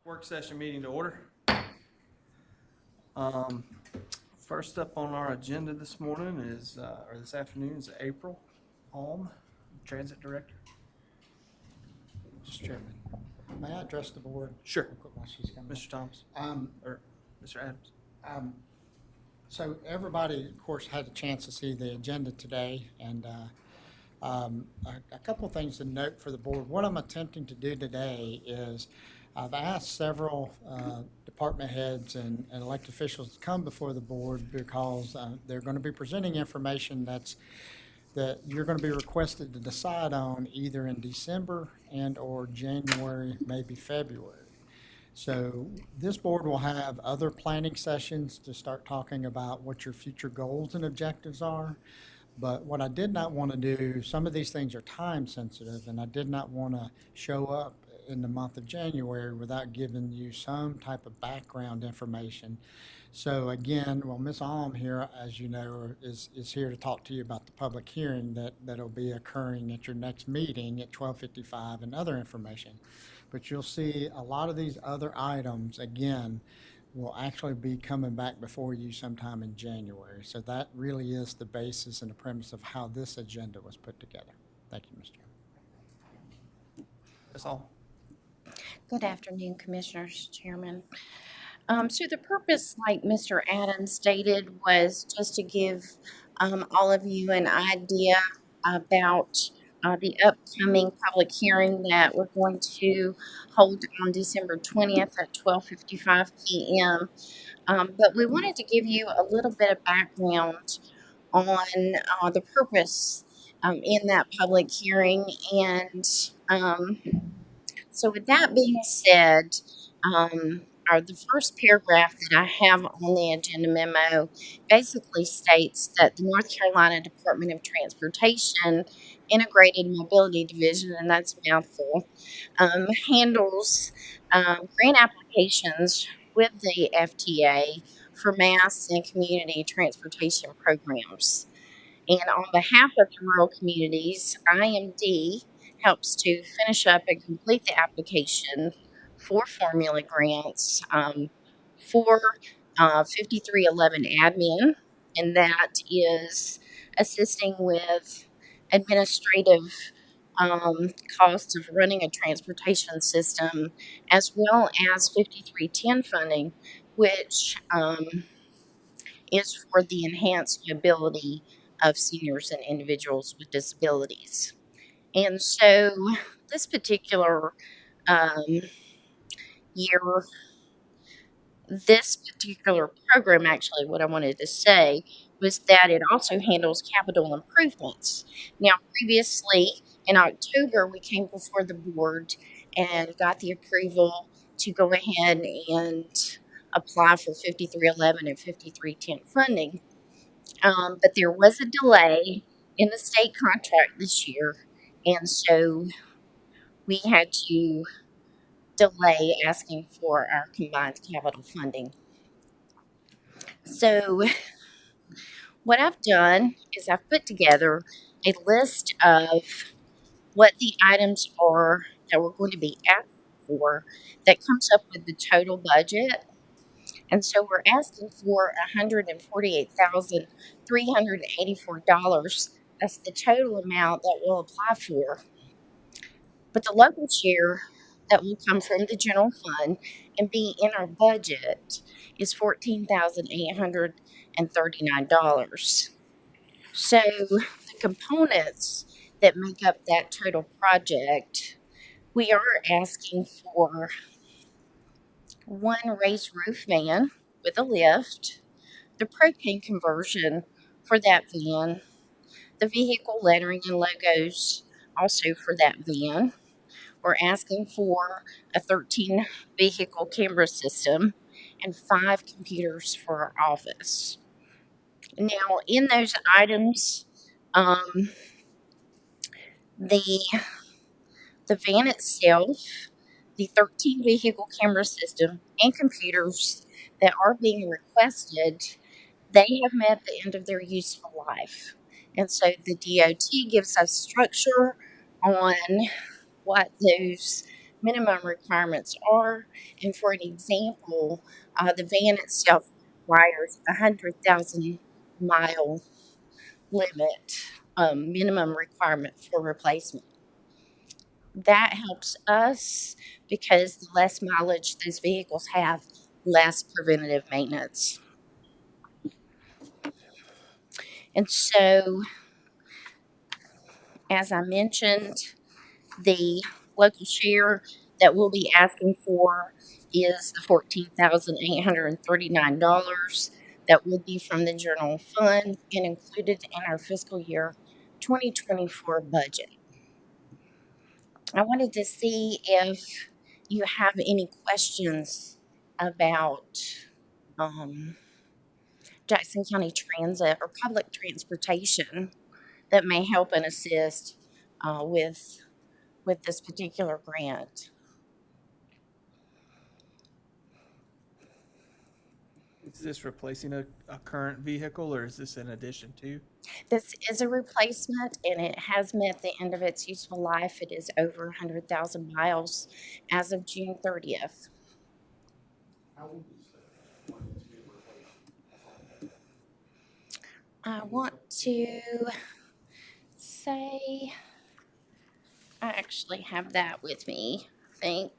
Work session meeting to order. First up on our agenda this morning is, or this afternoon is April Holm, Transit Director. Mr. Chairman, may I address the board? Sure. Real quick while she's coming up? Mr. Thomas, Um, or Mr. Adams. So everybody, of course, had a chance to see the agenda today, and a couple of things to note for the board. What I'm attempting to do today is I've asked several department heads and elected officials to come before the board because they're going to be presenting information that you're going to be requested to decide on either in December and/or January, maybe February. So this board will have other planning sessions to start talking about what your future goals and objectives are. But what I did not want to do, some of these things are time sensitive, and I did not want to show up in the month of January without giving you some type of background information. So again, well, Ms. Alm here, as you know, is here to talk to you about the public hearing that'll be occurring at your next meeting at 12:55 and other information. But you'll see a lot of these other items, again, will actually be coming back before you sometime in January. So that really is the basis and the premise of how this agenda was put together. Thank you, Mr. Chairman. That's all. Good afternoon, Commissioners, Chairman. So the purpose, like Mr. Adams stated, was just to give all of you an idea about the upcoming public hearing that we're going to hold on December 20th at 12:55 p.m. But we wanted to give you a little bit of background on the purpose in that public hearing. And so with that being said, the first paragraph that I have on the agenda memo basically states that the North Carolina Department of Transportation Integrated Mobility Division, and that's a mouthful, handles grant applications with the FTA for mass and community transportation programs. And on behalf of the rural communities, IMD helps to finish up and complete the application for formula grants for 5311 admin, and that is assisting with administrative costs of running a transportation system, as well as 5310 funding, which is for the enhanced mobility of seniors and individuals with disabilities. And so this particular year, this particular program, actually, what I wanted to say was that it also handles capital improvements. Now, previously in October, we came before the board and got the approval to go ahead and apply for 5311 and 5310 funding. But there was a delay in the state contract this year, and so we had to delay asking for our combined capital funding. So what I've done is I've put together a list of what the items are that we're going to be asking for that comes up with the total budget. And so we're asking for $148,384. That's the total amount that we'll apply for. But the local share that will come from the general fund and be in our budget is $14,839. So the components that make up that total project, we are asking for one raised roof van with a lift, the propane conversion for that van, the vehicle lettering and logos also for that van. We're asking for a 13 vehicle camera system and 5 computers for our office. Now, in those items, the van itself, the 13 vehicle camera system, and computers that are being requested, they have met the end of their useful life. And so the DOT gives us structure on what those minimum requirements are. And for an example, the van itself requires 100,000 mile limit minimum requirement for replacement. That helps us because the less mileage those vehicles have, less preventative maintenance. And so, as I mentioned, the local share that we'll be asking for is the $14,839 that will be from the general fund and included in our fiscal year 2024 budget. I wanted to see if you have any questions about um, Jackson County Transit or public transportation that may help and assist with this particular grant. Is this replacing a current vehicle or is this in addition to? This is a replacement and it has met the end of its useful life. It is over 100,000 miles as of June 30th. I want to say, I actually have that with me, I think.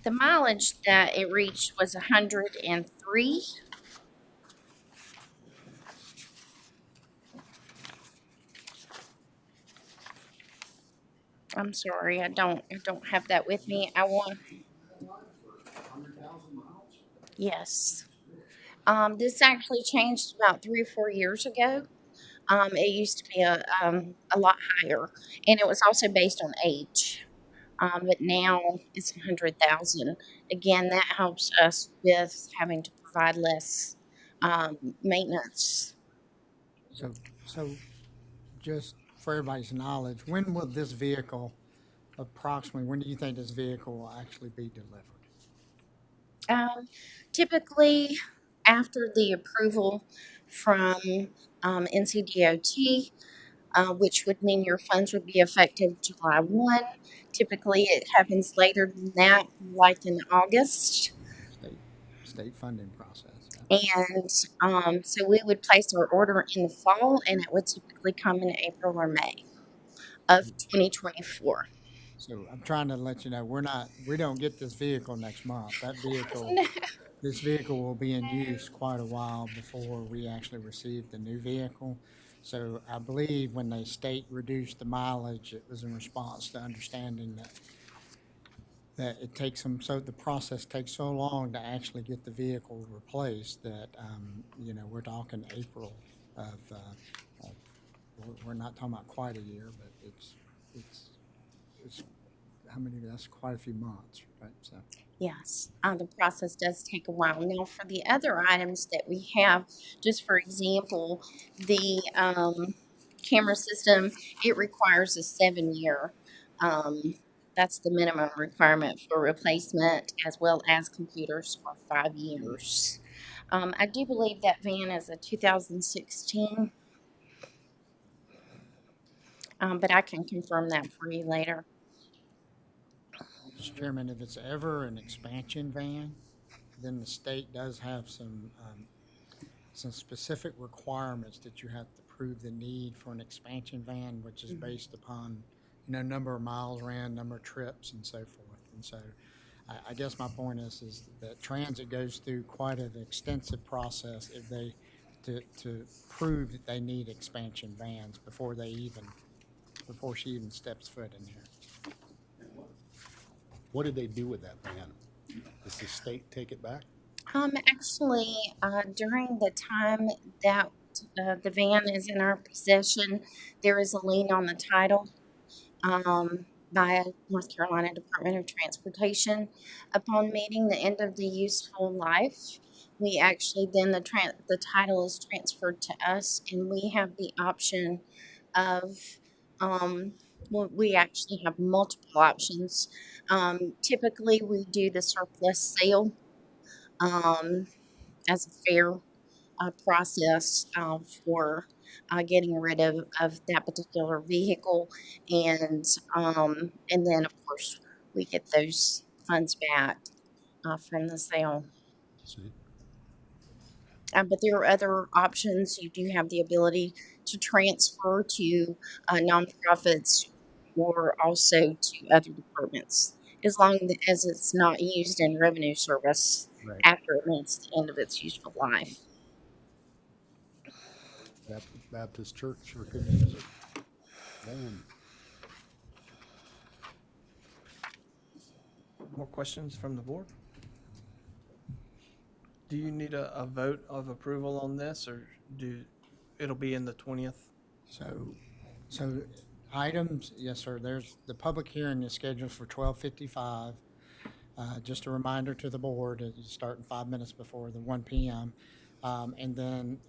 The mileage that it reached was 103. I'm sorry, I don't have that with me. I want, yes. This actually changed about 3 or 4 years ago. It used to be a lot higher, and it was also based on age. But now it's 100,000. Again, that helps us with having to provide less maintenance. So, so just for everybody's knowledge, when will this vehicle approximately, when do you think this vehicle will actually be delivered? Typically, after the approval from NCDOT, which would mean your funds would be effective July 1. Typically, it happens later than that, like in August. State funding process. And so we would place our order in the fall, and it would typically come in April or May of 2024. So I'm trying to let you know, we don't get this vehicle next month. This vehicle will be in use quite a while before we actually receive the new vehicle. So I believe when the state reduced the mileage, it was in response to understanding that it takes them, so the process takes so long to actually get the vehicle replaced that, we're talking April of we're not talking about quite a year, but it's, how many, that's quite a few months, right? So, Yes, the process does take a while. Now, for the other items that we have, just for example, the camera system, it requires a 7 year. Um, that's the minimum requirement for replacement, as well as computers for 5 years. I do believe that van is a 2016, but I can confirm that for you later. Mr. Chairman, if it's ever an expansion van, then the state does have some specific requirements that you have to prove the need for an expansion van, which is based upon, number of miles ran, number of trips, and so forth. And so, I guess my point is that transit goes through quite an extensive process if they to prove that they need expansion vans before she even steps foot in here. What did they do with that van? Does the state take it back? Actually, during the time that the van is in our possession, there is a lien on the title by North Carolina Department of Transportation. Upon meeting the end of the useful life, we actually then the title is transferred to us, and we have the option of we actually have multiple options. Typically, we do the surplus sale um, as a fair process for getting rid of that particular vehicle. And then, of course, we get those funds back from the sale. See, But there are other options. You do have the ability to transfer to nonprofits or also to other departments, as long as it's not used in revenue service right. after it meets the end of its useful life. Baptist Church sure could use it. Man, More questions from the board? Do you need a vote of approval on this, or it'll be in the 20th? So items, yes, sir, there's, the public hearing is scheduled for 12:55. Just a reminder to the board, it's starting 5 minutes before the 1 p.m. And then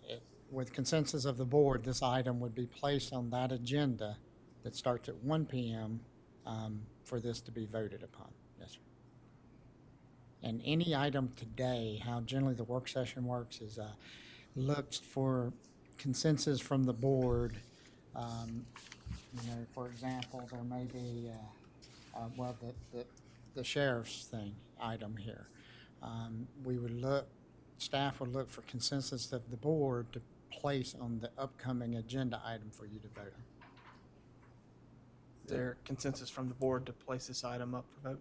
with consensus of the board, this item would be placed on that agenda that starts at 1 p.m. For this to be voted upon. Yes, sir. And any item today, how generally the work session works is looks for consensus from the board. For example, there may be, the sheriff's thing item here. Staff would look for consensus of the board to place on the upcoming agenda item for you to vote on. Is there consensus from the board to place this item up for vote?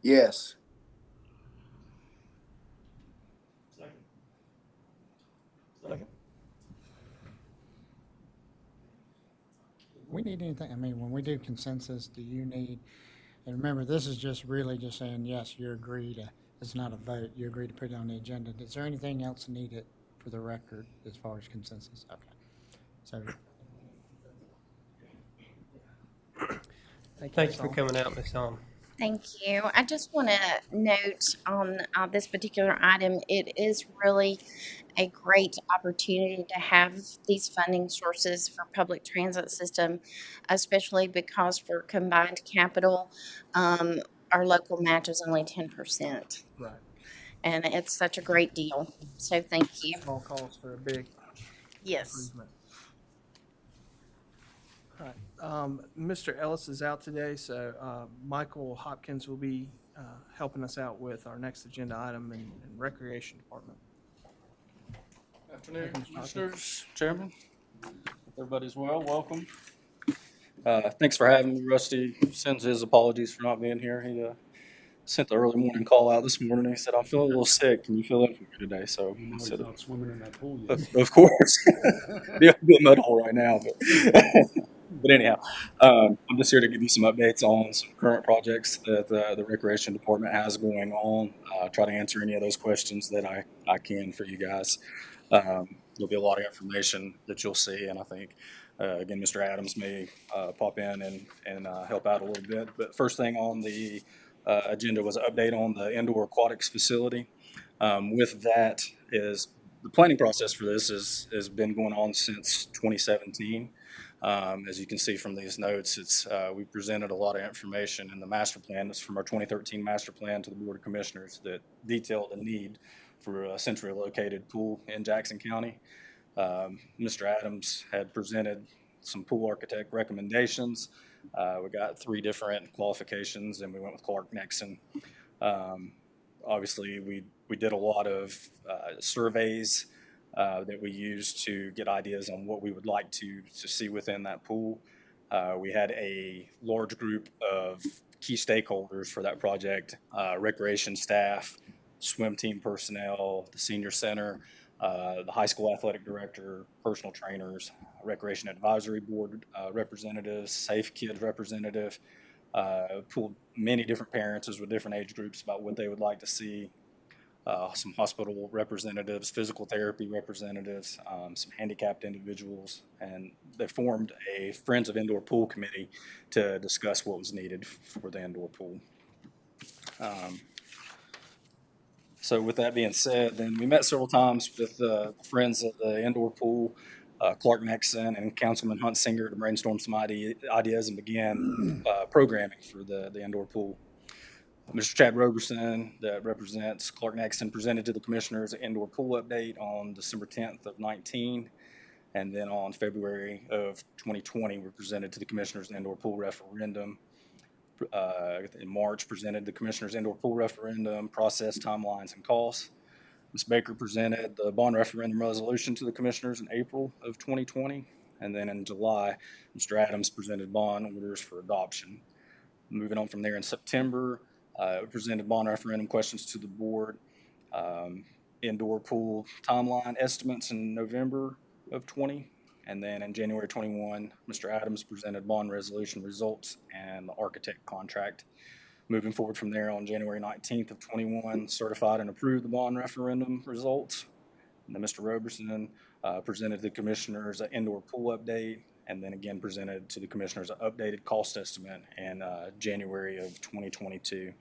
Yes. Second. We need anything, I mean, when we do consensus, do you need, and remember, this is just really just saying, yes, you agree to, it's not a vote, you agree to put it on the agenda. Is there anything else needed for the record as far as consensus? Okay. So, Thank you for coming out, Ms. Alm. Thank you. I just want to note on this particular item, it is really a great opportunity to have these funding sources for public transit system, especially because for combined capital, our local match is only 10%. Right. And it's such a great deal. So thank you. Small calls for a big Yes. improvement. All right. Mr. Ellis is out today, so Michael Hopkins will be helping us out with our next agenda item in Recreation Department. Afternoon, Thank you, Mr. Commissioners, Chairman. Hope everybody's well. Welcome. Thanks for having me. Rusty sends his apologies for not being here. He sent the early morning call out this morning. He said, "I'm feeling a little sick. Can you fill in for me today?" So you know I he's said, not swimming in that pool yet. of course. Be a mud hole right now. But anyhow, I'm just here to give you some updates on some current projects that the Recreation Department has going on. Try to answer any of those questions that I can for you guys. There'll be a lot of information that you'll see, and I think, again, Mr. Adams may pop in and help out a little bit. But first thing on the agenda was an update on the indoor aquatics facility. With that is the planning process for this has been going on since 2017. As you can see from these notes, we presented a lot of information in the master plan. It's from our 2013 master plan to the Board of Commissioners that detailed the need for a centrally located pool in Jackson County. Mr. Adams had presented some pool architect recommendations. We got 3 different qualifications, and we went with Clark Nexen. Obviously, we did a lot of surveys that we used to get ideas on what we would like to see within that pool. We had a large group of key stakeholders for that project: recreation staff, swim team personnel, the senior center, the high school athletic director, personal trainers, recreation advisory board representatives, Safe Kids representative. Pulled many different parents with different age groups about what they would like to see. Some hospital representatives, physical therapy representatives, some handicapped individuals, and they formed a Friends of Indoor Pool Committee to discuss what was needed for the indoor pool. So with that being said, then we met several times with Friends of the Indoor Pool, Clark Nexen and Councilman Hunt Singer to brainstorm some ideas and begin programming for the indoor pool. Mr. Chad Roberson, that represents Clark Nexon, presented to the commissioners an indoor pool update on December 10th of 19. And then on February of 2020, we presented to the commissioners the indoor pool referendum. In March, presented the commissioners indoor pool referendum process, timelines, and costs. Ms. Baker presented the bond referendum resolution to the commissioners in April of 2020. And then in July, Mr. Adams presented bond orders for adoption. Moving on from there, in September, we presented bond referendum questions to the board, indoor pool timeline estimates in November of 20. And then in January 21, Mr. Adams presented bond resolution results and the architect contract. Moving forward from there, on January 19th of 21, certified and approved the bond referendum results. And then Mr. Roberson presented to the commissioners an indoor pool update, and then again presented to the commissioners an updated cost estimate in January of 2022.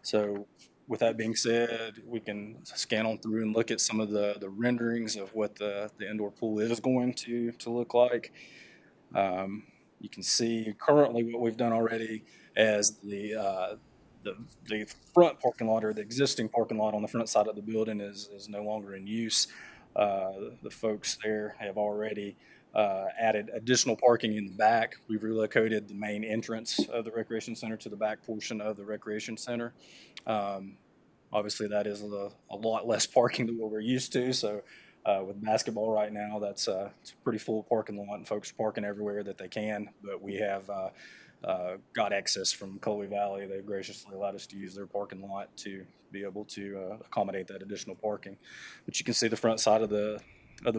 So with that being said, we can scan on through and look at some of the renderings of what the indoor pool is going to look like. You can see currently what we've done already as the front parking lot, or the existing parking lot on the front side of the building, is no longer in use. The folks there have already added additional parking in the back. We've relocated the main entrance of the recreation center to the back portion of the recreation center. Obviously, that is a lot less parking than what we're used to. So with basketball right now, it's a pretty full parking lot, and folks are parking everywhere that they can. But we have got access from Coley Valley. They've graciously allowed us to use their parking lot to be able to accommodate that additional parking. But you can see the front side of the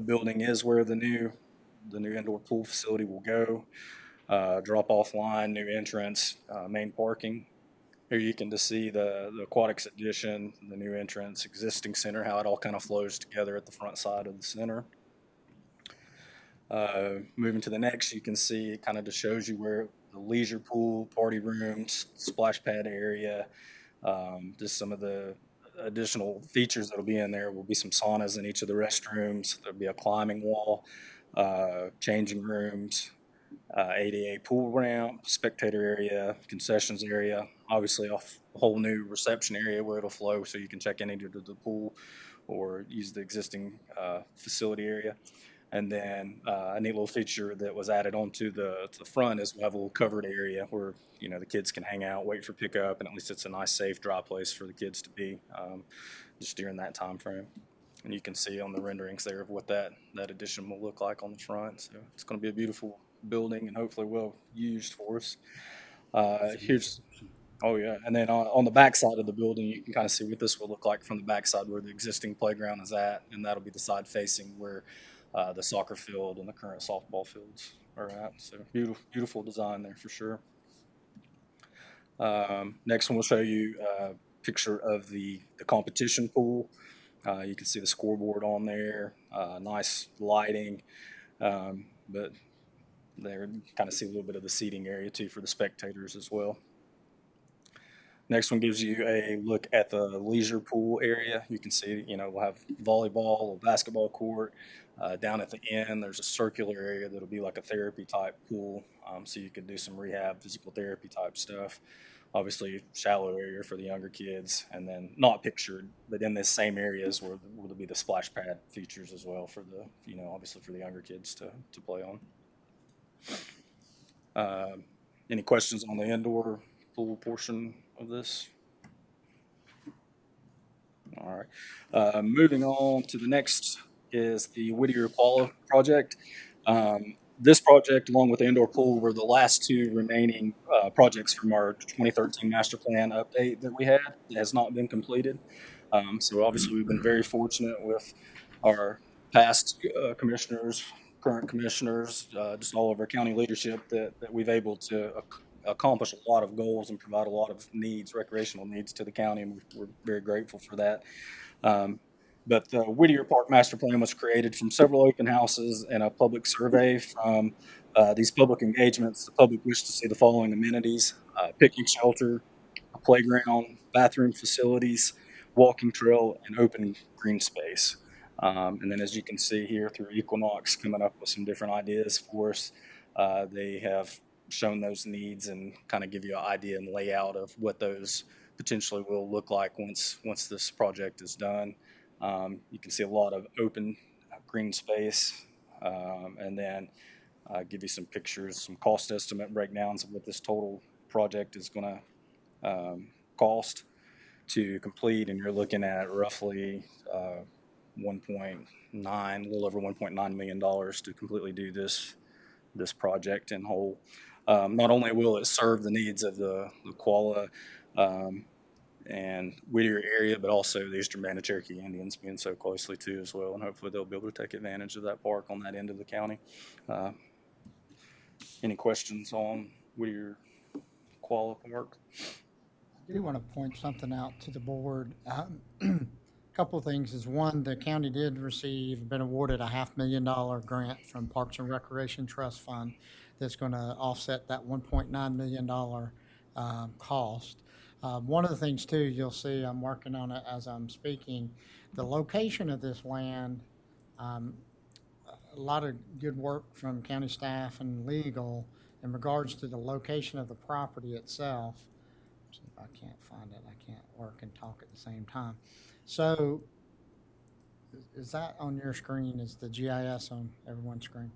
building is where the new indoor pool facility will go. Drop-off line, new entrance, main parking. Here you can just see the aquatics addition, the new entrance, existing center, how it all kind of flows together at the front side of the center. Moving to the next, you can see it kind of just shows you where the leisure pool, party rooms, splash pad area, just some of the additional features that'll be in there. Will be some saunas in each of the restrooms. There'll be a climbing wall, changing rooms, ADA pool ramp, spectator area, concessions area, obviously a whole new reception area where it'll flow so you can check in either to the pool or use the existing facility area. And then a neat little feature that was added onto the front is we'll have a little covered area where, you know, the kids can hang out, wait for pickup, and at least it's a nice, safe, dry place for the kids to be just during that time frame. And you can see on the renderings there of what that addition will look like on the front. So it's going to be a beautiful building and hopefully well used for us. Oh yeah, and then on the back side of the building, you can kind of see what this will look like from the back side where the existing playground is at, and that'll be the side facing where the soccer field and the current softball fields are at. So beautiful design there for sure. Next one, we'll show you a picture of the competition pool. You can see the scoreboard on there, nice lighting, but there you kind of see a little bit of the seating area too for the spectators as well. Next one gives you a look at the leisure pool area. You can see, you know, we'll have volleyball, a basketball court. Down at the end, there's a circular area that'll be like a therapy type pool, so you could do some rehab, physical therapy type stuff. Obviously, shallow area for the younger kids, and then not pictured, but in this same areas where there'll be the splash pad features as well for the, you know, obviously for the younger kids to play on. Any questions on the indoor pool portion of this? All right. Moving on to the next is the Whittier Quala project. This project, along with the indoor pool, were the last two remaining projects from our 2013 master plan update that we had that has not been completed. So obviously we've been very fortunate with our past commissioners, current commissioners, just all of our county leadership that we've able to accomplish a lot of goals and provide a lot of needs, recreational needs to the county, and we're very grateful for that. But the Whittier Park Master Plan was created from several open houses and a public survey. From these public engagements, the public wished to see the following amenities: picnic shelter, a playground, bathroom facilities, walking trail, and open green space. And then as you can see here through Equinox coming up with some different ideas for us, they have shown those needs and kind of give you an idea and layout of what those potentially will look like once this project is done. You can see a lot of open green space, and then give you some pictures, some cost estimate breakdowns of what this total project is going to cost to complete, and you're looking at roughly 1.9, a little over $1.9 million to completely do this project in whole. Not only will it serve the needs of the Qualla and Whittier area, but also the Eastern Band of Cherokee Indians being so closely too as well, and hopefully they'll be able to take advantage of that park on that end of the county. Any questions on Whittier Qualla Park? I do want to point something out to the board. Couple of things is, one, the county did been awarded a $500,000 grant from Parks and Recreation Trust Fund that's going to offset that $1.9 million cost. One of the things too, you'll see, I'm working on it as I'm speaking, the location of this land, a lot of good work from county staff and legal in regards to the location of the property itself. See if I can't find it. I can't work and talk at the same time. So is that on your screen? Is the GIS on everyone's screen?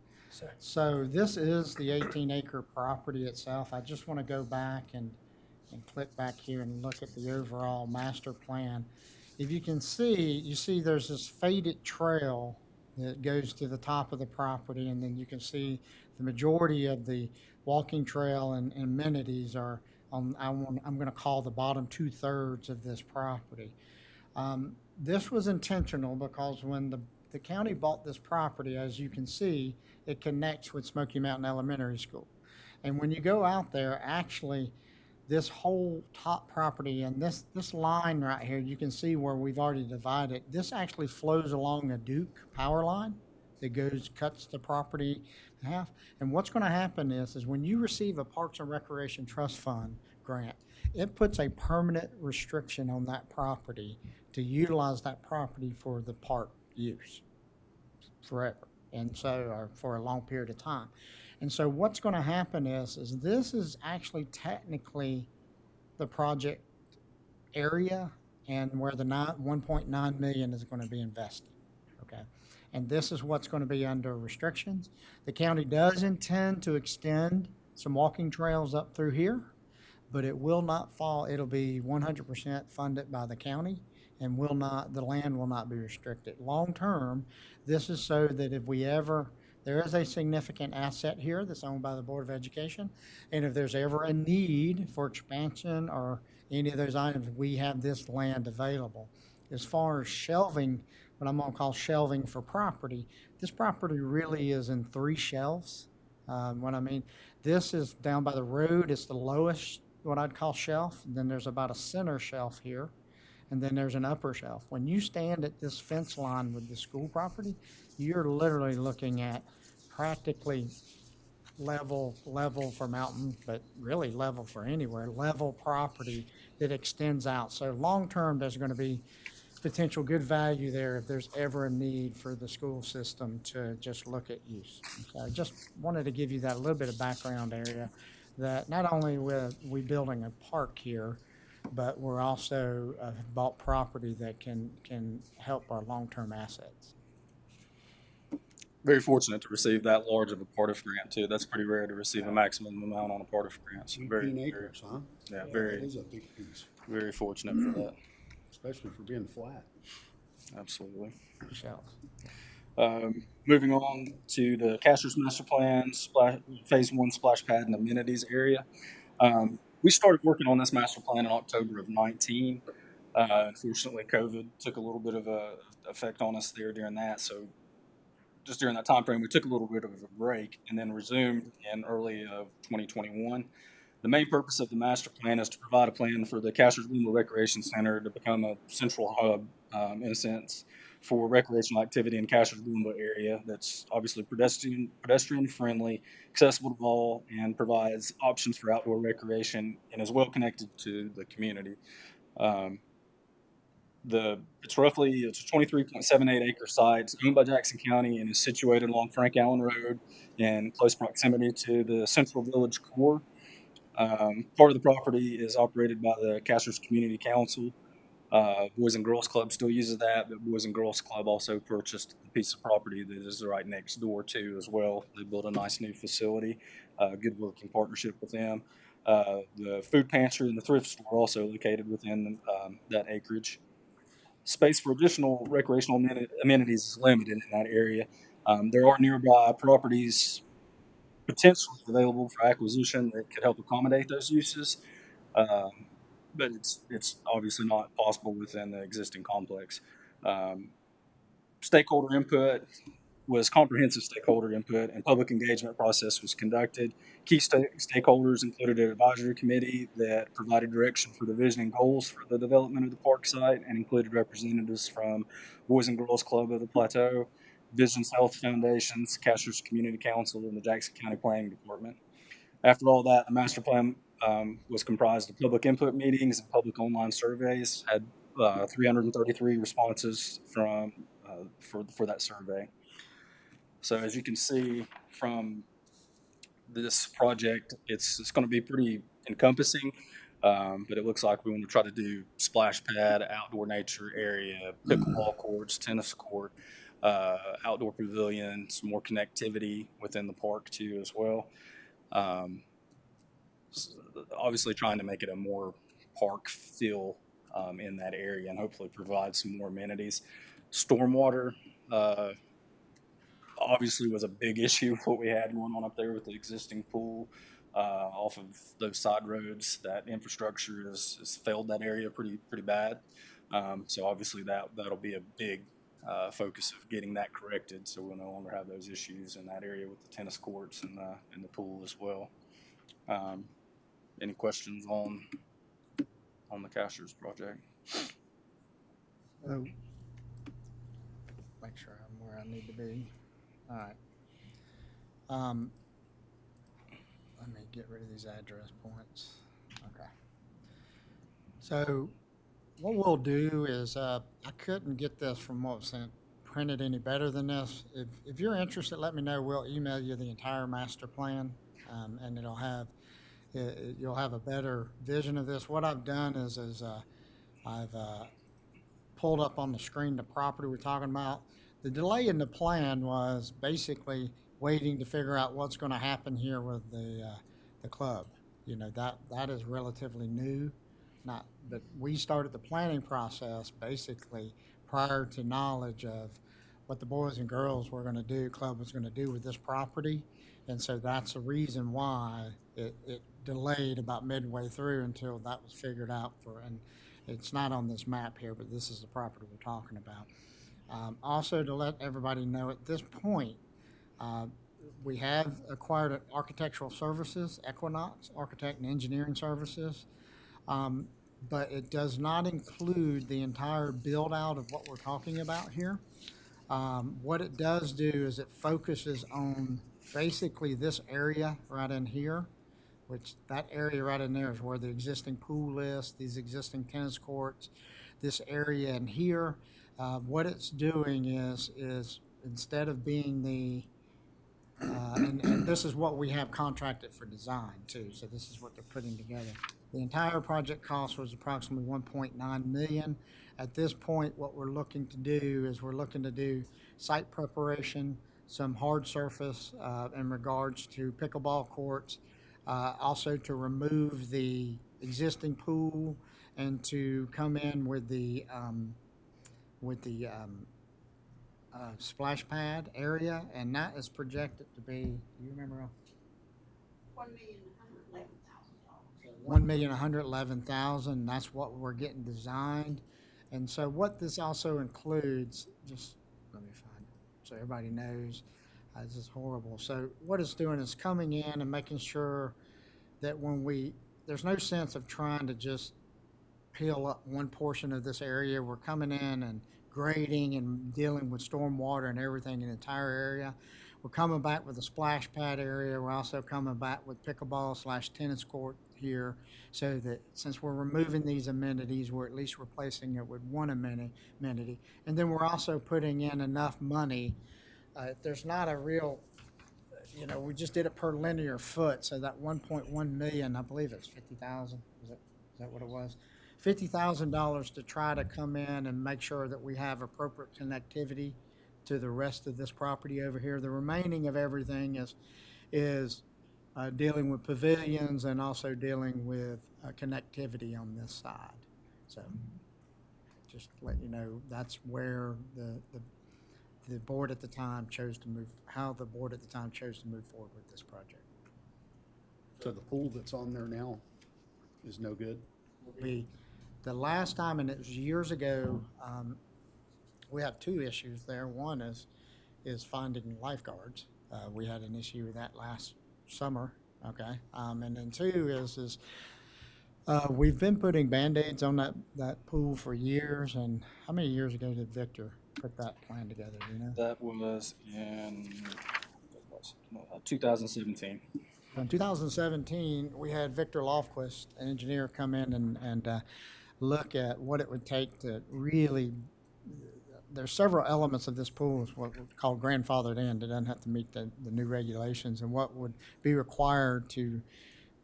So this is the 18-acre property itself. I just want to go back and click back here and look at the overall master plan. If you can see, you see there's this faded trail that goes to the top of the property, and then you can see the majority of the walking trail and amenities are on, I'm going to call the bottom 2/3 of this property. This was intentional because when the county bought this property, as you can see, it connects with Smoky Mountain Elementary School. And when you go out there, actually, this whole top property and this line right here, you can see where we've already divided. This actually flows along a Duke power line that cuts the property in half. And what's going to happen is when you receive a Parks and Recreation Trust Fund grant, it puts a permanent restriction on that property to utilize that property for the park use forever, and so, or for a long period of time. And so what's going to happen is this is actually technically the project area and where the 1.9 million is going to be invested, okay? And this is what's going to be under restrictions. The county does intend to extend some walking trails up through here, but it will not fall. It'll be 100% funded by the county, and the land will not be restricted. Long term, this is so that if there is a significant asset here that's owned by the Board of Education, and if there's ever a need for expansion or any of those items, we have this land available. As far as shelving, what I'm going to call shelving for property, this property really is in 3 shelves. What I mean, this is down by the road. It's the lowest, what I'd call shelf. And then there's about a center shelf here, and then there's an upper shelf. When you stand at this fence line with the school property, you're literally looking at practically level for mountain, but really level for anywhere, level property that extends out. So long term, there's going to be potential good value there if there's ever a need for the school system to just look at use. So I just wanted to give you that little bit of background area, that not only are we building a park here, but we're also bought property that can help our long-term assets. Very fortunate to receive that large of a Partif grant too. That's pretty rare to receive a maximum amount on a Partif grant. So 18 acres, huh? Yeah, That very, is a big piece, very fortunate for that. especially for being flat. Absolutely. Shelves. Moving on to the Casters Master Plan, Phase 1 splash pad and amenities area. We started working on this master plan in October of 19. Unfortunately, COVID took a little bit of a effect on us there during that. So just during that time frame, we took a little bit of a break and then resumed in early of 2021. The main purpose of the master plan is to provide a plan for the Casters Greenville Recreation Center to become a central hub, in a sense, for recreational activity in Casters Greenville area that's obviously pedestrian friendly, accessible to all, and provides options for outdoor recreation and is well connected to the community. It's a 23.78 acre site. It's owned by Jackson County and is situated along Frank Allen Road in close proximity to the Central Village core. Part of the property is operated by the Casters Community Council. Boys and Girls Club still uses that, but Boys and Girls Club also purchased a piece of property that is right next door too as well. They built a nice new facility, good working partnership with them. The food pantry and the thrift store are also located within that acreage. Space for additional recreational amenities is limited in that area. There are nearby properties potentially available for acquisition that could help accommodate those uses, but it's obviously not possible within the existing complex. Stakeholder input was comprehensive stakeholder input, and public engagement process was conducted. Key stakeholders included an advisory committee that provided direction for the vision and goals for the development of the park site, and included representatives from Boys and Girls Club of the Plateau, Visions Health Foundations, Casters Community Council, and the Jackson County Planning Department. After all that, the master plan was comprised of public input meetings and public online surveys. Had 333 responses from for that survey. So as you can see from this project, it's going to be pretty encompassing, but it looks like we want to try to do splash pad, outdoor nature area, pickleball courts, tennis court, outdoor pavilion, some more connectivity within the park too as well. Obviously trying to make it a more park feel in that area and hopefully provide some more amenities. Stormwater obviously was a big issue what we had going on up there with the existing pool off of those side roads. That infrastructure has failed that area pretty bad. So obviously that'll be a big focus of getting that corrected, so we'll no longer have those issues in that area with the tennis courts and the pool as well. Any questions on the Casters project? So, make sure I'm where I need to be. All right. Let me get rid of these address points. Okay. So what we'll do is, I couldn't get this from what was sent printed any better than this. If you're interested, let me know. We'll email you the entire master plan, and it'll have, you'll have a better vision of this. What I've done is I've pulled up on the screen the property we're talking about. The delay in the plan was basically waiting to figure out what's going to happen here with the club. You know, that is relatively new. But we started the planning process basically prior to knowledge of what the Boys and Girls were going to do, club was going to do with this property. And so that's the reason why it delayed about midway through until that was figured out and it's not on this map here, but this is the property we're talking about. Also, to let everybody know at this point, we have acquired architectural services, Equinox Architect and Engineering Services, but it does not include the entire build out of what we're talking about here. What it does do is it focuses on basically this area right in here, which that area right in there is where the existing pool is, these existing tennis courts, this area in here. What it's doing is instead of being the, and this is what we have contracted for design too, so this is what they're putting together. The entire project cost was approximately $1.9 million. At this point, what we're looking to do is we're looking to do site preparation, some hard surface in regards to pickleball courts, also to remove the existing pool and to come in with the splash pad area, and that is projected to be, do you remember? $1,111,000. That's what we're getting designed. And so what this also includes, just let me find it so everybody knows, this is horrible. So what it's doing is coming in and making sure that there's no sense of trying to just peel up one portion of this area. We're coming in and grading and dealing with stormwater and everything in the entire area. We're coming back with a splash pad area. We're also coming back with pickleball / tennis court here, so that since we're removing these amenities, we're at least replacing it with one amenity. And then we're also putting in enough money. There's not a real, we just did it per linear foot, so that 1.1 million, I believe it's 50,000. Is that what it was? $50,000 to try to come in and make sure that we have appropriate connectivity to the rest of this property over here. The remaining of everything is dealing with pavilions and also dealing with connectivity on this side. So just to let you know, that's where the board at the time chose to move, how the board at the time chose to move forward with this project. So the pool that's on there now is no good? The last time, and it was years ago, we have two issues there. One is finding lifeguards. We had an issue with that last summer, okay? And then two is we've been putting Band-Aids on that pool for years, and how many years ago did Victor put that plan together, do you know? That was in 2017. In 2017, we had Victor Lofquist, an engineer, come in and look at what it would take to really, there's several elements of this pool, is what we call grandfathered in. It doesn't have to meet the new regulations, and what would be required to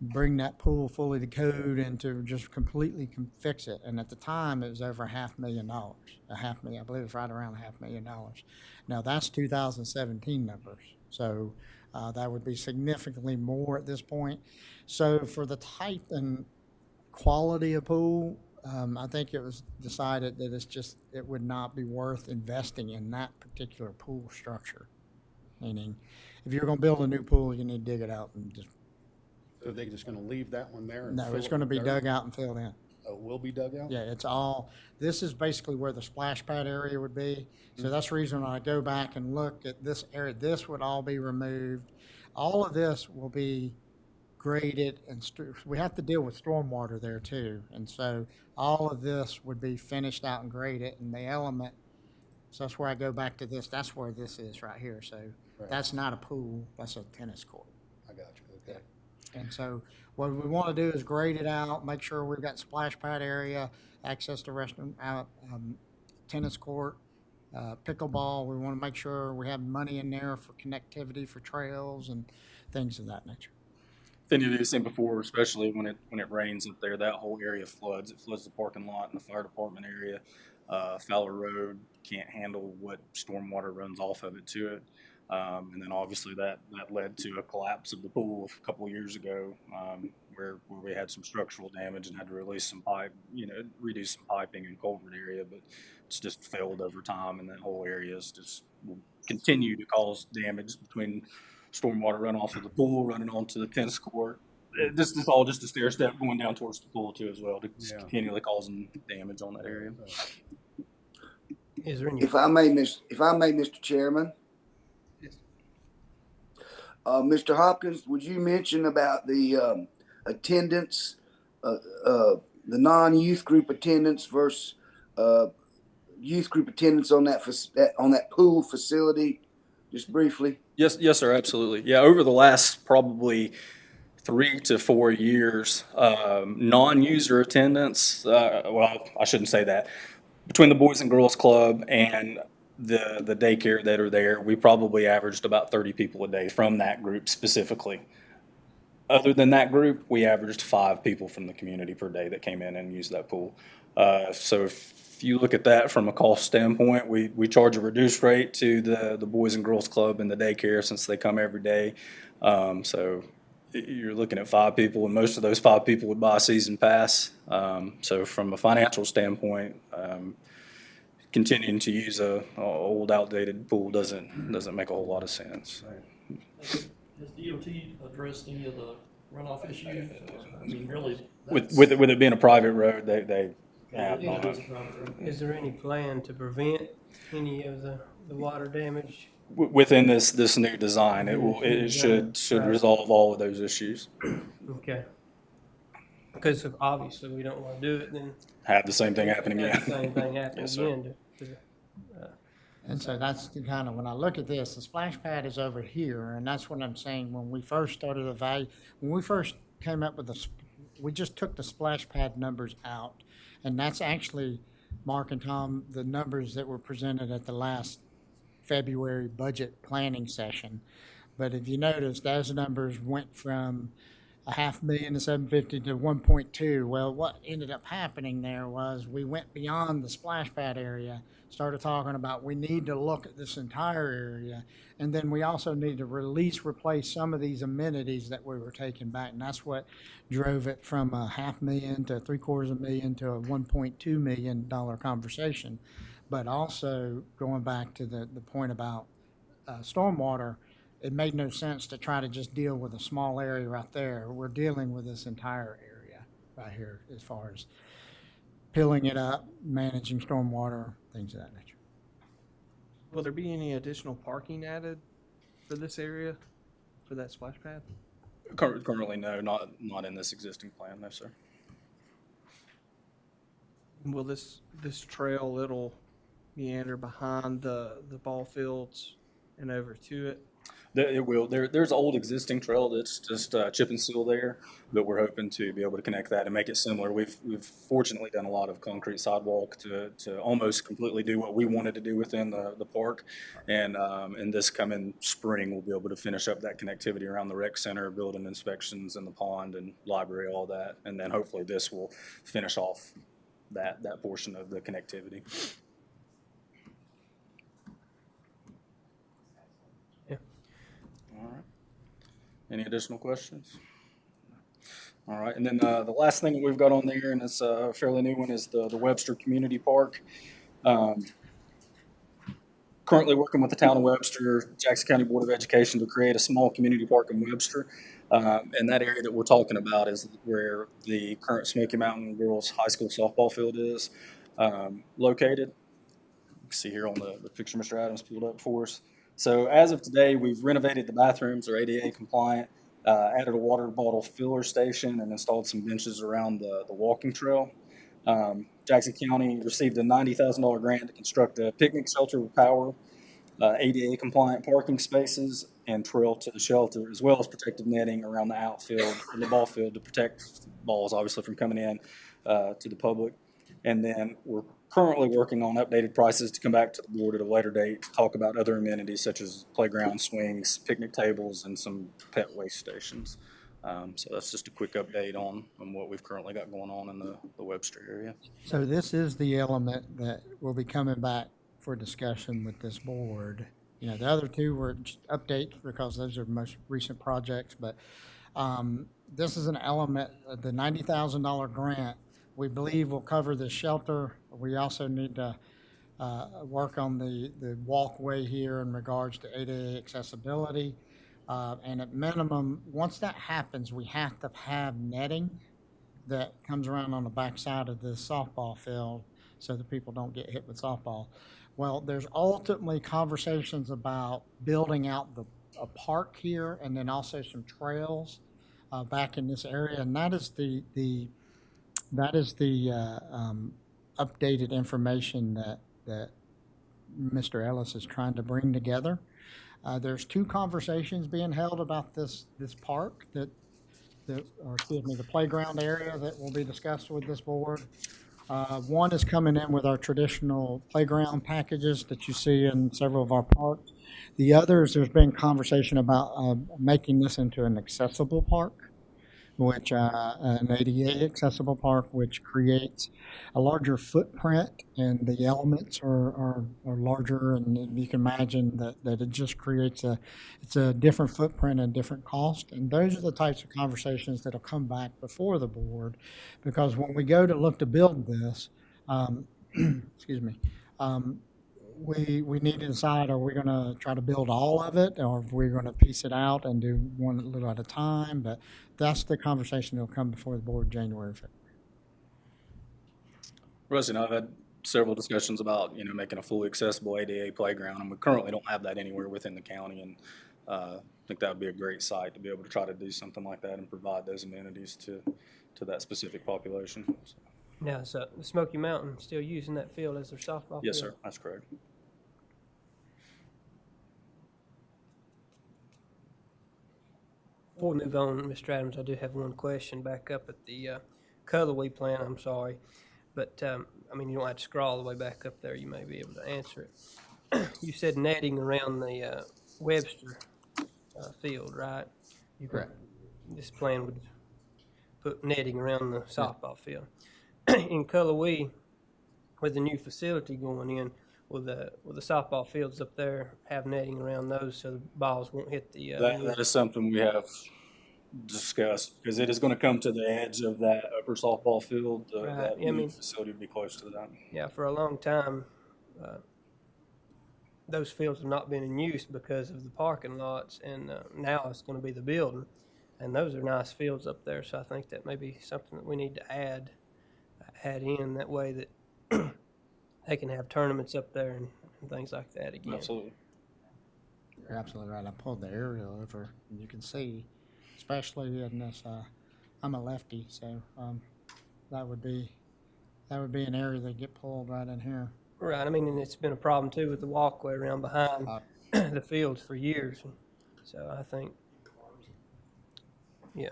bring that pool fully to code and to just completely fix it. And at the time, it was over $500,000. I believe it was right around $500,000. Now, that's 2017 numbers. So that would be significantly more at this point. So for the type and quality of pool, I think it was decided that it would not be worth investing in that particular pool structure. Meaning, if you're going to build a new pool, you need to dig it out and just. So they're just gonna leave that one there? and No, fill it's it going to with be dirt? dug out and filled in. Oh, it will be dug out? Yeah, this is basically where the splash pad area would be. So that's the reason when I go back and look at this area, this would all be removed. All of this will be graded, and we have to deal with stormwater there too. And so all of this would be finished out and graded, and the element, so that's where I go back to this, that's where this is right here. So Right. that's not a pool, that's a tennis court. I got you, okay. And so what we want to do is grade it out, make sure we've got splash pad area, access to restroom, tennis court, pickleball. We want to make sure we have money in there for connectivity for trails and things of that nature. If any of you have seen before, especially when it rains up there, that whole area floods. It floods the parking lot and the fire department area. Fowler Road can't handle what stormwater runs off of it to it. And then obviously that led to a collapse of the pool a couple of years ago, where we had some structural damage and had to release some redo some piping in culvert area, but it's just failed over time, and that whole area will continue to cause damage between stormwater runoff of the pool, running onto the tennis court. This is all just a stair step going down towards the pool too as well, to Yeah. continually causing damage on that area. Is there any, If I may, Mr. Chairman. Mr. Hopkins, would you mention about the attendance, the non-youth group attendance versus youth group attendance on that pool facility, just briefly? Yes, sir, absolutely. Yeah, over the last probably 3 to 4 years, non-user attendance, well, I shouldn't say that. Between the Boys and Girls Club and the daycare that are there, we probably averaged about 30 people a day from that group specifically. Other than that group, we averaged 5 people from the community per day that came in and used that pool. So if you look at that from a cost standpoint, we charge a reduced rate to the Boys and Girls Club and the daycare since they come every day. So you're looking at 5 people, and most of those 5 people would buy a season pass. So from a financial standpoint, continuing to use a old outdated pool doesn't make a whole lot of sense. has DOT addressed any of the runoff issues? I mean, really. With it being a private road, they have Yeah, not. it's a private road. Is there any plan to prevent any of the water damage? Within this new design, it should resolve all of those issues. Okay. Because if obviously we don't want to do it, then Have the same thing happen have again. the same thing happen Yes, sir. again. And so that's the kind of, when I look at this, the splash pad is over here, and that's what I'm saying, when we first started when we first came up with we just took the splash pad numbers out. And that's actually, Mark and Tom, the numbers that were presented at the last February budget planning session. But if you notice, those numbers went from 500,000 to 750 to 1.2. Well, what ended up happening there was we went beyond the splash pad area, started talking about we need to look at this entire area, and then we also need to replace some of these amenities that we were taking back, and that's what drove it from $500,000 to $750,000 to a $1.2 million conversation. But also going back to the point about stormwater, it made no sense to try to just deal with a small area right there. We're dealing with this entire area right here as far as filling it up, managing stormwater, things of that nature. Will there be any additional parking added for this area, for that splash pad? Currently, no, not in this existing plan, no, sir. Will this trail, it'll meander behind the ball fields and over to it? It will. There's an old existing trail that's just chip and seal there, but we're hoping to be able to connect that and make it similar. We've fortunately done a lot of concrete sidewalk to almost completely do what we wanted to do within the park, and this coming spring we'll be able to finish up that connectivity around the rec center, building inspections, and the pond and library, all that, and then hopefully this will finish off that portion of the connectivity. All right. Any additional questions? All right, and then the last thing that we've got on there, and it's a fairly new one, is the Webster Community Park. Currently working with the town of Webster, Jackson County Board of Education, to create a small community park in Webster. And that area that we're talking about is where the current Smoky Mountain Girls High School softball field is located. You can see here on the picture Mr. Adams pulled up for us. So as of today, we've renovated the bathrooms, they're ADA compliant, added a water bottle filler station, and installed some benches around the walking trail. Jackson County received a $90,000 grant to construct a picnic shelter with power, ADA compliant parking spaces, and trail to the shelter, as well as protective netting around the outfield and the ball field to protect balls, obviously, from coming in to the public. And then we're currently working on updated prices to come back to the board at a later date to talk about other amenities such as playground swings, picnic tables, and some pet waste stations. So that's just a quick update on what we've currently got going on in the Webster area. So this is the element that will be coming back for discussion with this board. You know, the other two were just updates because those are most recent projects, but this is an element, the $90,000 grant, we believe will cover the shelter. We also need to work on the walkway here in regards to ADA accessibility. And at minimum, once that happens, we have to have netting that comes around on the backside of this softball field so that people don't get hit with softball. Well, there's ultimately conversations about building out a park here and then also some trails back in this area, and that is the updated information that Mr. Ellis is trying to bring together. There's two conversations being held about this park the playground area that will be discussed with this board. One is coming in with our traditional playground packages that you see in several of our parks. The others, there's been conversation about making this into an accessible park, which an ADA accessible park, which creates a larger footprint, and the elements are larger, and you can imagine that it just creates it's a different footprint and different cost. And those are the types of conversations that'll come back before the board, because when we go to look to build this, excuse me, we need to decide, are we going to try to build all of it, or are we going to piece it out and do one little at a time? But that's the conversation that'll come before the board January 5th. Rusty and I've had several discussions about, making a fully accessible ADA playground, and we currently don't have that anywhere within the county, and I think that would be a great site to be able to try to do something like that and provide those amenities to that specific population. So, Now, so the Smoky Mountain still using that field as their softball yes, field? sir, that's correct. before we move on, Mr. Adams, I do have one question back up at the Colorway plant. I'm sorry. But, I mean, you don't have to scroll all the way back up there. You may be able to answer it. You said netting around the Webster field, right? You could- Correct. This plan would put netting around the softball field. In Colorway, with the new facility going in, will the softball fields up there have netting around those so the balls won't hit the That is something we have discussed, because it is going to come to the edge of that upper softball field. Right. That Yeah, I new mean- facility would be close to that. Yeah, for a long time, those fields have not been in use because of the parking lots, and now it's going to be the building. And those are nice fields up there, so I think that may be something that we need to add in that way that they can have tournaments up there and things like that again. Absolutely. You're absolutely right. I pulled the aerial over, and you can see, especially in this, I'm a lefty, so that would be an area that get pulled right in here. Right. I mean, and it's been a problem too with the walkway around behind the fields for years. So I think, yeah.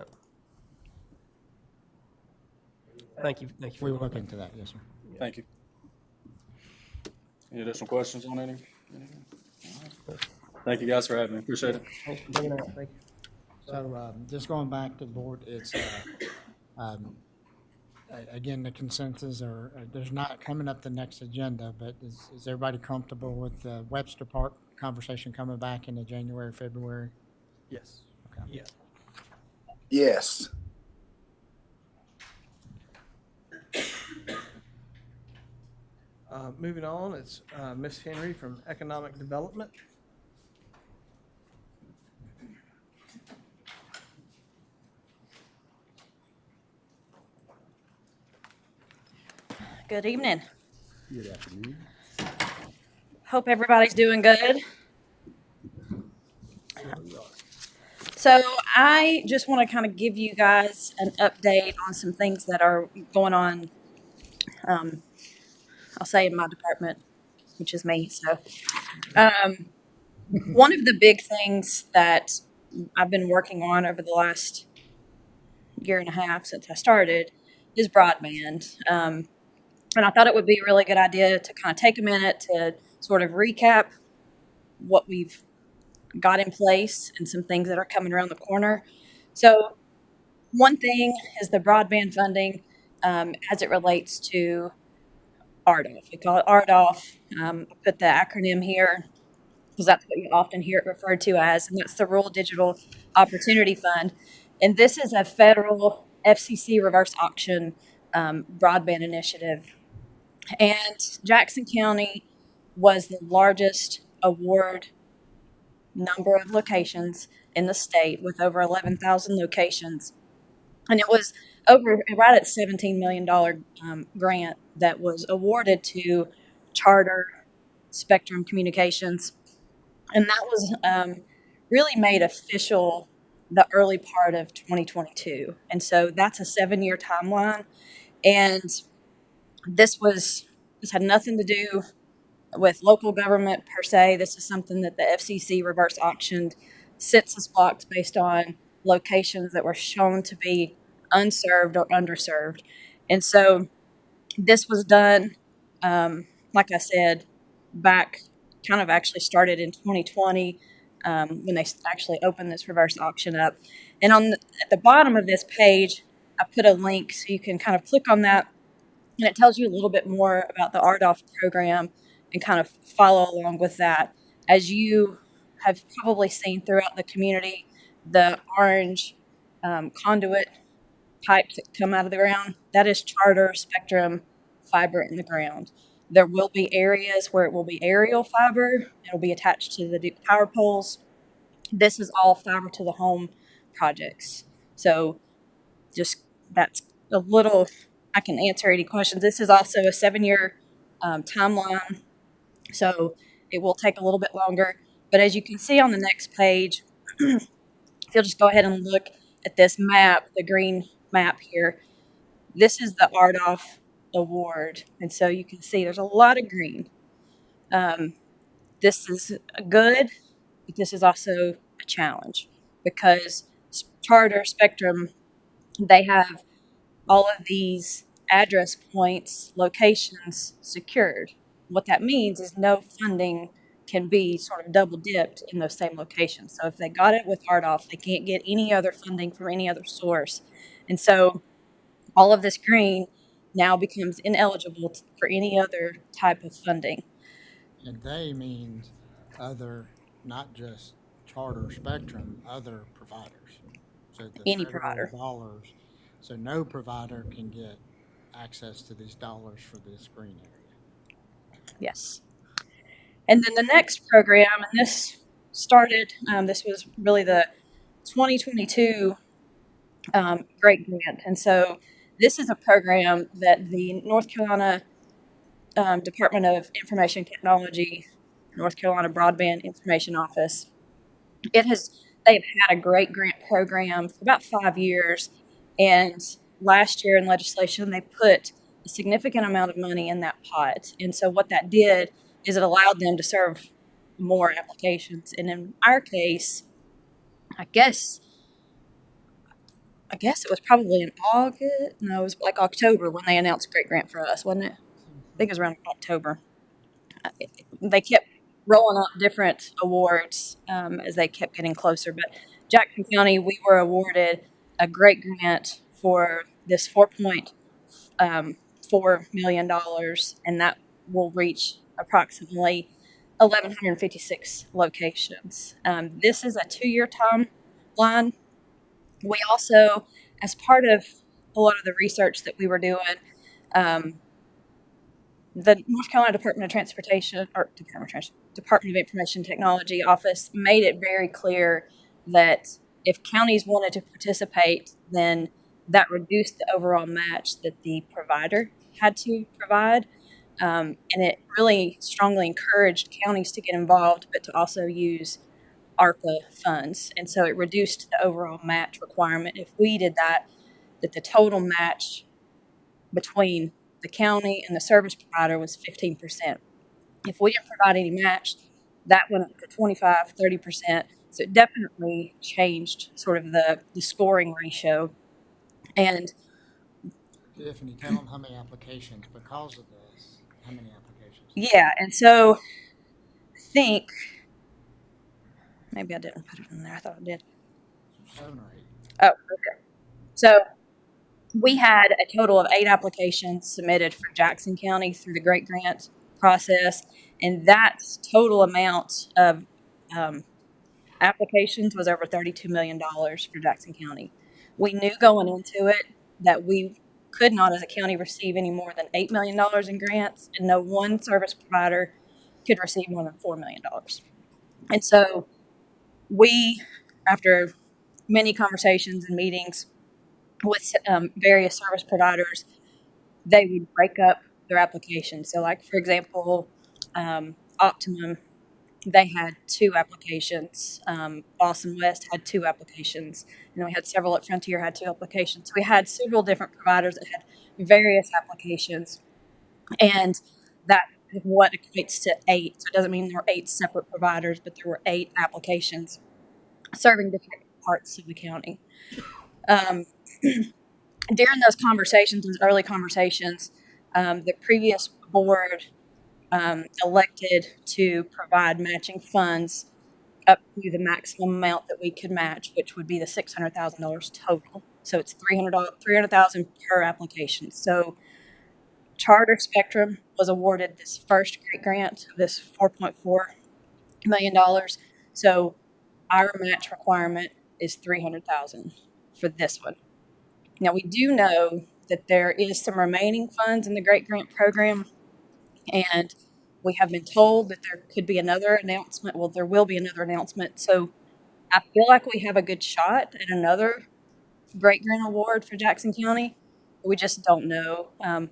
Thank you. Thank you. We for will look that. into that, yes, sir. Thank you. Any additional questions on anything? Thank you guys for having me. Appreciate it. Thanks for bringing it up. Thank you. So just going back to the board, it's, again, the consensus, or there's not coming up the next agenda, but is everybody comfortable with the Webster Park conversation coming back in the January, February? Yes. Okay. Yeah. Yes. Moving on, it's Ms. Henry from Economic Development. Good evening. Good afternoon. Hope everybody's doing good. So I just want to kind of give you guys an update on some things that are going on, I'll say in my department, which is me. So one of the big things that I've been working on over the last year and a half since I started is broadband. And I thought it would be a really good idea to kind of take a minute to sort of recap what we've got in place and some things that are coming around the corner. So one thing is the broadband funding as it relates to RDOF. We call it RDOF. I put the acronym here because that's what you often hear it referred to as, and that's the Rural Digital Opportunity Fund. And this is a federal FCC reverse auction broadband initiative. And Jackson County was the largest award number of locations in the state with over 11,000 locations. And it was right at $17 million grant that was awarded to Charter Spectrum Communications. And that was really made official the early part of 2022. And so that's a 7-year timeline. And this had nothing to do with local government per se. This is something that the FCC reverse auctioned census blocks based on locations that were shown to be unserved or underserved. And so this was done, like I said, back kind of actually started in 2020 when they actually opened this reverse auction up. And at the bottom of this page, I put a link so you can kind of click on that, and it tells you a little bit more about the RDOF program and kind of follow along with that. As you have probably seen throughout the community, the orange conduit pipes that come out of the ground, that is Charter Spectrum fiber in the ground. There will be areas where it will be aerial fiber. It'll be attached to the Duke power poles. This is all fiber to the home projects. So just that's a little, I can answer any questions. This is also a 7-year timeline, so it will take a little bit longer. But as you can see on the next page, if you'll just go ahead and look at this map, the green map here, this is the RDOF award. And so you can see there's a lot of green. This is good, but this is also a challenge because Charter, Spectrum, they have all of these address points, locations secured. What that means is no funding can be sort of double dipped in those same locations. So if they got it with RDOF, they can't get any other funding from any other source. And so all of this green now becomes ineligible for any other type of funding. And they means other, not just Charter, Spectrum, other providers. So the Any federal provider. dollars, so no provider can get access to these dollars for this green area. Yes. And then the next program, and this started, this was really the 2022 Great Grant. And so this is a program that the North Carolina Department of Information Technology, North Carolina Broadband Information Office, they've had a Great Grant program for about 5 years. And last year in legislation, they put a significant amount of money in that pot. And so what that did is it allowed them to serve more applications. And in our case, I guess it was probably in August. No, it was like October when they announced Great Grant for us, wasn't it? I think it was around October. They kept rolling out different awards as they kept getting closer. But Jackson County, we were awarded a Great Grant for this $4.4 million, and that will reach approximately 1,156 locations. This is a 2-year timeline. We also, as part of a lot of the research that we were doing, the North Carolina Department of Transportation, or Department of Information Technology office made it very clear that if counties wanted to participate, then that reduced the overall match that the provider had to provide. And it really strongly encouraged counties to get involved, but to also use ARPA funds. And so it reduced the overall match requirement. If we did that the total match between the county and the service provider was 15%. If we didn't provide any match, that went up to 25, 30%. So it definitely changed sort of the scoring ratio. And Tiffany, tell them how many applications because of this. How many applications? yeah, and so I think maybe I didn't put it in there. I thought I did. 7 or 8. Oh, okay. So we had a total of 8 applications submitted for Jackson County through the Great Grant process, and that total amount of applications was over $32 million for Jackson County. We knew going into it that we could not, as a county, receive any more than $8 million in grants, and no one service provider could receive more than $4 million. And so we, after many conversations and meetings with various service providers, they would break up their applications. So like, for example, Optimum, they had 2 applications. Boston West had 2 applications. And then we had several at Frontier had 2 applications. So we had several different providers that had various applications. And that is what equates to 8. So it doesn't mean there were 8 separate providers, but there were 8 applications serving different parts of the county. During those conversations, those early conversations, the previous board elected to provide matching funds up to the maximum amount that we could match, which would be the $600,000 total. So it's $300,000 per application. So Charter Spectrum was awarded this first Great Grant, this $4.4 million. So our match requirement is $300,000 for this one. Now we do know that there is some remaining funds in the Great Grant program, and we have been told that there could be another announcement. Well, there will be another announcement. So I feel like we have a good shot at another Great Grant award for Jackson County. We just don't know. I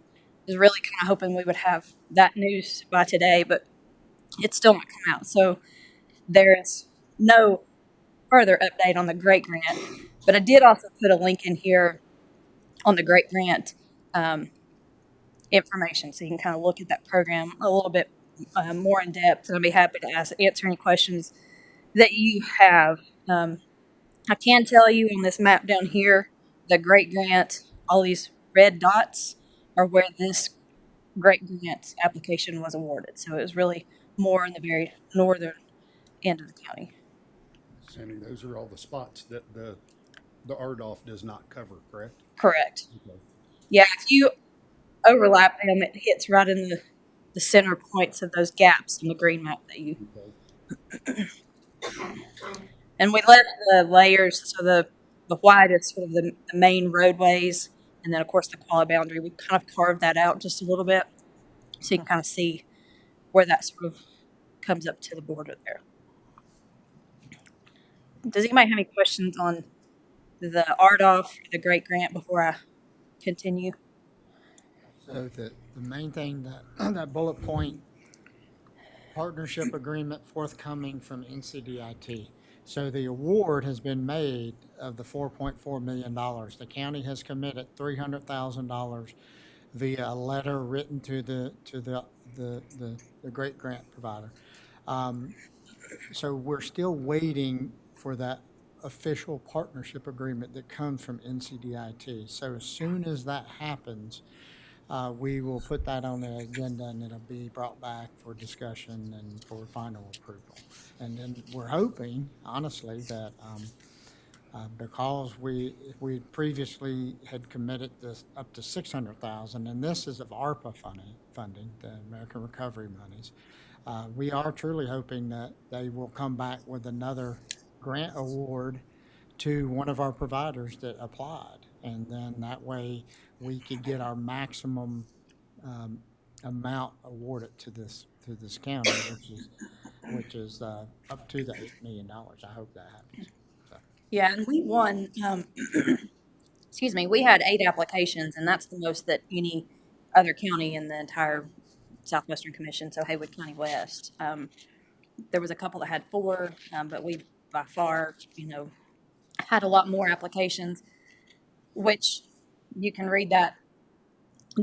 was really kind of hoping we would have that news by today, but it's still not come out. So there is no further update on the Great Grant. But I did also put a link in here on the Great Grant information, so you can kind of look at that program a little bit more in depth, and I'll be happy to answer any questions that you have. I can tell you on this map down here, the Great Grant, all these red dots are where this Great Grant application was awarded. So it was really more in the very northern end of the county. Sandy, those are all the spots that the RDOF does not cover, correct? Correct. Okay. Yeah, if you overlap them, it hits right in the center points of those gaps in the green map that you. Okay. And we left the layers, so the white is sort of the main roadways, and then of course the quality boundary. We kind of carved that out just a little bit, so you can kind of see where that sort of comes up to the border there. Does anybody have any questions on the RDOF, the Great Grant, before I continue? So the main thing that, that bullet point, partnership agreement forthcoming from NCDIT. So the award has been made of the $4.4 million. The county has committed $300,000 via a letter written to the great grant provider. So we're still waiting for that official partnership agreement that comes from NCDIT. So as soon as that happens, we will put that on the agenda and it'll be brought back for discussion and for final approval. And then we're hoping, honestly, that because we previously had committed this up to $600,000, and this is of ARPA funding, the American Recovery monies. We are truly hoping that they will come back with another grant award to one of our providers that applied, and then that way we could get our maximum amount awarded to this county, which is up to the $8 million. I hope that happens. So. Yeah, and we won. Excuse me. We had 8 applications, and that's the most that any other county in the entire Southwestern Commission. So Haywood County West. There was a couple that had 4, but we by far, had a lot more applications, which you can read that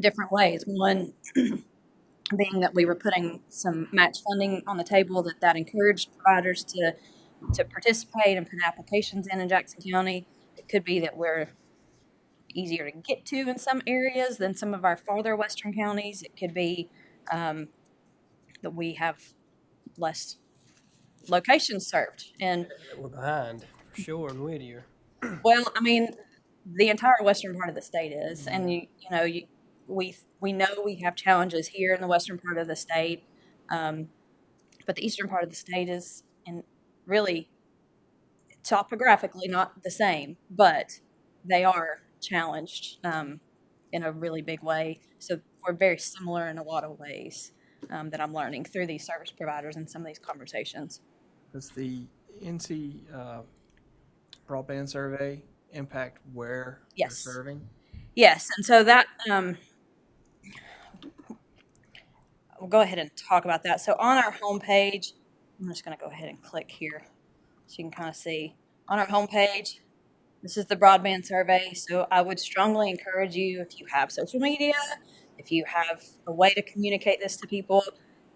different ways. One being that we were putting some match funding on the table that encouraged providers to participate and put applications in Jackson County. It could be that we're easier to get to in some areas than some of our farther western counties. It could be that we have less locations served. And We're behind, for sure, in Whittier. well, I mean, the entire western part of the state is, and we know we have challenges here in the western part of the state, but the eastern part of the state is, and really, topographically not the same, but they are challenged in a really big way. So we're very similar in a lot of ways that I'm learning through these service providers and some of these conversations. Does the NC broadband survey impact where Yes. they're serving? Yes, and so that we'll go ahead and talk about that. So on our homepage, I'm just going to go ahead and click here so you can kind of see. On our homepage, this is the broadband survey. So I would strongly encourage you, if you have social media, if you have a way to communicate this to people,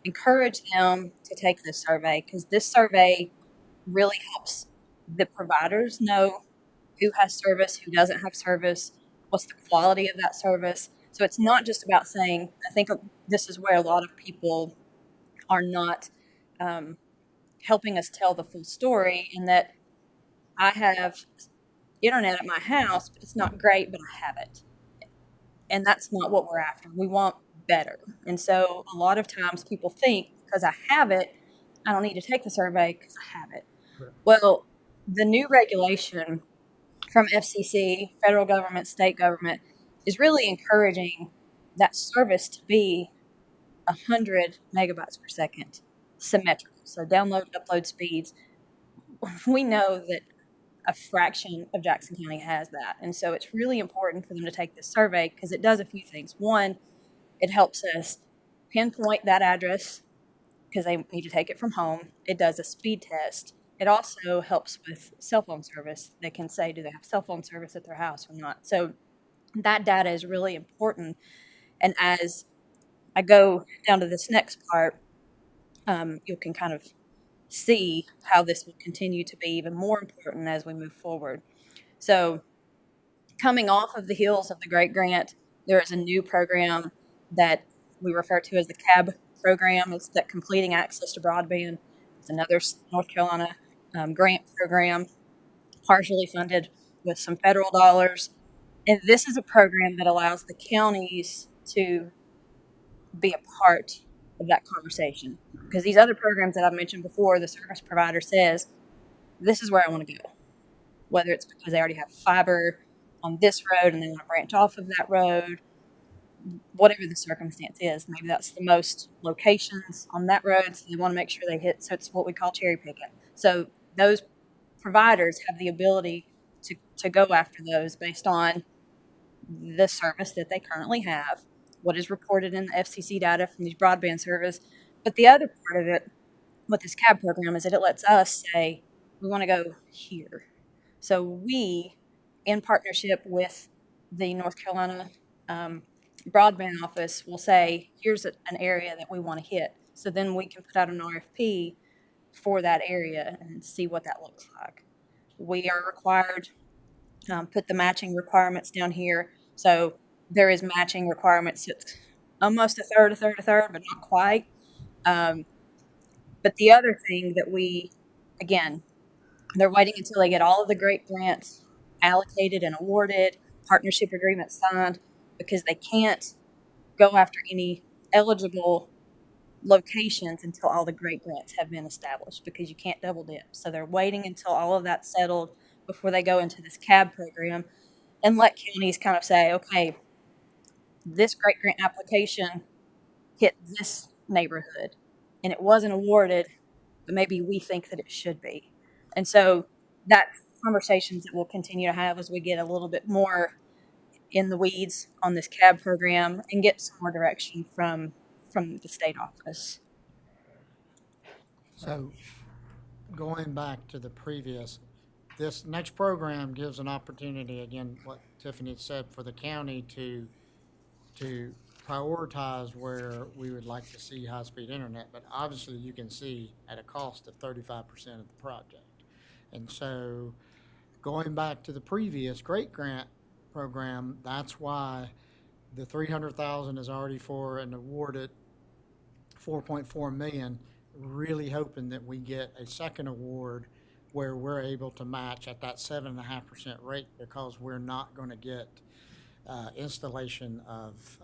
encourage them to take this survey, because this survey really helps the providers know who has service, who doesn't have service, what's the quality of that service. So it's not just about saying, I think this is where a lot of people are not helping us tell the full story, in that I have internet at my house, but it's not great, but I have it. And that's not what we're after. We want better. And so a lot of times people think, because I have it, I don't need to take the survey because I have it. Correct. Well, the new regulation from FCC, federal government, state government, is really encouraging that service to be 100 megabytes per second symmetrical. So download, upload speeds. We know that a fraction of Jackson County has that. And so it's really important for them to take this survey, because it does a few things. One, it helps us pinpoint that address because they need to take it from home. It does a speed test. It also helps with cell phone service. They can say, do they have cell phone service at their house or not? So that data is really important. And as I go down to this next part, you can kind of see how this will continue to be even more important as we move forward. So, coming off of the heels of the Great Grant, there is a new program that we refer to as the CAB program. It's that Completing Access to Broadband. It's another North Carolina grant program, partially funded with some federal dollars. And this is a program that allows the counties to be a part of that conversation. Because these other programs that I've mentioned before, the service provider says, this is where I want to go. Whether it's because they already have fiber on this road and they want to branch off of that road, whatever the circumstance is. Maybe that's the most locations on that road, so they want to make sure they hit. So it's what we call cherry picking. So those providers have the ability to go after those based on the service that they currently have, what is reported in the FCC data from these broadband service. But the other part of it with this CAB program is that it lets us say, we want to go here. So we, in partnership with the North Carolina broadband office, will say, here's an area that we want to hit. So then we can put out an RFP for that area and see what that looks like. We are required, put the matching requirements down here. So there is matching requirements. It's almost a third, but not quite. But the other thing that again, they're waiting until they get all of the great grants allocated and awarded, partnership agreements signed, because they can't go after any eligible locations until all the great grants have been established, because you can't double dip. So they're waiting until all of that's settled before they go into this CAB program and let counties kind of say, okay, this great grant application hit this neighborhood and it wasn't awarded, but maybe we think that it should be. And so that's conversations that we'll continue to have as we get a little bit more in the weeds on this CAB program and get some more direction from the state office. So going back to the previous, this next program gives an opportunity, again, what Tiffany had said, for the county to prioritize where we would like to see high-speed internet, but obviously you can see at a cost of 35% of the project. And so going back to the previous Great Grant program, that's why the 300,000 is already for an awarded 4.4 million, really hoping that we get a second award where we're able to match at that 7.5% rate, because we're not going to get installation of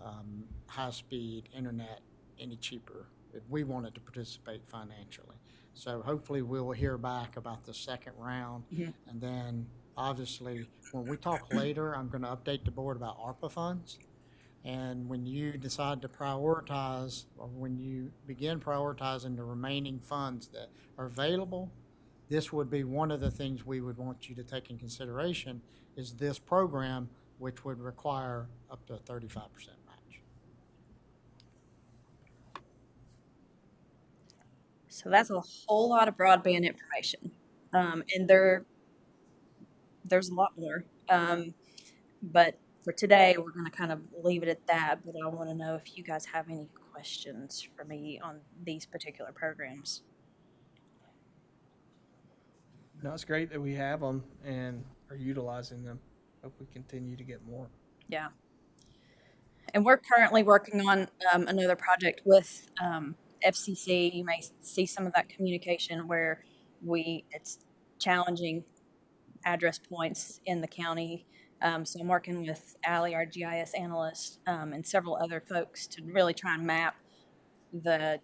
high-speed internet any cheaper if we wanted to participate financially. So hopefully we'll hear back about the second round. Mm-hmm. And then obviously when we talk later, I'm going to update the board about ARPA funds. And when you decide to prioritize, or when you begin prioritizing the remaining funds that are available, this would be one of the things we would want you to take in consideration, is this program, which would require up to a 35% match. So that's a whole lot of broadband information. And there's a lot more. But for today, we're going to kind of leave it at that. But I want to know if you guys have any questions for me on these particular programs. No, it's great that we have them and are utilizing them. Hope we continue to get more. Yeah. And we're currently working on another project with FCC. You may see some of that communication where it's challenging address points in the county. So I'm working with Allie, our GIS analyst, and several other folks to really try and map the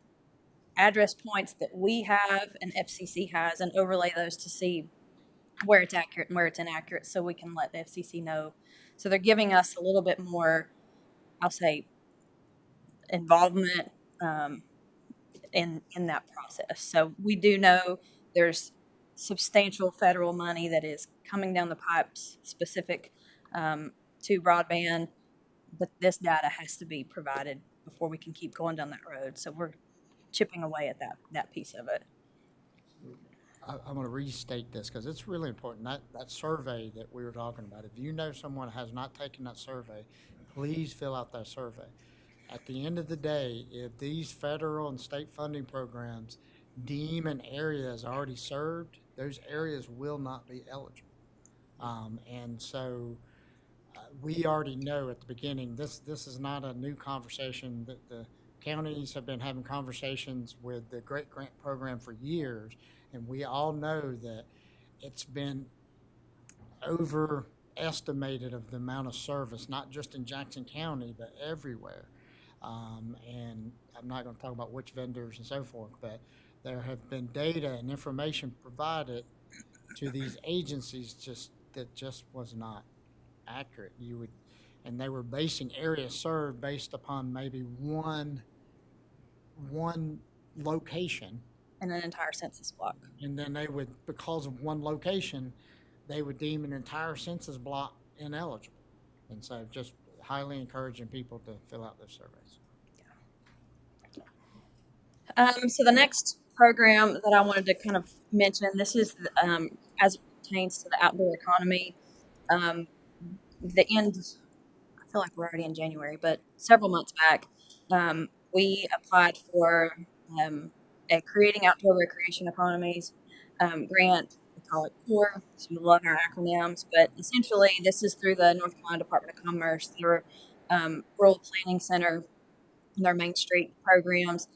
address points that we have and FCC has and overlay those to see where it's accurate and where it's inaccurate, so we can let the FCC know. So they're giving us a little bit more, I'll say, involvement in that process. So we do know there's substantial federal money that is coming down the pipes specific to broadband, but this data has to be provided before we can keep going down that road. So we're chipping away at that piece of it. I'm going to restate this because it's really important. That survey that we were talking about, if you know someone has not taken that survey, please fill out that survey. At the end of the day, if these federal and state funding programs deem an area as already served, those areas will not be eligible. And so we already know at the beginning, this is not a new conversation, that the counties have been having conversations with the Great Grant Program for years, and we all know that it's been overestimated of the amount of service, not just in Jackson County, but everywhere. And I'm not going to talk about which vendors and so forth, but there have been data and information provided to these agencies that just was not accurate. And they were basing area served based upon maybe one location, In an entire census block. and then they would, because of one location, they would deem an entire census block ineligible. And so just highly encouraging people to fill out those surveys. So the next program that I wanted to kind of mention, this is as it pertains to the outdoor economy. The end, I feel like we're already in January, but several months back, we applied for a Creating Outdoor Recreation Economies grant. We call it CORE. So we love our acronyms, but essentially this is through the North Carolina Department of Commerce, their Rural Planning Center, their Main Street programs.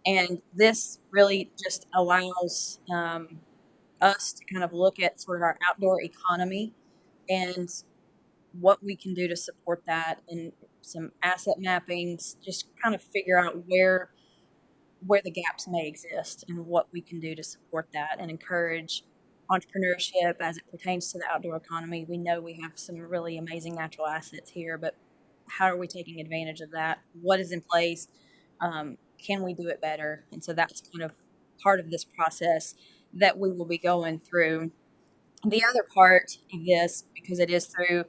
And this really just allows us to kind of look at sort of our outdoor economy and what we can do to support that, and some asset mappings, just kind of figure out where the gaps may exist and what we can do to support that and encourage entrepreneurship as it pertains to the outdoor economy. We know we have some really amazing natural assets here, but how are we taking advantage of that? What is in place? Can we do it better? And so that's kind of part of this process that we will be going through. The other part of this, because it is through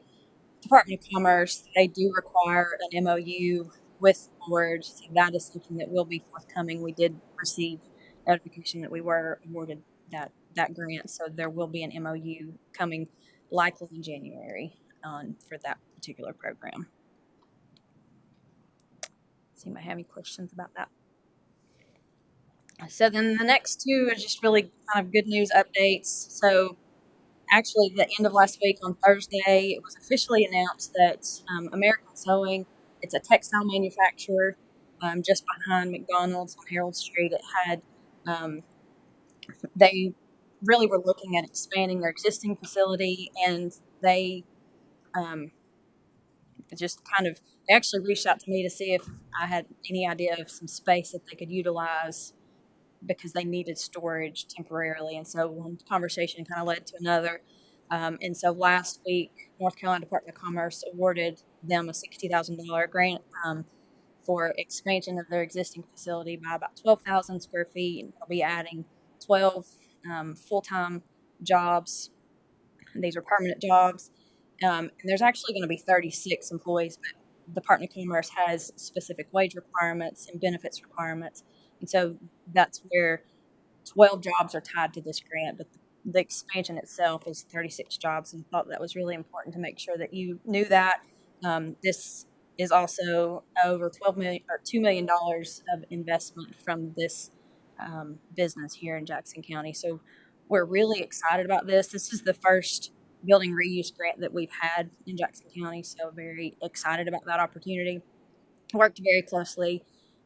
Department of Commerce, they do require an MOU with the board. So that is something that will be forthcoming. We did receive notification that we were awarded that grant, so there will be an MOU coming likely in January for that particular program. Does anybody have any questions about that? So then the next two are just really kind of good news updates. So actually, the end of last week on Thursday, it was officially announced that American Sewing, it's a textile manufacturer just behind McDonald's on Harold Street. It had, they really were looking at expanding their existing facility, and they just kind of, they actually reached out to me to see if I had any idea of some space that they could utilize because they needed storage temporarily. And so one conversation kind of led to another. And so last week, North Carolina Department of Commerce awarded them a $60,000 grant for expansion of their existing facility by about 12,000 square feet. And they'll be adding 12 full-time jobs. And these are permanent jobs. And there's actually going to be 36 employees, but the Department of Commerce has specific wage requirements and benefits requirements. And so that's where 12 jobs are tied to this grant, but the expansion itself is 36 jobs, and thought that was really important to make sure that you knew that. This is also over $2 million of investment from this business here in Jackson County. So we're really excited about this. This is the first building reuse grant that we've had in Jackson County, so very excited about that opportunity. Worked very closely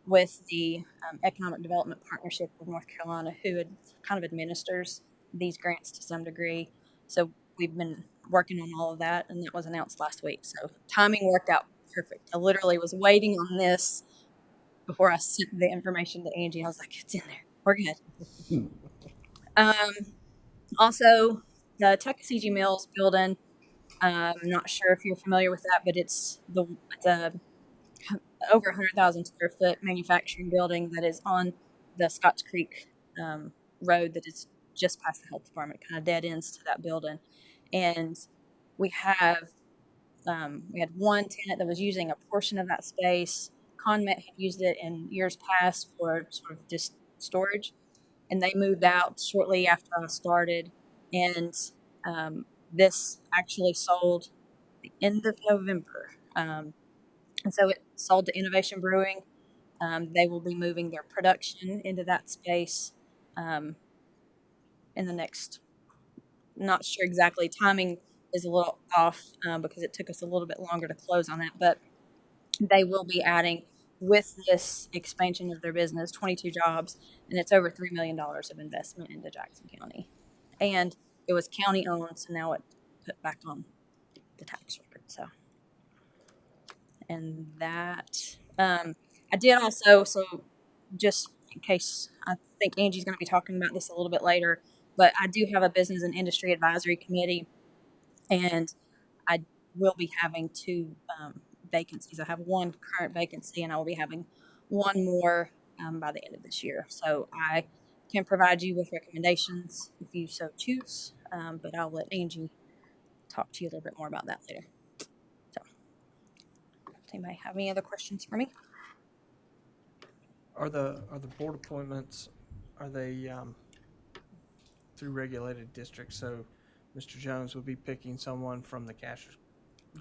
with the Economic Development Partnership of North Carolina, who kind of administers these grants to some degree. So we've been working on all of that, and that was announced last week. So timing worked out perfect. I literally was waiting on this before I sent the information to Angie. I was like, it's in there. We're good. Also, the Tuckasegee Mills building, I'm not sure if you're familiar with that, but it's a over 100,000 square foot manufacturing building that is on the Scotts Creek road that is just past the health department, kind of dead ends to that building. And we had one tenant that was using a portion of that space. ConMet had used it in years past for sort of just storage, and they moved out shortly after I started. And this actually sold the end of November. And so it sold to Innovation Brewing. They will be moving their production into that space in the next, not sure exactly, timing is a little off because it took us a little bit longer to close on that, but they will be adding, with this expansion of their business, 22 jobs, and it's over $3 million of investment into Jackson County. And it was county owned, so now it's put back on the tax record. So, and that, I did also, so just in case, I think Angie's going to be talking about this a little bit later, but I do have a business and industry advisory committee, and I will be having 2 vacancies. I have 1 current vacancy, and I will be having 1 more by the end of this year. So I can provide you with recommendations if you so choose, but I'll let Angie talk to you a little bit more about that later. So, does anybody have any other questions for me? Are the board appointments, are they through regulated districts? So Mr. Jones would be picking someone from the Cassius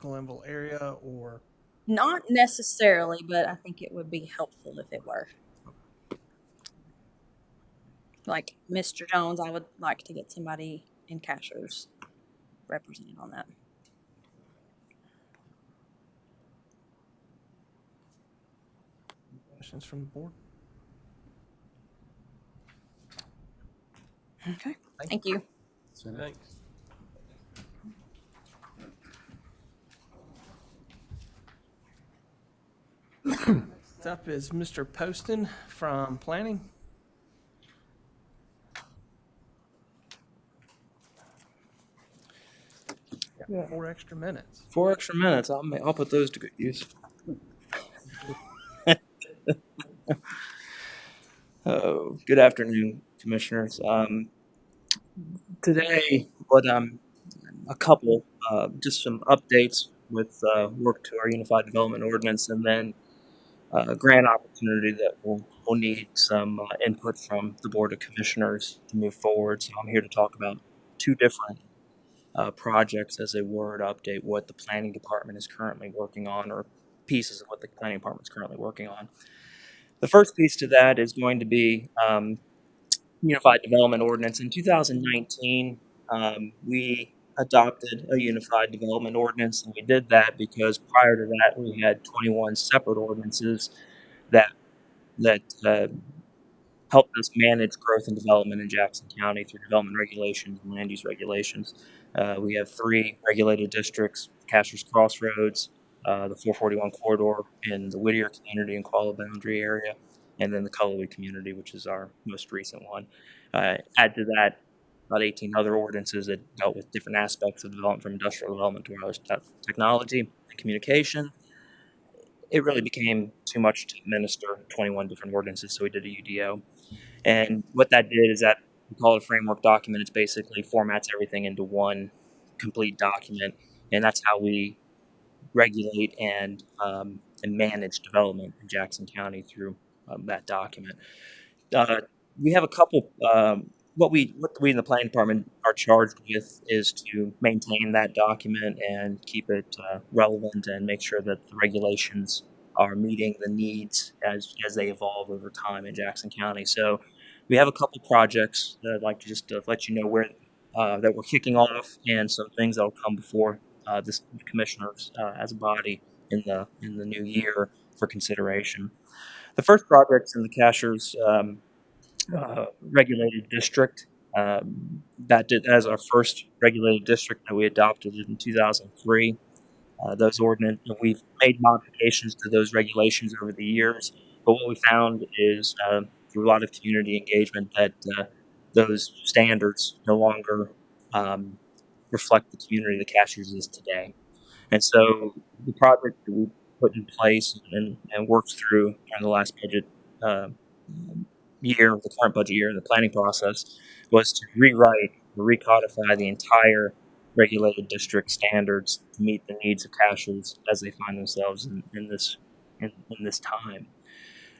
Glenville area, or? Not necessarily, but I think it would be helpful if it were. Like Mr. Jones, I would like to get somebody in Cassius represented on that. Questions from the board? Okay. Thank you. Thanks. Next up is Mr. Poston from Planning. Got 4 extra minutes. 4 extra minutes. I'll put those to good use. Oh, good afternoon, commissioners. Today, a couple, just some updates with work to our Unified Development Ordinance, and then a grant opportunity that we'll need some input from the Board of Commissioners to move forward. So I'm here to talk about 2 different projects as a word update, what the planning department is currently working on, or pieces of what the planning department is currently working on. The first piece to that is going to be Unified Development Ordinance. In 2019, we adopted a Unified Development Ordinance, and we did that because prior to that, we had 21 separate ordinances that helped us manage growth and development in Jackson County through development regulations and land use regulations. We have 3 regulated districts: Cassius Crossroads, the 441 corridor in the Whittier community and Qualla boundary area, and then the Cullowhee community, which is our most recent one. Add to that about 18 other ordinances that dealt with different aspects of development, from industrial development to wireless technology and communication. It really became too much to administer 21 different ordinances, so we did a UDO. And what that did is that we call it a framework document. It's basically formats everything into one complete document, and that's how we regulate and manage development in Jackson County through that document. We have a couple. What we in the planning department are charged with is to maintain that document and keep it relevant and make sure that the regulations are meeting the needs as they evolve over time in Jackson County. So we have a couple projects that I'd like to just let you know where that we're kicking off, and some things that will come before this commissioners as a body in the new year for consideration. The first project's in the Cassius regulated district. That did as our first regulated district that we adopted in 2003. Those ordinance, we've made modifications to those regulations over the years, but what we found is through a lot of community engagement that those standards no longer reflect the community that Cassius is today. And so the project that we put in place and worked through during the last budget year, the current budget year, the planning process, was to rewrite or recodify the entire regulated district standards to meet the needs of Cassius as they find themselves in this time.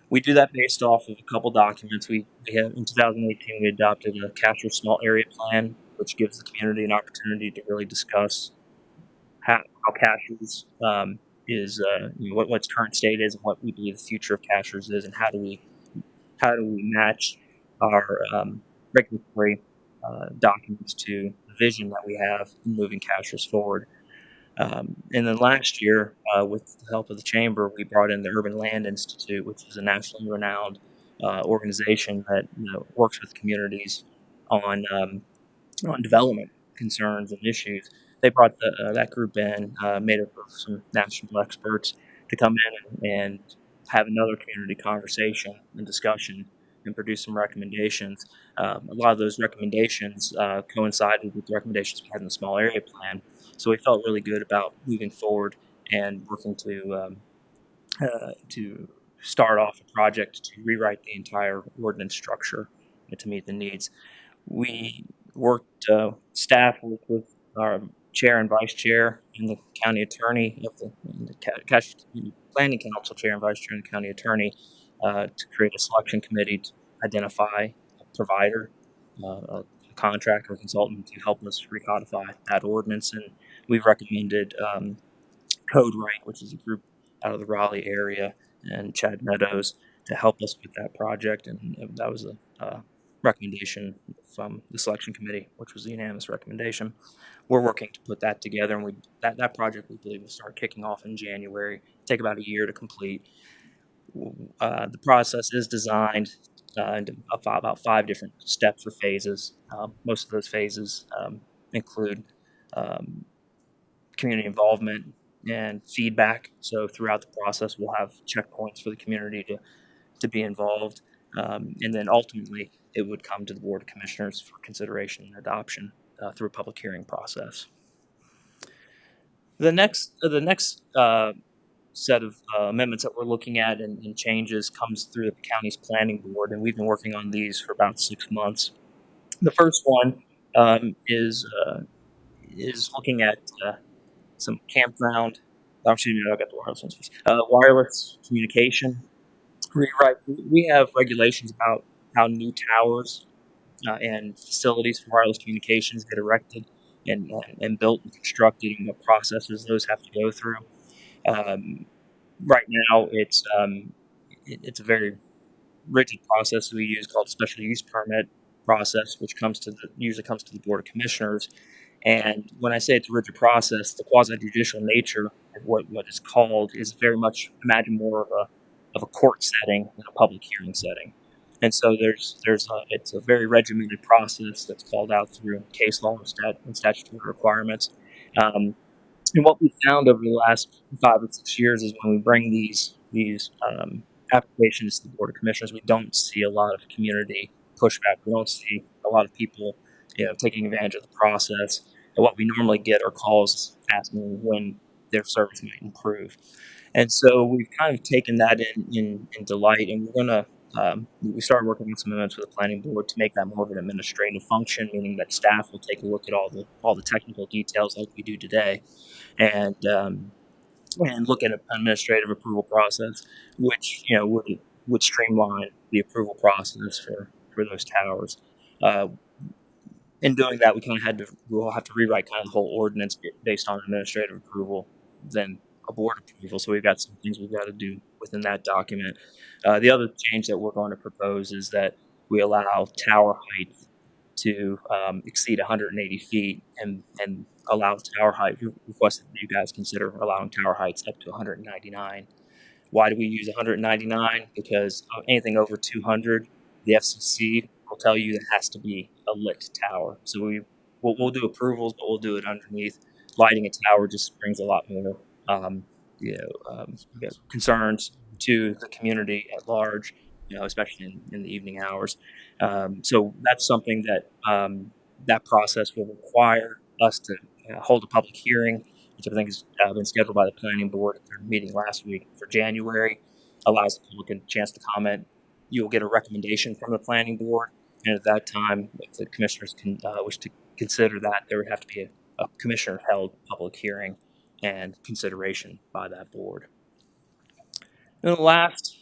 We do that based off of a couple documents. We have in 2018 we adopted a Cassius Small Area Plan, which gives the community an opportunity to really discuss how Cassius is, what its current state is, and what we believe the future of Cassius is, and how do we match our regulatory documents to the vision that we have in moving Cashers forward. And then last year, with the help of the chamber, we brought in the Urban Land Institute, which is a nationally renowned organization that works with communities on development concerns and issues. They brought that group in, made up of some national experts, to come in and have another community conversation and discussion and produce some recommendations. A lot of those recommendations coincided with the recommendations we had in the small area plan. So we felt really good about moving forward and working to start off a project to rewrite the entire ordinance structure to meet the needs. We staff worked with our chair and vice chair and the county attorney of the Cache Planning Council chair and vice chair and the county attorney to create a selection committee to identify a provider, a contractor or consultant to help us recodify that ordinance. And we've recommended Code Right, which is a group out of the Raleigh area and Chad Meadows, to help us with that project. And that was a recommendation from the selection committee, which was a unanimous recommendation. We're working to put that together, and that project we believe will start kicking off in January. Take about a year to complete. The process is designed into about 5 different steps or phases. Most of those phases include community involvement and feedback. So throughout the process, we'll have checkpoints for the community to be involved. And then ultimately, it would come to the Board of Commissioners for consideration and adoption through a public hearing process. The next set of amendments that we're looking at and changes comes through the county's planning board, and we've been working on these for about 6 months. The first one is looking at some campground. Oh, excuse me, I got the wireless ones first. Wireless communication rewrite. We have regulations about how new towers and facilities for wireless communications get erected and built and constructed, and what processes those have to go through. Right now, it's a very rigid process we use called special use permit process, which usually comes to the Board of Commissioners. And when I say it's a rigid process, the quasi-judicial nature of what is called is very much, imagine more of a court setting than a public hearing setting. And so it's a very regimented process that's called out through case law and statutory requirements. And what we found over the last 5 or 6 years is when we bring these applications to the Board of Commissioners, we don't see a lot of community pushback. We don't see a lot of people taking advantage of the process. And what we normally get are calls asking when their service might improve. And so we've kind of taken that in delight, and we're going to we started working on some amendments with the planning board to make that more of an administrative function, meaning that staff will take a look at all the technical details like we do today, and look at an administrative approval process, which would streamline the approval process for those towers. In doing that, we'll have to rewrite kind of the whole ordinance based on administrative approval, then a board approval. So we've got some things we've got to do within that document. The other change that we're going to propose is that we allow tower height to exceed 180 feet and allow tower height. We request that you guys consider allowing tower heights up to 199. Why do we use 199? Because anything over 200, the FCC will tell you it has to be a lit tower. So we'll do approvals, but we'll do it underneath. Lighting a tower just brings a lot more concerns to the community at large, especially in the evening hours. So that's something that that process will require us to hold a public hearing, which I think has been scheduled by the planning board at their meeting last week for January. Allows the public a chance to comment. You'll get a recommendation from the planning board, and at that time, if the commissioners can wish to consider that, there would have to be a commissioner-held public hearing and consideration by that board. And the last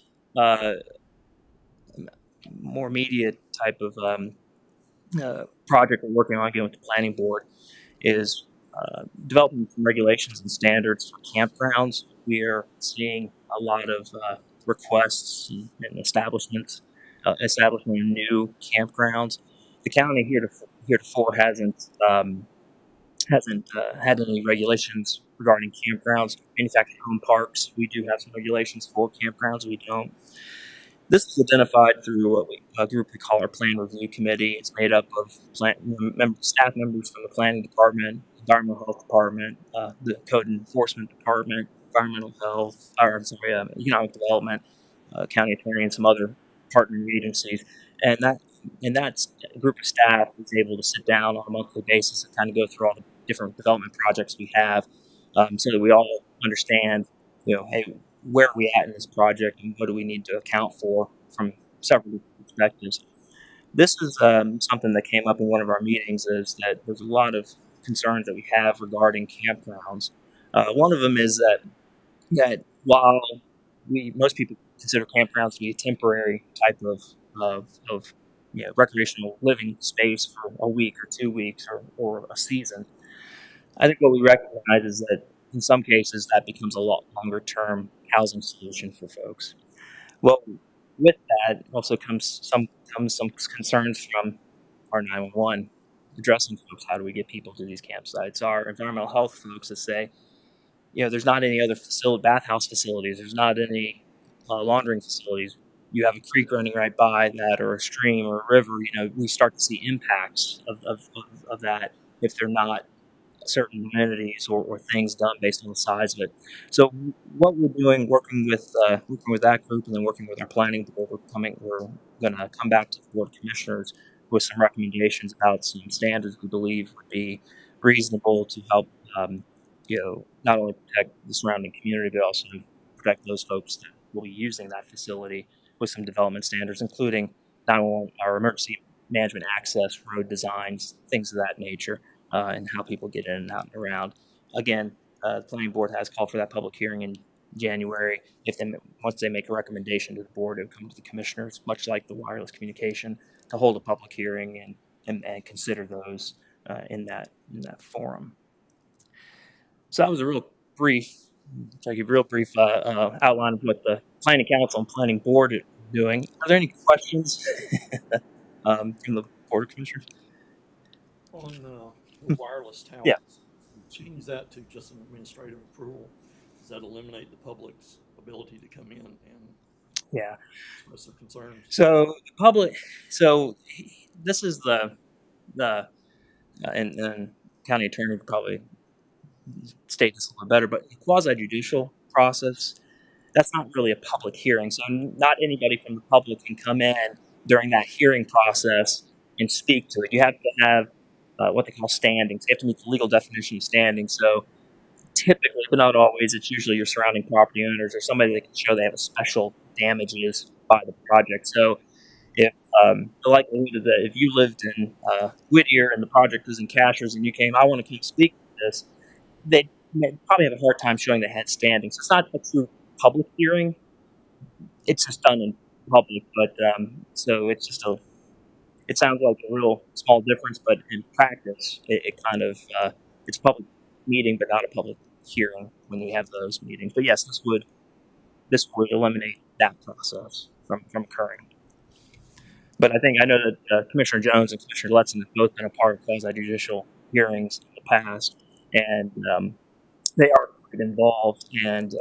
more immediate type of project we're working on again with the planning board is developing some regulations and standards for campgrounds. We are seeing a lot of requests and establishments establishment of new campgrounds. The county heretofore hasn't had any regulations regarding campgrounds. Manufactured home parks, we do have some regulations for campgrounds. We don't. This is identified through a group we call our Plan Review Committee. It's made up of staff members from the Planning Department, Environmental Health Department, the Code Enforcement Department, Environmental Health, Economic Development, County Attorney, and some other partnering agencies. And that group of staff is able to sit down on a monthly basis and kind of go through all the different development projects we have, so that we all understand, hey, where are we at in this project and what do we need to account for from several perspectives. This is something that came up in one of our meetings, is that there's a lot of concerns that we have regarding campgrounds. One of them is that while most people consider campgrounds to be a temporary type of recreational living space for a week or 2 weeks or a season, I think what we recognize is that in some cases that becomes a lot longer term housing solution for folks. Well, with that also comes some concerns from our 911 addressing folks. How do we get people to these campsites? Our environmental health folks that say, there's not any other bathhouse facilities. There's not any laundering facilities. You have a creek running right by that, or a stream or a river. We start to see impacts of that if they're not certain amenities or things done based on the size of it. So what we're doing, working with that group, and then working with our planning board, we're going to come back to the board of commissioners with some recommendations about some standards we believe would be reasonable to help, not only protect the surrounding community, but also protect those folks that will be using that facility, with some development standards, including our emergency management access, road designs, things of that nature. And how people get in and out and around. Again, the planning board has called for that public hearing in January. Once they make a recommendation to the board, it will come to the commissioners, much like the wireless communication, to hold a public hearing and consider those in that forum. So that was a real brief outline of what the Planning Council and Planning Board are doing. Are there any questions from the Board of Commissioners? On the wireless towers, Yeah. change that to just an administrative approval. Does that eliminate the public's ability to come in and express their concerns? So this is and county attorney would probably state this a little better, but the quasi-judicial process, that's not really a public hearing. So not anybody from the public can come in during that hearing process and speak to it. You have to have what they call standings. You have to meet the legal definition of standing. So typically, but not always, it's usually your surrounding property owners or somebody that can show they have a special damages by the project. So if the likelihood is that if you lived in Whittier and the project was in Cashers and you came, I want to keep speaking to this, they'd probably have a hard time showing they had standing. So it's not a true public hearing. It's just done in public, but so it's just it sounds like a real small difference, but in practice, it kind of it's a public meeting, but not a public hearing when we have those meetings. But yes, this would eliminate that process from occurring. But I know that Commissioner Jones and Commissioner Letson have both been a part of quasi-judicial hearings in the past, and they are quite involved. And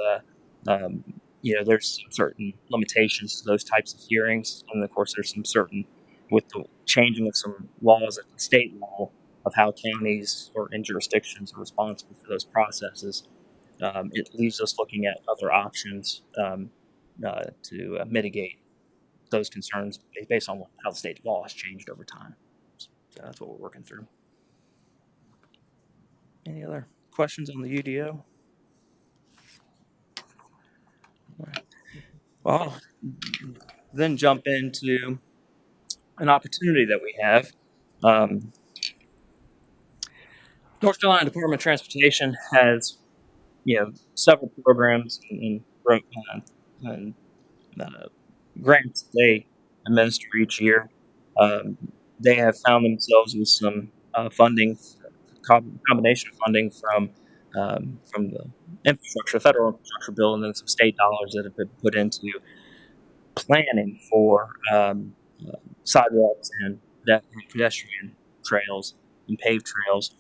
there's some certain limitations to those types of hearings, and of course, there's some certain with the changing of some laws at the state level of how counties or jurisdictions are responsible for those processes. It leaves us looking at other options to mitigate those concerns based on how the state law has changed over time. So that's what we're working through. Any other questions on the UDO? All right. Well, I'll then jump into an opportunity that we have. North Carolina Department of Transportation has, several programs and grants they administer each year. They have found themselves with some funding, combination of funding from the federal infrastructure bill, and then some state dollars that have been put into planning for sidewalks and pedestrian trails and paved trails.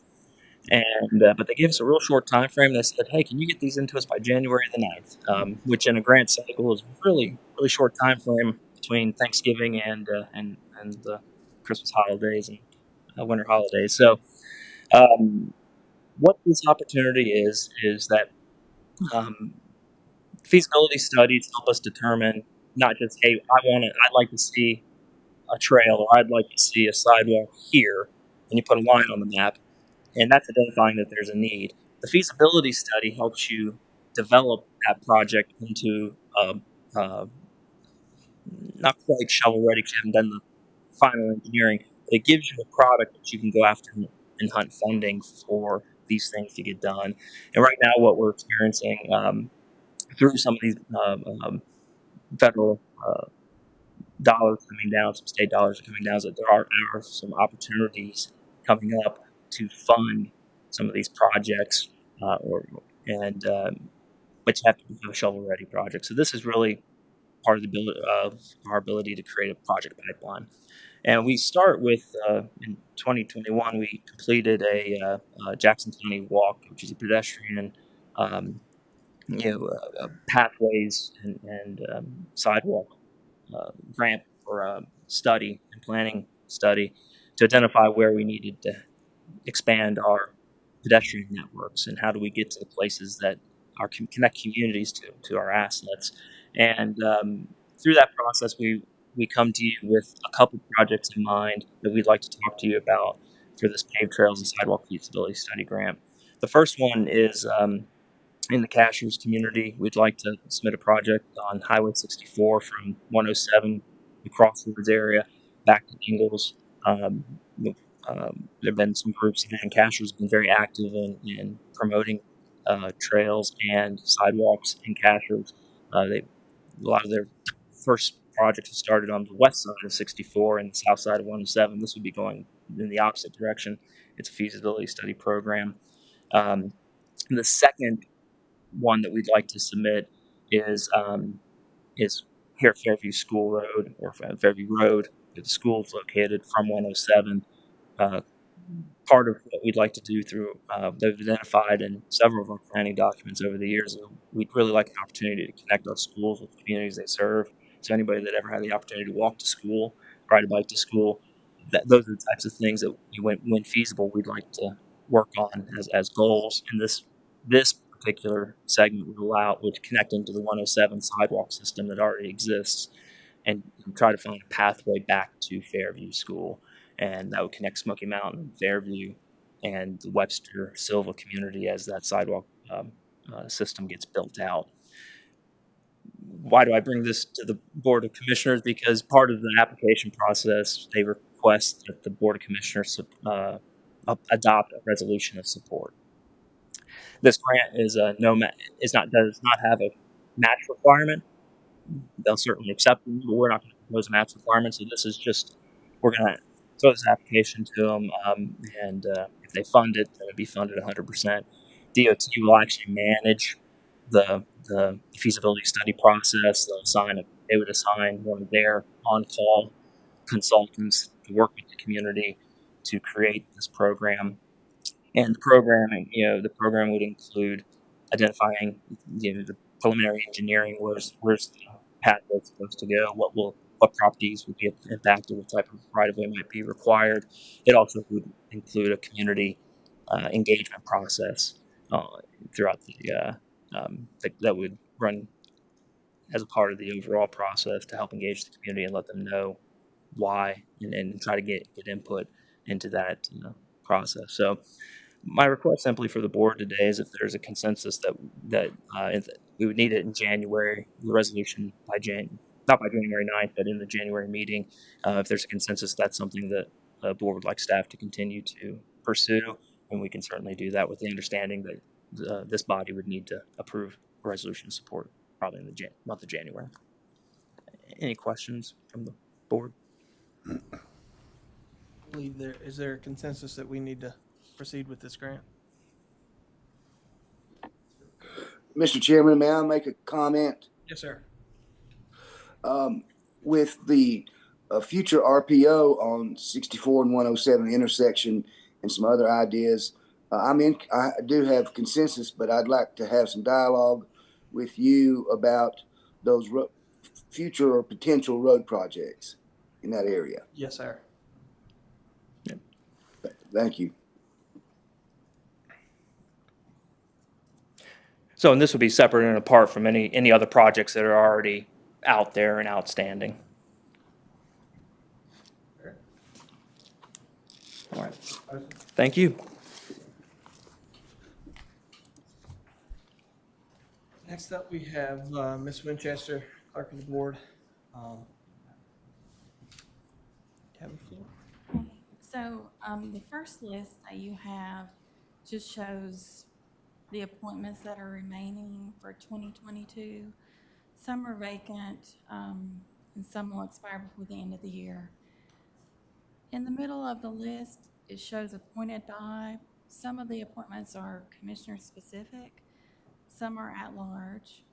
And but they gave us a real short time frame. They said, "Hey, can you get these into us by January the 9th?" Which in a grant cycle is really short time frame between Thanksgiving and the Christmas holidays and winter holidays. So, what this opportunity is that feasibility studies help us determine not just, hey, I'd like to see a trail, or I'd like to see a sidewalk here, and you put a line on the map, and that's identifying that there's a need. The feasibility study helps you develop that project into not quite shovel ready because you haven't done the final engineering, but it gives you a product that you can go after and hunt funding for these things to get done. And right now, what we're experiencing through some of these federal dollars coming down, some state dollars are coming down, is that there are some opportunities coming up to fund some of these projects, but you have to have a shovel-ready project. So this is really part of our ability to create a project pipeline. And we start with, in 2021, we completed a Jackson County Walk, which is a pedestrian, pathways and sidewalk grant for study and planning study to identify where we needed to expand our pedestrian networks and how do we get to the places that connect communities to our assets. And through that process, we come to you with a couple projects in mind that we'd like to talk to you about for this paved trails and sidewalk feasibility study grant. The first one is in the Cashiers community. We'd like to submit a project on Highway 64 from 107, the Crossroads area, back to Ingalls. There have been some groups, and Cashiers have been very active in promoting trails and sidewalks in Cashiers. A lot of their first projects have started on the west side of 64 and the south side of 107. This would be going in the opposite direction. It's a feasibility study program. The second one that we'd like to submit is here at Fairview School Road, or Fairview Road, where the school is located, from 107. Part of what we'd like to do through they've identified in several of our planning documents over the years, we'd really like an opportunity to connect our schools with the communities they serve. So anybody that ever had the opportunity to walk to school, ride a bike to school, those are the types of things that when feasible, we'd like to work on as goals. And this particular segment would connect into the 107 sidewalk system that already exists and try to find a pathway back to Fairview School. And that would connect Smoky Mountain, Fairview, and the Webster Silva community as that sidewalk system gets built out. Why do I bring this to the Board of Commissioners? Because part of the application process, they request that the Board of Commissioners adopt a resolution of support. This grant does not have a match requirement. They'll certainly accept them, but we're not going to propose a match requirement. So this is just, we're going to throw this application to them, and if they fund it, then it'll be funded 100%. DOT will actually manage the feasibility study process. They would assign one of their on-call consultants to work with the community to create this program. And the program would include identifying the preliminary engineering, where's the pathway supposed to go, what properties would be impacted, what type of right-of-way might be required. It also would include a community engagement process throughout that would run as a part of the overall process to help engage the community and let them know why and try to get input into that process. So my request simply for the board today is if there's a consensus that we would need it in January, the resolution not by January 9th, but in the January meeting. If there's a consensus, that's something that the board would like staff to continue to pursue, and we can certainly do that with the understanding that this body would need to approve a resolution support probably in the month of January. Any questions from the board? I believe is there a consensus that we need to proceed with this grant? Mr. Chairman, may I make a comment? Yes, sir. With the future RPO on 64 and 107 intersection and some other ideas, I do have consensus, but I'd like to have some dialogue with you about those future or potential road projects in that area. Yes, sir. Thank you. So, and this would be separate and apart from any other projects that are already out there and outstanding. All right. Thank you. Next up, we have Ms. Winchester, clerk of the board. Have the floor. So the first list that you have just shows the appointments that are remaining for 2022. Some are vacant, and some will expire before the end of the year. In the middle of the list, it shows appointed by. Some of the appointments are commissioner specific, some are at large.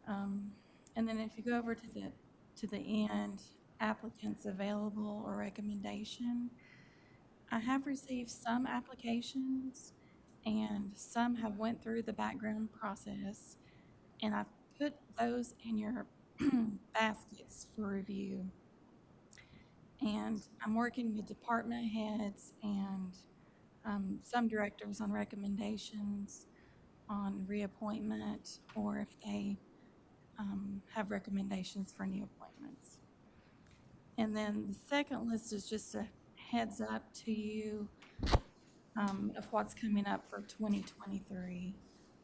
And then if you go over to the end, applicants available or recommendation, I have received some applications and some have went through the background process, and I've put those in your baskets for review. And I'm working with department heads and some directors on recommendations on reappointment, or if they have recommendations for new appointments. And then the second list is just a heads up to you of what's coming up for 2023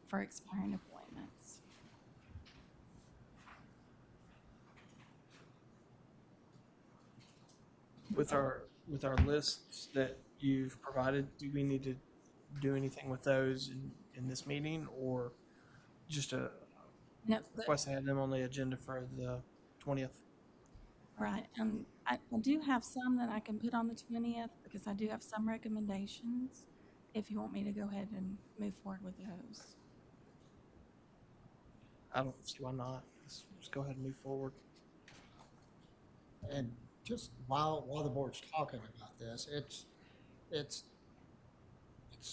for expiring appointments. With our lists that you've provided, do we need to do anything with those in this meeting, or just a No, request to have them on the agenda for the 20th? right. I do have some that I can put on the 20th because I do have some recommendations if you want me to go ahead and move forward with those. I don't see why not. Let's go ahead and move forward. And just while the board's talking about this, it's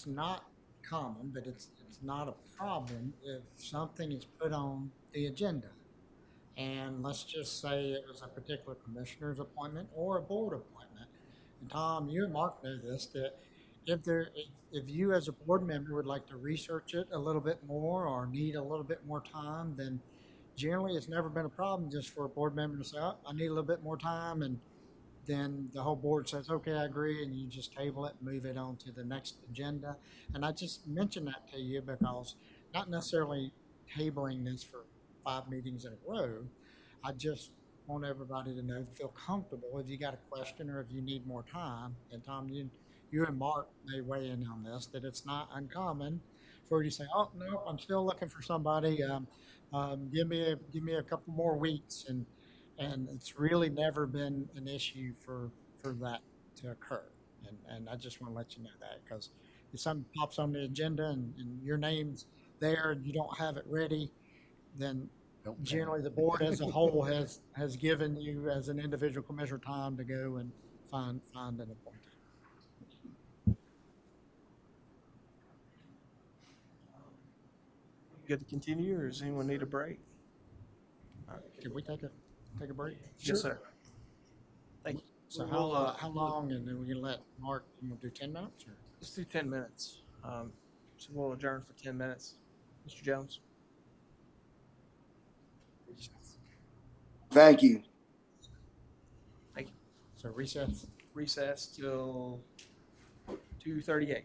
not common, but it's not a problem if something is put on the agenda. And let's just say it was a particular commissioner's appointment or a board appointment. And Tom, you and Mark know this, that if you as a board member would like to research it a little bit more or need a little bit more time, then generally it's never been a problem just for a board member to say, oh, I need a little bit more time, and then the whole board says, okay, I agree, and you just table it and move it on to the next agenda. And I just mentioned that to you because not necessarily tabling this for 5 meetings in a row. I just want everybody to know, to feel comfortable if you got a question or if you need more time. And Tom, you and Mark may weigh in on this, that it's not uncommon for you to say, oh, no, I'm still looking for somebody. Give me a couple more weeks. And it's really never been an issue for that to occur. And I just want to let you know that, because if something pops on the agenda and your name's there and you don't have it ready, then generally the board as a whole has given you as an individual commissioner time to go and find an appointee. Good to continue, or does anyone need a break? Can we take a break? Yes, sir. Thank you. So We'll, how long, and then we can let Mark, you want to do 10 minutes? Or? let's do 10 minutes. So we'll adjourn for 10 minutes. Mr. Jones? Thank you. Thank you. So recess? Recess till 2:38.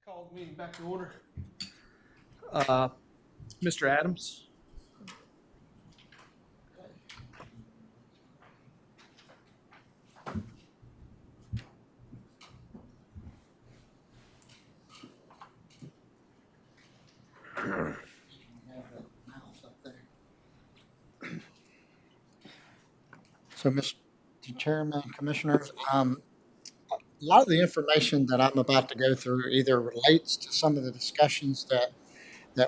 Call the meeting back to order. Mr. Adams? So, Mr. Chairman, Commissioners, a lot of the information that I'm about to go through either relates to some of the discussions that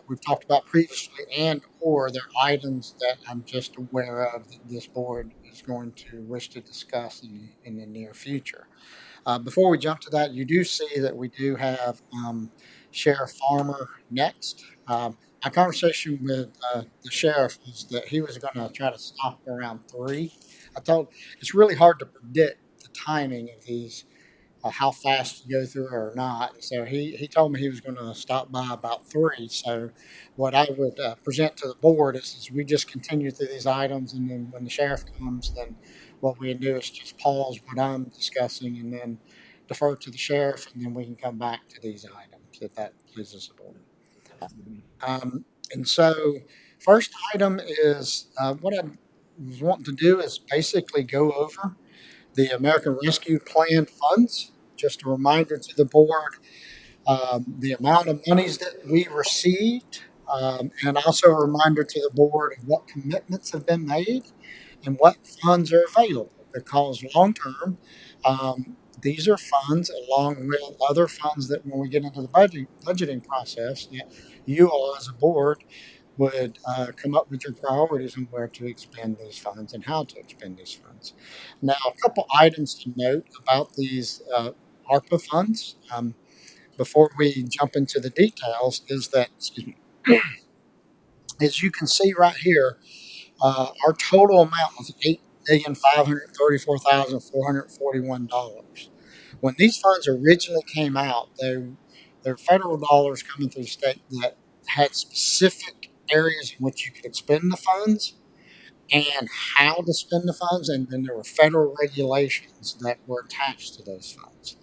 we've talked about previously, and or they're items that I'm just aware of that this board is going to wish to discuss in the near future. Before we jump to that, you do see that we do have Sheriff Farmer next. My conversation with the sheriff is that he was going to try to stop around 3. I thought it's really hard to predict the timing of these, how fast you go through or not. So he told me he was going to stop by about 3. So what I would present to the board is we just continue through these items, and then when the sheriff comes, then what we do is just pause what I'm discussing and then defer to the sheriff, and then we can come back to these items if that pleases the board. And so first item is what I was wanting to do is basically go over the American Rescue Plan funds. Just a reminder to the board, the amount of monies that we received, and also a reminder to the board of what commitments have been made and what funds are available. Because long term, these are funds along with other funds that when we get into the budgeting process, that you all as a board would come up with your priorities and where to expend these funds and how to expend these funds. Now, a couple items to note about these ARPA funds before we jump into the details is that, excuse me, as you can see right here, our total amount was $8,534,441. When these funds originally came out, they're federal dollars coming through the state that had specific areas in which you could expend the funds and how to spend the funds, and then there were federal regulations that were attached to those funds.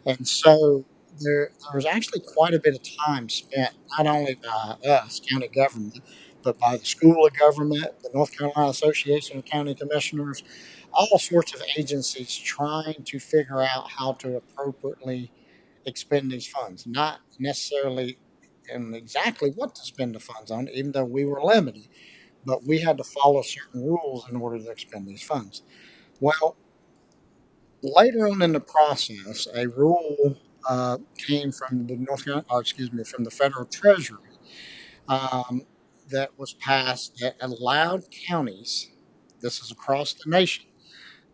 And so there was actually quite a bit of time spent, not only by us, county government, but by the School of Government, the North Carolina Association of County Commissioners, all sorts of agencies trying to figure out how to appropriately expend these funds, not necessarily in exactly what to spend the funds on, even though we were limited, but we had to follow certain rules in order to expend these funds. Well, later on in the process, a rule came from the from the federal treasury that was passed that allowed counties, this is across the nation,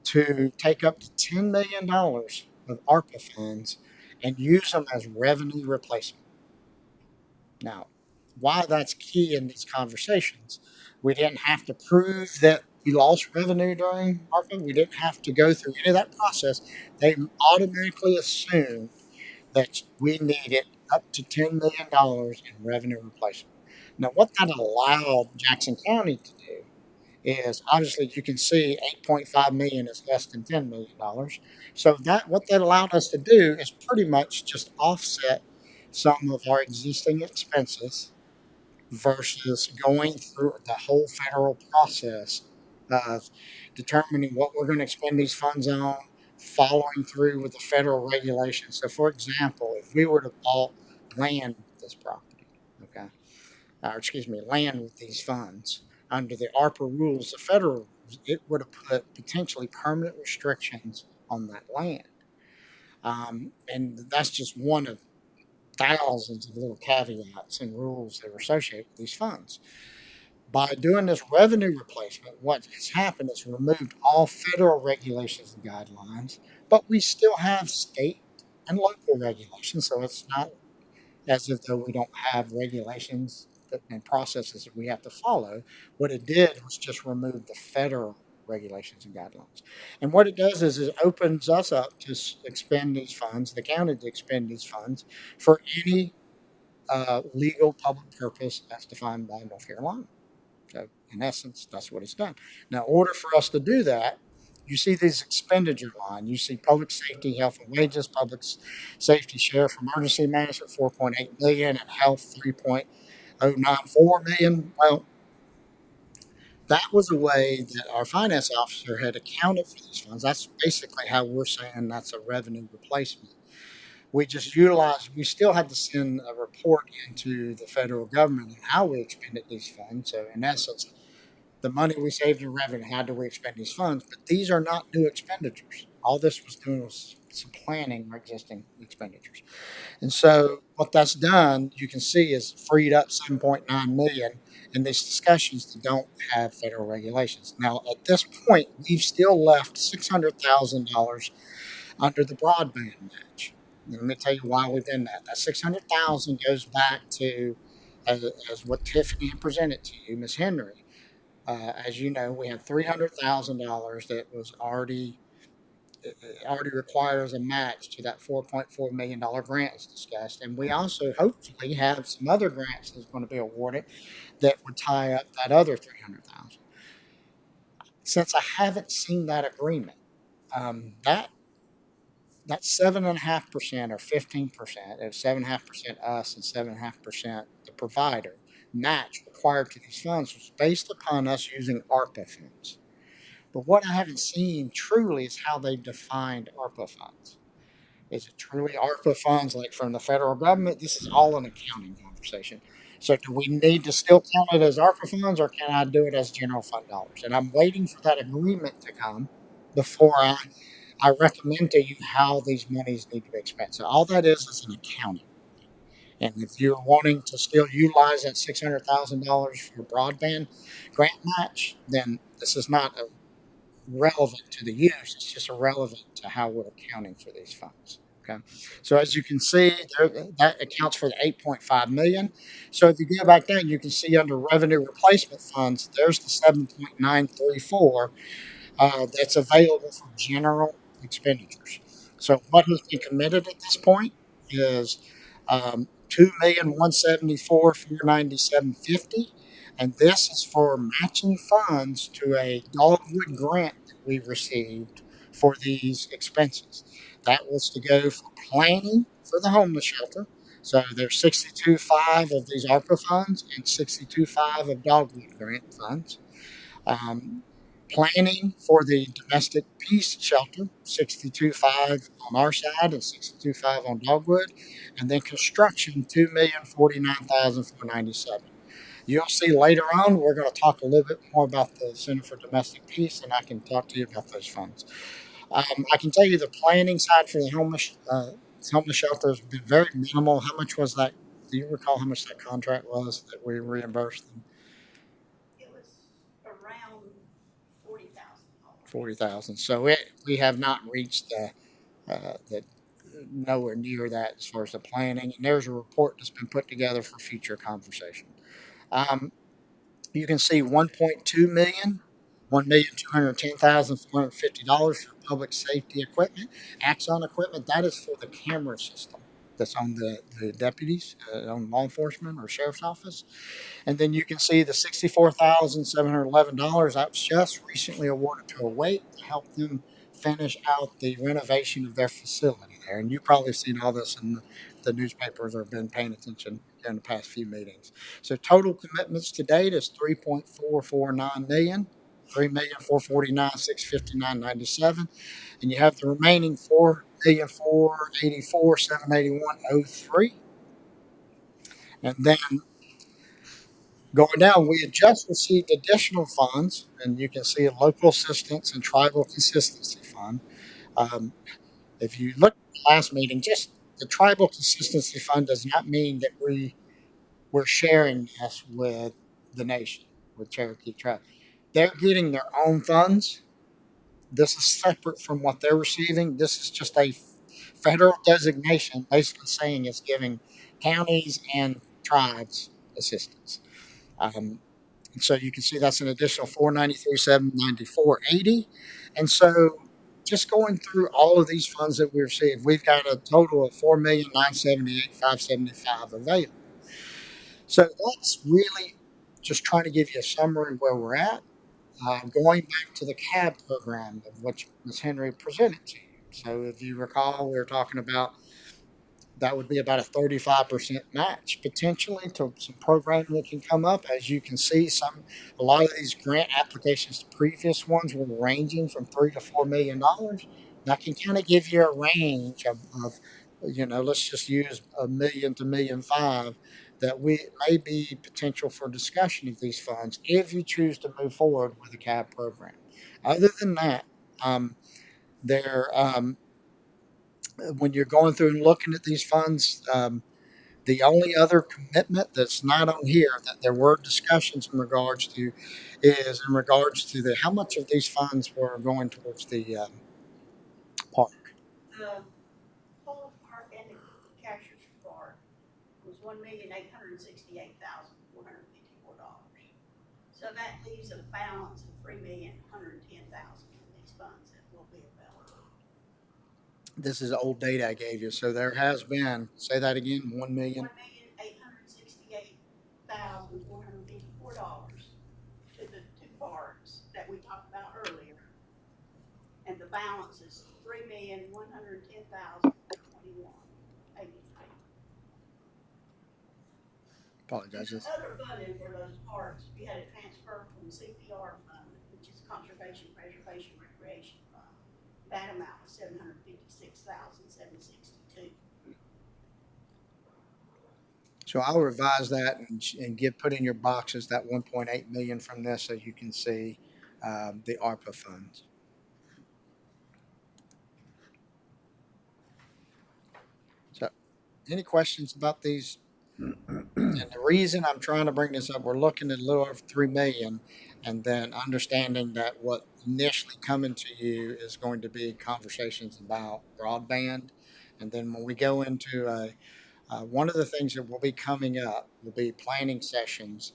to take up to $10 million of ARPA funds and use them as revenue replacement. Now, why that's key in these conversations, we didn't have to prove that we lost revenue during ARPA. We didn't have to go through any of that process. They automatically assumed that we needed up to $10 million in revenue replacement. Now, what that allowed Jackson County to do is, obviously you can see 8.5 million is less than $10 million. So what that allowed us to do is pretty much just offset some of our existing expenses versus going through the whole federal process of determining what we're going to expend these funds on, following through with the federal regulations. So, for example, if we were to bought land with this property, land with these funds under the ARPA rules, the federal rules, it would have put potentially permanent restrictions on that land. And that's just one of thousands of little caveats and rules that are associated with these funds. By doing this revenue replacement, what has happened is removed all federal regulations and guidelines, but we still have state and local regulations. So it's not as if though we don't have regulations and processes that we have to follow. What it did was just remove the federal regulations and guidelines. And what it does is it opens us up to expend these funds, the county to expend these funds for any legal public purpose as defined by North Carolina. So in essence, that's what it's done. Now, in order for us to do that, you see these expenditure line. You see public safety, health and wages, safety, sheriff, emergency management, 4.8 million, and health, 3.094 million. Well, that was a way that our finance officer had accounted for these funds. That's basically how we're saying that's a revenue replacement. We just utilized, we still had to send a report into the federal government on how we expended these funds. So in essence, the money we saved in revenue, how do we expend these funds? But these are not new expenditures. All this was doing was some planning for existing expenditures. And so what that's done, you can see, is freed up 7.9 million in these discussions that don't have federal regulations. Now, at this point, we've still left $600,000 under the broadband match. Let me tell you why we've done that. That 600,000 goes back to, as what Tiffany presented to you, Ms. Henry. As you know, we have $300,000 that was already required as a match to that $4.4 million grant as discussed. And we also hopefully have some other grants that's going to be awarded that would tie up that other $300,000. Since I haven't seen that agreement, that 7.5% or 15%, of 7.5% us and 7.5% the provider match required to these funds was based upon us using ARPA funds. But what I haven't seen truly is how they've defined ARPA funds. Is it truly ARPA funds like from the federal government? This is all an accounting conversation. So do we need to still count it as ARPA funds, or can I do it as general fund dollars? And I'm waiting for that agreement to come before I recommend to you how these monies need to be spent. So all that is an accounting. And if you're wanting to still utilize that $600,000 for broadband grant match, then this is not relevant to the use. It's just irrelevant to how we're accounting for these funds. Okay. So as you can see, that accounts for the 8.5 million. So if you go back down, you can see under revenue replacement funds, there's the 7.934 that's available for general expenditures. So what has been committed at this point is $2,174,497.50, and this is for matching funds to a Dogwood grant that we received for these expenses. That was to go for planning for the homeless shelter. So there's 62.5 of these ARPA funds and 62.5 of Dogwood grant funds. Planning for the domestic peace shelter, 62.5 on our side and 62.5 on Dogwood, and then construction, $2,049,497. You'll see later on we're going to talk a little bit more about the Center for Domestic Peace, and I can talk to you about those funds. I can tell you the planning side for the homeless shelter has been very minimal. How much was that? Do you recall how much that contract was that we reimbursed them? 40,000. So we have not reached the nowhere near that as far as the planning. And there's a report that's been put together for future conversation. You can see 1.2 million, $1,210,450 for public safety equipment, Axon equipment. That is for the camera system that's on the deputies, on law enforcement or sheriff's office. And then you can see the $64,711 that was just recently awarded to Awake to help them finish out the renovation of their facility there. And you've probably seen all this in the newspapers or been paying attention in the past few meetings. So total commitments to date is $3.449 million. $3,449,659.97, and you have the remaining $4,484,781.03. And then going down, we had just received additional funds, and you can see a local assistance and tribal consistency fund. If you look at the last meeting, just the tribal consistency fund does not mean that we're sharing this with the nation, with Cherokee Tribe. They're getting their own funds. This is separate from what they're receiving. This is just a federal designation, basically saying it's giving counties and tribes assistance. And so you can see that's an additional $493,794.80. And so just going through all of these funds that we received, we've got a total of $4,978,575 available. So that's really just trying to give you a summary of where we're at. going back to the CAB program, of which Ms. Henry presented to you. So if you recall, we were talking about that would be about a 35% match potentially to some programming that can come up. As you can see, a lot of these grant applications, the previous ones were ranging from $3 to $4 million. That can kind of give you a range of let's just use $1 million to $1.5 million that we may be potential for discussion of these funds if you choose to move forward with the CAB program. Other than that, there when you're going through and looking at these funds, the only other commitment that's not on here that there were discussions in regards to is in regards to how much of these funds were going towards the park. The whole park and the cashier's bar was $1,868,454. So that leaves a balance of $3,110,000 in these funds that will be available. This is old data I gave you. So there has been, say that again, $1 million. $1,868,454 to the two parks that we talked about earlier. And the balance is $3,110,021.83. Apologize. Other funding for those parks, we had a transfer from CPR fund, which is Conservation, Preservation, Recreation Fund. That amount was $756,762. So I'll revise that and put in your boxes that 1.8 million from this so you can see the ARPA funds. So, any questions about these? And the reason I'm trying to bring this up, we're looking at a little over 3 million, and then understanding that what initially coming to you is going to be conversations about broadband, and then when we go into one of the things that will be coming up will be planning sessions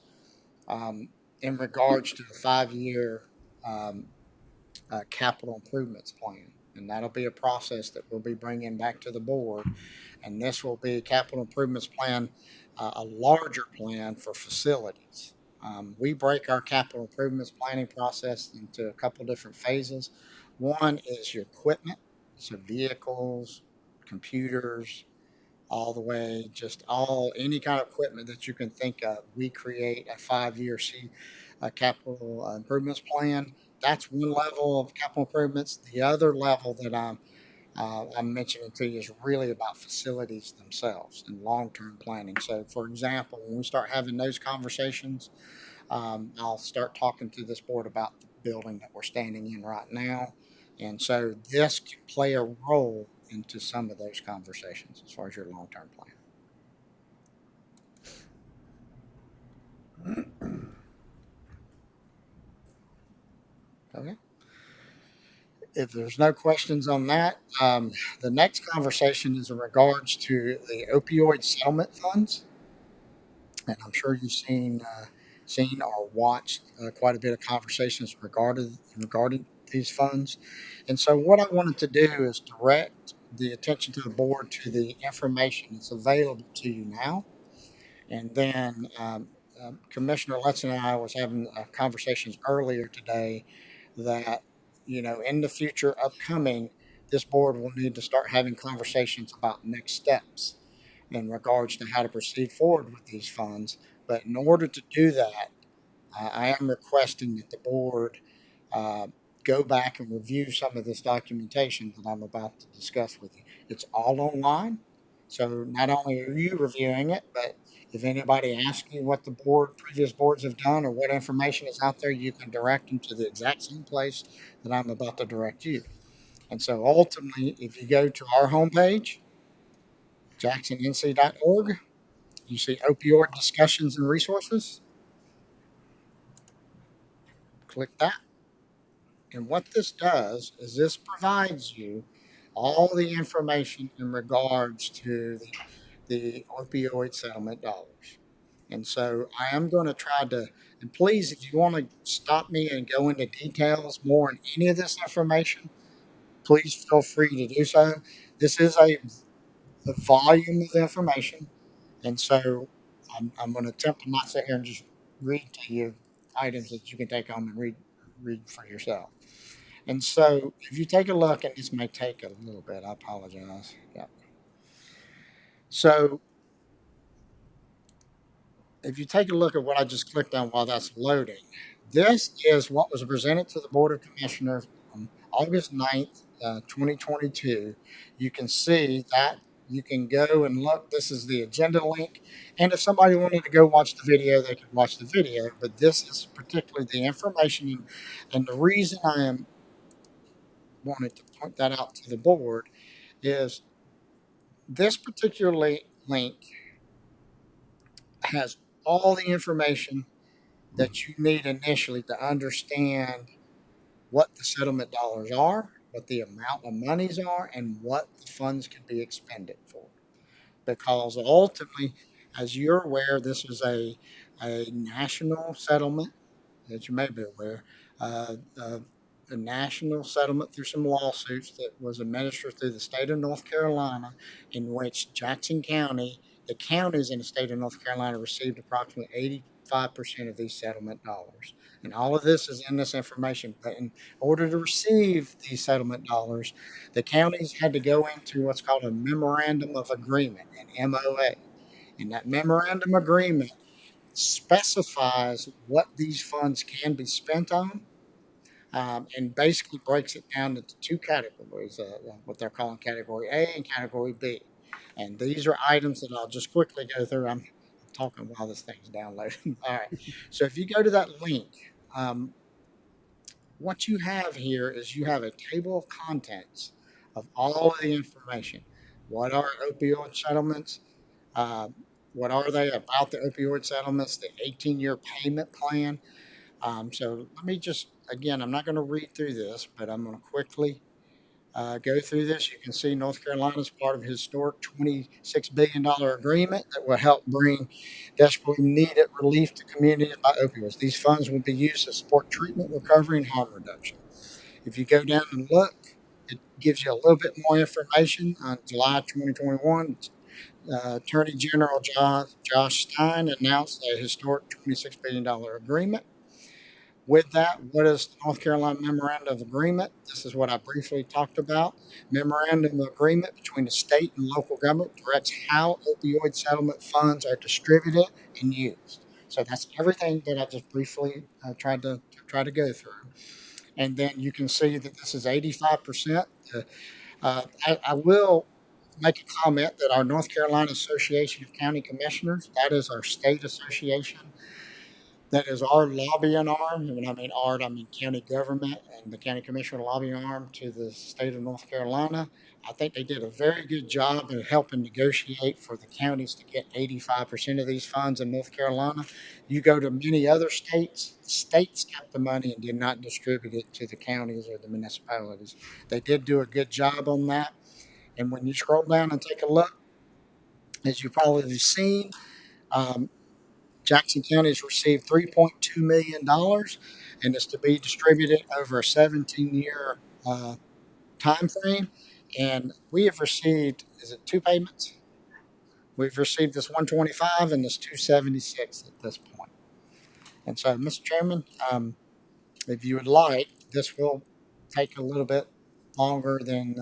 in regards to the 5-year capital improvements plan. And that'll be a process that we'll be bringing back to the board. And this will be a capital improvements plan, a larger plan for facilities. We break our capital improvements planning process into a couple different phases. One is your equipment, so vehicles, computers, all the way, any kind of equipment that you can think of. We create a 5-year capital improvements plan. That's one level of capital improvements. The other level that I'm mentioning to you is really about facilities themselves and long-term planning. So, for example, when we start having those conversations, I'll start talking to this board about the building that we're standing in right now. And so this can play a role into some of those conversations as far as your long-term plan. Okay. If there's no questions on that, the next conversation is in regards to the opioid settlement funds. And I'm sure you've seen or watched quite a bit of conversations regarding these funds. And so what I wanted to do is direct the attention to the board to the information that's available to you now. And then Commissioner Letson and I was having conversations earlier today that, in the future upcoming, this board will need to start having conversations about next steps in regards to how to proceed forward with these funds. But in order to do that, I am requesting that the board go back and review some of this documentation that I'm about to discuss with you. It's all online. So not only are you reviewing it, but if anybody asks you what the previous boards have done or what information is out there, you can direct them to the exact same place that I'm about to direct you. And so ultimately, if you go to our homepage, jacksonnc.org, you see opioid discussions and resources. Click that. And what this does is this provides you all the information in regards to the opioid settlement dollars. And so I am going to try to, and please, if you want to stop me and go into details more on any of this information, please feel free to do so. This is a volume of information. And so I'm going to attempt to not sit here and just read to you items that you can take home and read read for yourself. And so if you take a look, and this may take a little bit, I apologize. Yeah. So if you take a look at what I just clicked on while that's loading, this is what was presented to the Board of Commissioners on August 9th, 2022. You can see that you can go and look. This is the agenda link. And if somebody wanted to go watch the video, they could watch the video. But this is particularly the information. And the reason I am wanted to point that out to the board is this particular link has all the information that you need initially to understand what the settlement dollars are, what the amount of monies are, and what the funds can be expended for. Because ultimately, as you're aware, this is a national settlement, as you may be aware, a national settlement through some lawsuits that was administered through the state of North Carolina, in which Jackson County, the counties in the state of North Carolina, received approximately 85% of these settlement dollars. And all of this is in this information. But in order to receive these settlement dollars, the counties had to go into what's called a memorandum of agreement, an MOA. And that memorandum agreement specifies what these funds can be spent on, and basically breaks it down into two categories, what they're calling Category A and Category B. And these are items that I'll just quickly go through. I'm talking while this thing's downloading. All right. So if you go to that link, what you have here is you have a table of contents of all of the information. What are opioid settlements? What are they about the opioid settlements? The 18-year payment plan. So let me just, again, I'm not going to read through this, but I'm going to quickly go through this. You can see North Carolina is part of a historic $26 billion agreement that will help bring desperately needed relief to communities by opioids. These funds will be used to support treatment, recovery, and harm reduction. If you go down and look, it gives you a little bit more information. On July 2021, Attorney General Josh Stein announced a historic $26 billion agreement. With that, what is the North Carolina Memorandum of Agreement? This is what I briefly talked about. Memorandum of Agreement between the state and local government directs how opioid settlement funds are distributed and used. So that's everything that I just briefly tried to go through. And then you can see that this is 85%. I will make a comment that our North Carolina Association of County Commissioners, that is our state association, that is our lobbying arm. And when I mean art, I mean county government and the county commissioner lobbying arm to the state of North Carolina. I think they did a very good job of helping negotiate for the counties to get 85% of these funds in North Carolina. You go to many other states kept the money and did not distribute it to the counties or the municipalities. They did do a good job on that. And when you scroll down and take a look, as you've probably seen, Jackson County has received $3.2 million, and it's to be distributed over a 17-year time frame. And we have received, is it 2 payments? We've received this 125 and this 276 at this point. And so, Mr. Chairman, if you would like, this will take a little bit longer than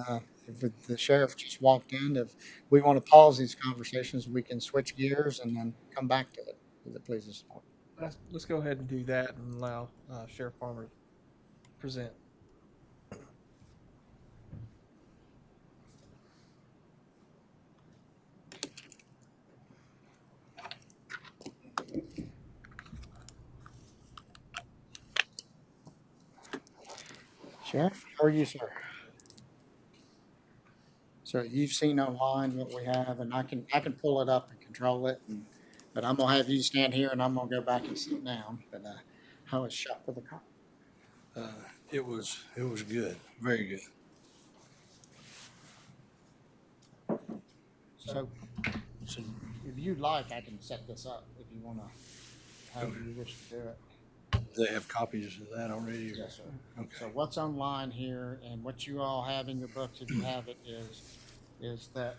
if the sheriff just walked in. If we want to pause these conversations, we can switch gears and then come back to it. If it pleases the board. Let's go ahead and do that and allow Sheriff Farmer to present. Sheriff, how are you, sir? So you've seen online what we have, and I can pull it up and control it, but I'm gonna have you stand here, and I'm gonna go back and sit down. But how was shot for the cop? It was good, very good. So if you'd like, I can set this up if you wanna, however you wish to do it. They have copies of that already? Yes, sir. Okay. So what's online here and what you all have in your books, if you have it, is that,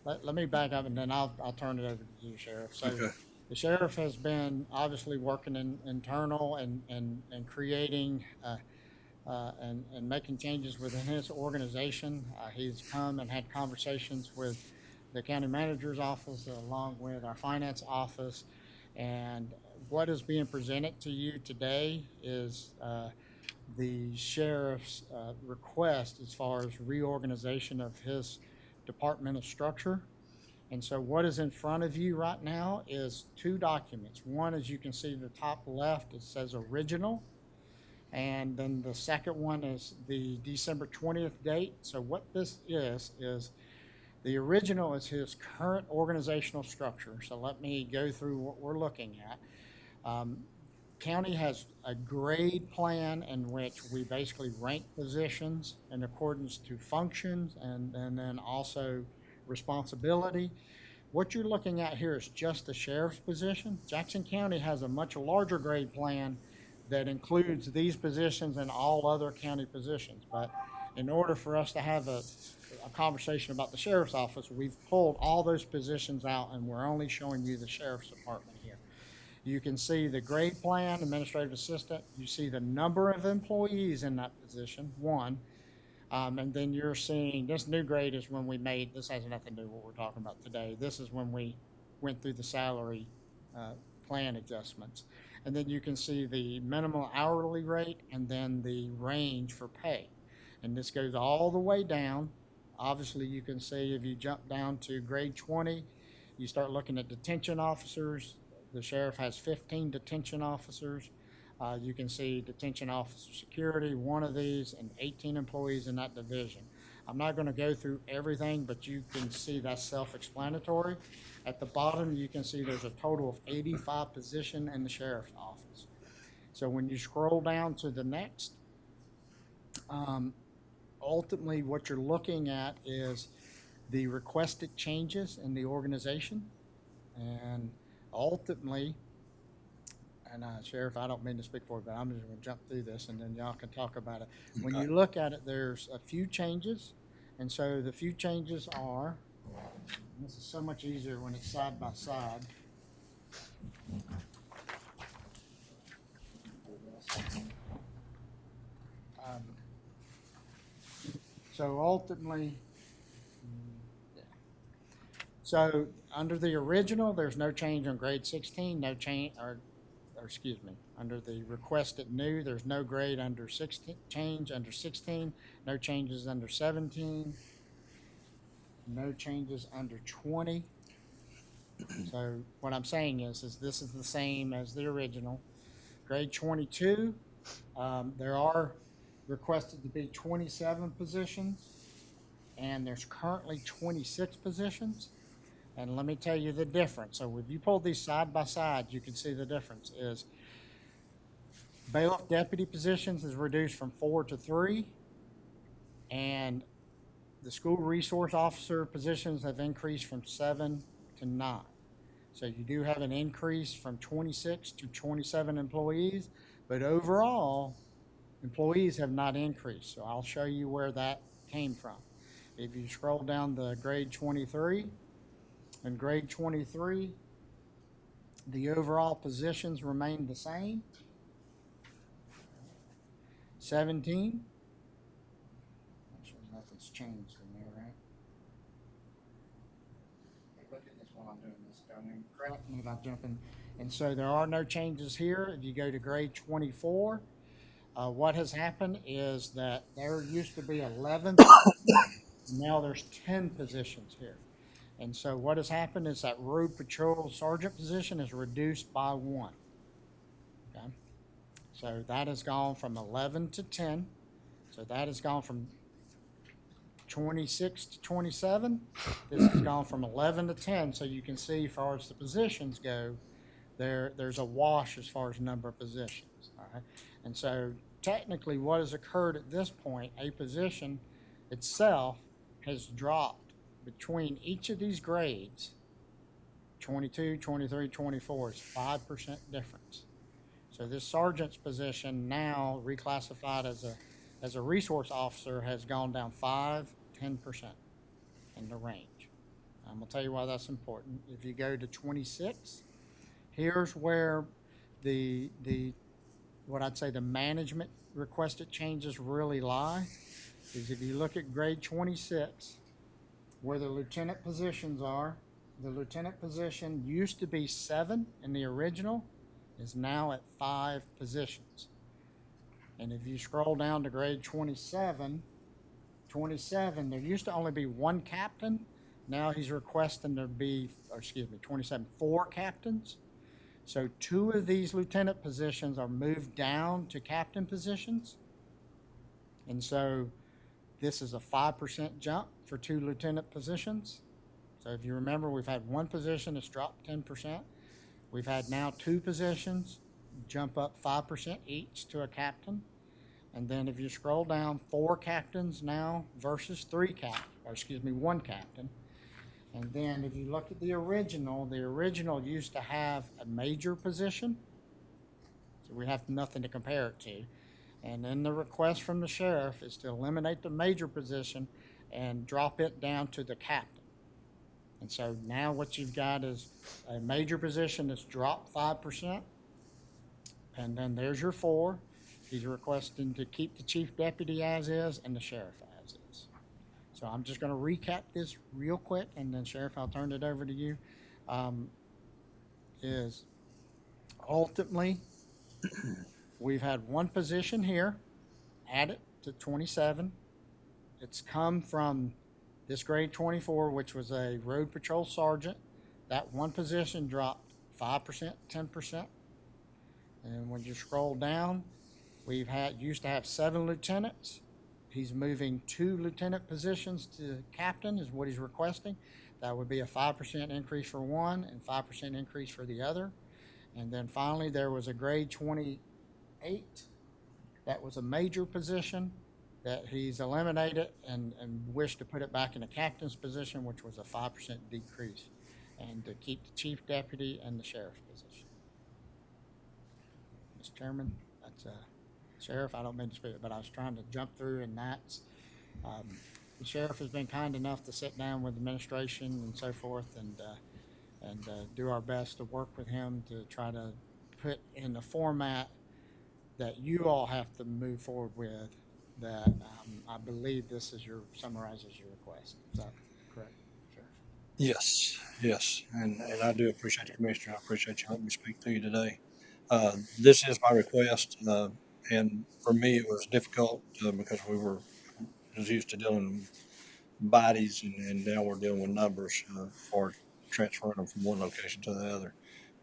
let me back up and then I'll turn it over to you, Sheriff. So Okay. The sheriff has been obviously working in internal and creating and making changes within his organization. He's come and had conversations with the county manager's office along with our finance office. And what is being presented to you today is the sheriff's request as far as reorganization of his departmental structure. And so what is in front of you right now is two documents. One, as you can see, the top left, it says original. And then the second one is the December 20th date. So what this is the original is his current organizational structure. So let me go through what we're looking at. County has a grade plan in which we basically rank positions in accordance to functions and then also responsibility. What you're looking at here is just the sheriff's position. Jackson County has a much larger grade plan that includes these positions and all other county positions. But in order for us to have a conversation about the sheriff's office, we've pulled all those positions out and we're only showing you the sheriff's department here. You can see the grade plan, administrative assistant. You see the number of employees in that position, one. And then you're seeing this new grade is when we made, this has nothing to do with what we're talking about today. This is when we went through the salary plan adjustments. And then you can see the minimum hourly rate and then the range for pay. And this goes all the way down. Obviously, you can see if you jump down to grade 20, you start looking at detention officers. The sheriff has 15 detention officers. You can see detention officer security, one of these, and 18 employees in that division. I'm not going to go through everything, but you can see that's self-explanatory. At the bottom, you can see there's a total of 85 positions in the sheriff's office. So when you scroll down to the next, ultimately what you're looking at is the requested changes in the organization. And ultimately, and Sheriff, I don't mean to speak for you, but I'm just going to jump through this and then y'all can talk about it. When you look at it, there's a few changes. And so the few changes are, and this is so much easier when it's side by side. So ultimately, so under the original, there's no change on grade 16, no change, or excuse me, under the requested new, there's no grade under 16, change under 16, no changes under 17, no changes under 20. So what I'm saying is this is the same as the original. Grade 22, there are requested to be 27 positions, and there's currently 26 positions. And let me tell you the difference. So if you pull these side by side, you can see the difference is bailiff deputy positions is reduced from 4 to 3, and the school resource officer positions have increased from 7 to 9. So you do have an increase from 26 to 27 employees, but overall, employees have not increased. So I'll show you where that came from. If you scroll down to grade 23, in grade 23, the overall positions remain the same. 17. Actually, nothing's changed in there, right? Hey, look at this while I'm doing this. Don't even correct me if I'm jumping. And so there are no changes here. If you go to grade 24, what has happened is that there used to be 11, now there's 10 positions here. And so what has happened is that road patrol sergeant position is reduced by 1. Okay? So that has gone from 11 to 10. So that has gone from 26 to 27. This has gone from 11 to 10. So you can see as far as the positions go, there's a wash as far as number of positions. All right? And so technically what has occurred at this point, a position itself has dropped between each of these grades, 22, 23, 24, is 5% difference. So this sergeant's position now reclassified as a resource officer has gone down 5-10% in the range. I'm gonna tell you why that's important. If you go to 26, Here's where what I'd say the management requested changes really lie, is if you look at grade 26, where the lieutenant positions are, the lieutenant position used to be 7 in the original, is now at 5 positions. And if you scroll down to grade 27, there used to only be 1 captain. Now he's requesting there be, 27, 4 captains. So 2 of these lieutenant positions are moved down to captain positions. And so this is a 5% jump for 2 lieutenant positions. So if you remember, we've had 1 position that's dropped 10%. We've had now 2 positions jump up 5% each to a captain. And then if you scroll down, 4 captains now versus 1 captain. And then if you look at the original used to have a major position. So we have nothing to compare it to. And then the request from the sheriff is to eliminate the major position and drop it down to the captain. And so now what you've got is a major position that's dropped 5%. And then there's your 4. He's requesting to keep the chief deputy as is and the sheriff as is. So I'm just going to recap this real quick, and then Sheriff, I'll turn it over to you. Is ultimately, we've had 1 position here added to 27. It's come from this grade 24, which was a road patrol sergeant. That 1 position dropped 5%, 10%. And when you scroll down, used to have 7 lieutenants. He's moving 2 lieutenant positions to captain is what he's requesting. That would be a 5% increase for 1 and 5% increase for the other. And then finally, there was a grade 28. That was a major position that he's eliminated and wished to put it back in a captain's position, which was a 5% decrease, and to keep the chief deputy and the sheriff's position. Mr. Chairman, that's Sheriff, I don't mean to speak, but I was trying to jump through, and that's, the sheriff has been kind enough to sit down with administration and so forth and do our best to work with him to try to put in the format that you all have to move forward with, that I believe this is summarizes your request. Is that correct, Sheriff? Yes, and I do appreciate the commissioner. I appreciate you letting me speak to you today. This is my request. And for me, it was difficult because was used to dealing with bodies, and now we're dealing with numbers for transferring them from one location to the other.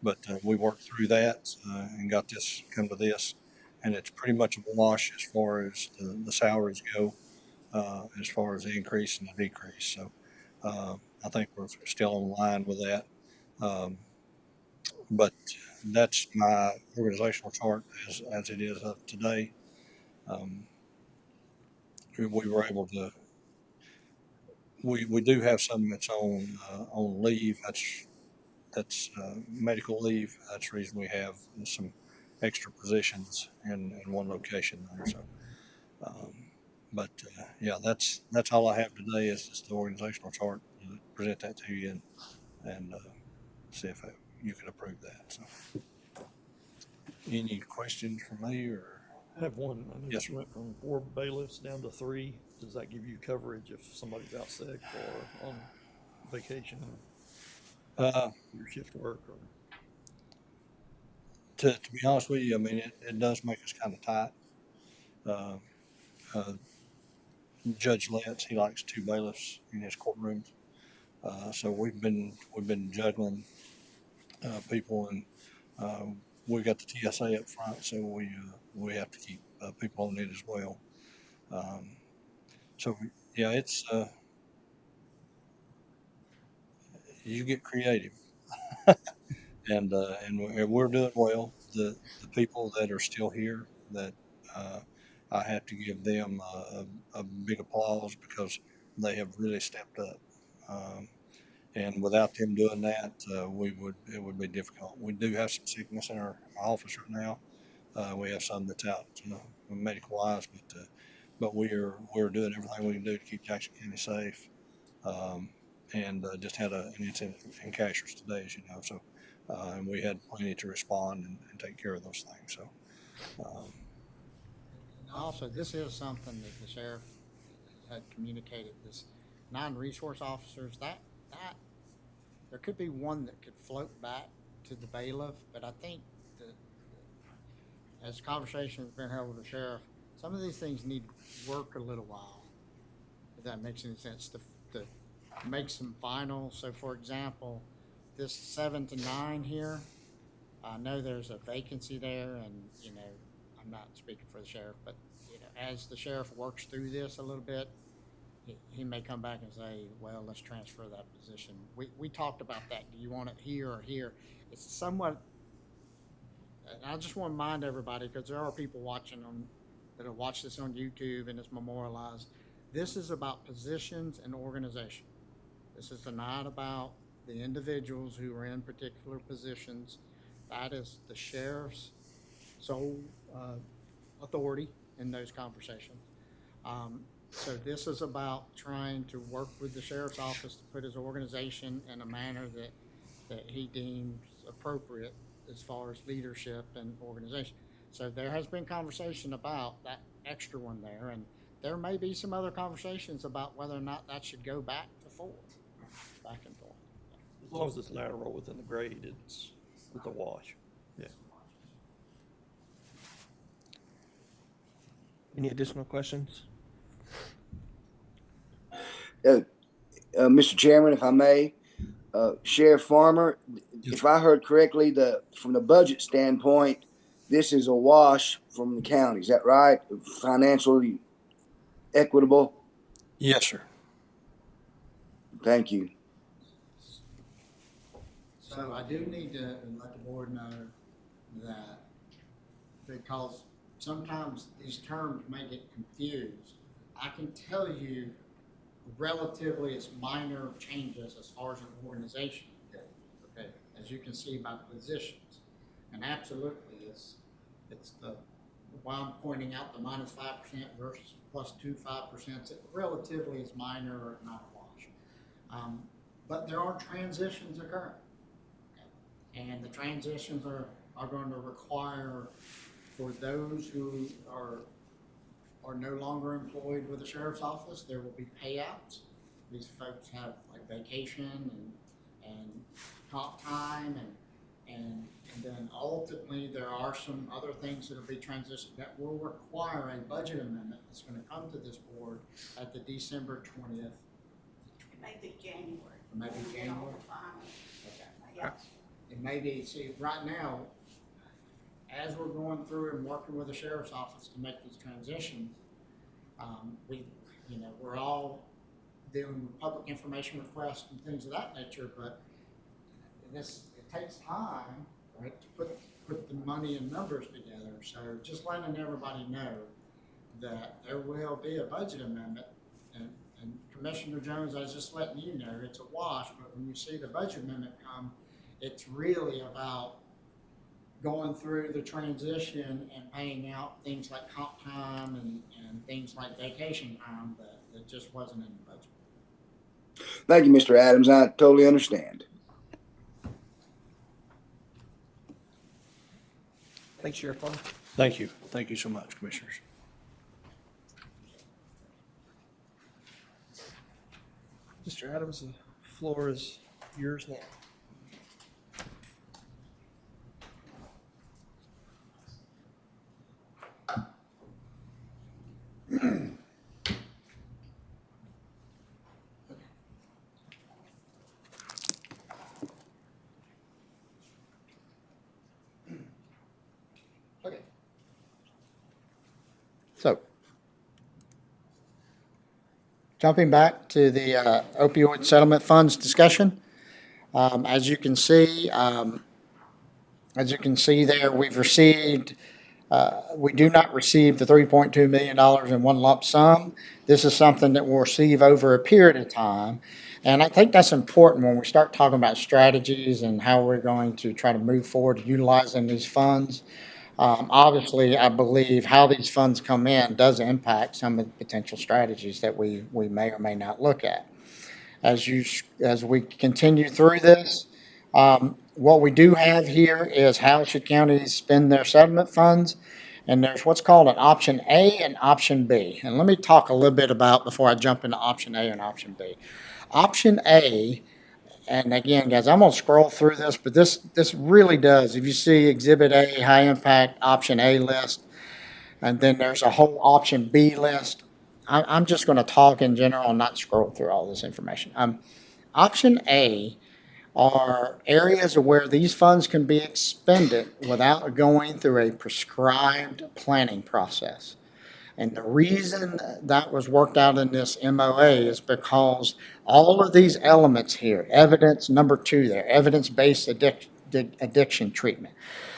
But we worked through that and got this, come to this, and it's pretty much a wash as far as the salaries go, as far as the increase and the decrease. So I think we're still in line with that. But that's my organizational chart as it is of today. We were able to. We do have some that's on leave. That's medical leave. That's the reason we have some extra positions in one location there. So, yeah, that's all I have today is just the organizational chart. Present that to you and see if you can approve that. So, any questions for me or? I have one. I know Yes, you went from 4 bailiffs down to 3. Does that give you coverage if somebody's out sick or on vacation, your shift work? Or to be honest with you, I mean, it does make us kind of tight. Judge Letts, he likes 2 bailiffs in his courtrooms. So we've been juggling people, and we've got the TSA up front, so we have to keep people on it as well. So yeah, it's you get creative, and we're doing well. The people that are still here, that I have to give them a big applause because they have really stepped up. And without them doing that, it would be difficult. We do have some sickness in our office right now. We have some that's out, medical wise, but we're doing everything we can do to keep Jackson County safe. And just had an incident in Cashers today, as you know. So and we had plenty to respond and take care of those things, so. Also, this is something that the sheriff had communicated, this non-resource officers, that, there could be one that could float back to the bailiff, but I think that, as conversation's been held with the sheriff, some of these things need to work a little while, if that makes any sense, to make some final. So for example, this 7 to 9 here, I know there's a vacancy there, and, you know, I'm not speaking for the sheriff, but, you know, as the sheriff works through this a little bit, he may come back and say, well, let's transfer that position. We talked about that. Do you want it here or here? It's somewhat, and I just want to remind everybody, because there are people watching that'll watch this on YouTube and it's memorialized. This is about positions and organization. This is not about the individuals who are in particular positions. That is the sheriff's sole authority in those conversations. So this is about trying to work with the sheriff's office to put his organization in a manner that he deems appropriate as far as leadership and organization. So there has been conversation about that extra one there, and there may be some other conversations about whether or not that should go back to 4, back and forth. As long as it's lateral within the grade, it's a wash. Yeah. Any additional questions? Mr. Chairman, if I may, Sheriff Farmer, if I heard correctly, from the budget standpoint, this is a wash from the county. Is that right? Financially equitable? Yes, sir. Thank you. So I do need to let the board know that, because sometimes these terms may get confused, I can tell you relatively it's minor changes as far as an organization goes, okay, as you can see by positions. And absolutely, it's the, why I'm pointing out the -5% versus +5%, it relatively is minor or not a wash. But there are transitions occurring. Okay? And the transitions are going to require, for those who are no longer employed with the sheriff's office, there will be payouts. These folks have like vacation and comp time, and then ultimately there are some other things that will be transitioned that will require a budget amendment that's going to come to this board at the December 20th. It may be January. It may be We'll get all January. the final Okay. payouts. It may be, see, right now, as we're going through and working with the sheriff's office to make these transitions, we're all dealing with public information requests and things of that nature, but it takes time, right, to put the money and numbers together. So just letting everybody know that there will be a budget amendment, and Commissioner Jones, I was just letting you know, it's a wash, but when you see the budget amendment come, it's really about going through the transition and paying out things like comp time and things like vacation time that just wasn't in the budget. Thank you, Mr. Adams. I totally understand. Thanks, Sheriff Farmer. Thank you. Thank you so much, Commissioners. Mr. Adams, the floor is yours now. Okay. So, jumping back to the opioid settlement funds discussion, as you can see there, we've received. We do not receive the $3.2 million in one lump sum. This is something that we'll receive over a period of time. And I think that's important when we start talking about strategies and how we're going to try to move forward utilizing these funds. Obviously, I believe how these funds come in does impact some of the potential strategies that we may or may not look at. As we continue through this, what we do have here is how should counties spend their settlement funds. And there's what's called an option A and option B. And let me talk a little bit about before I jump into option A and option B. Option A, and again, guys, I'm gonna scroll through this, but this really does. If you see Exhibit A, high impact option A list, and then there's a whole option B list. I'm just gonna talk in general and not scroll through all this information. Option A are areas where these funds can be expended without going through a prescribed planning process. And the reason that was worked out in this MOA is because all of these elements here, evidence number 2 there, evidence-based addiction treatment,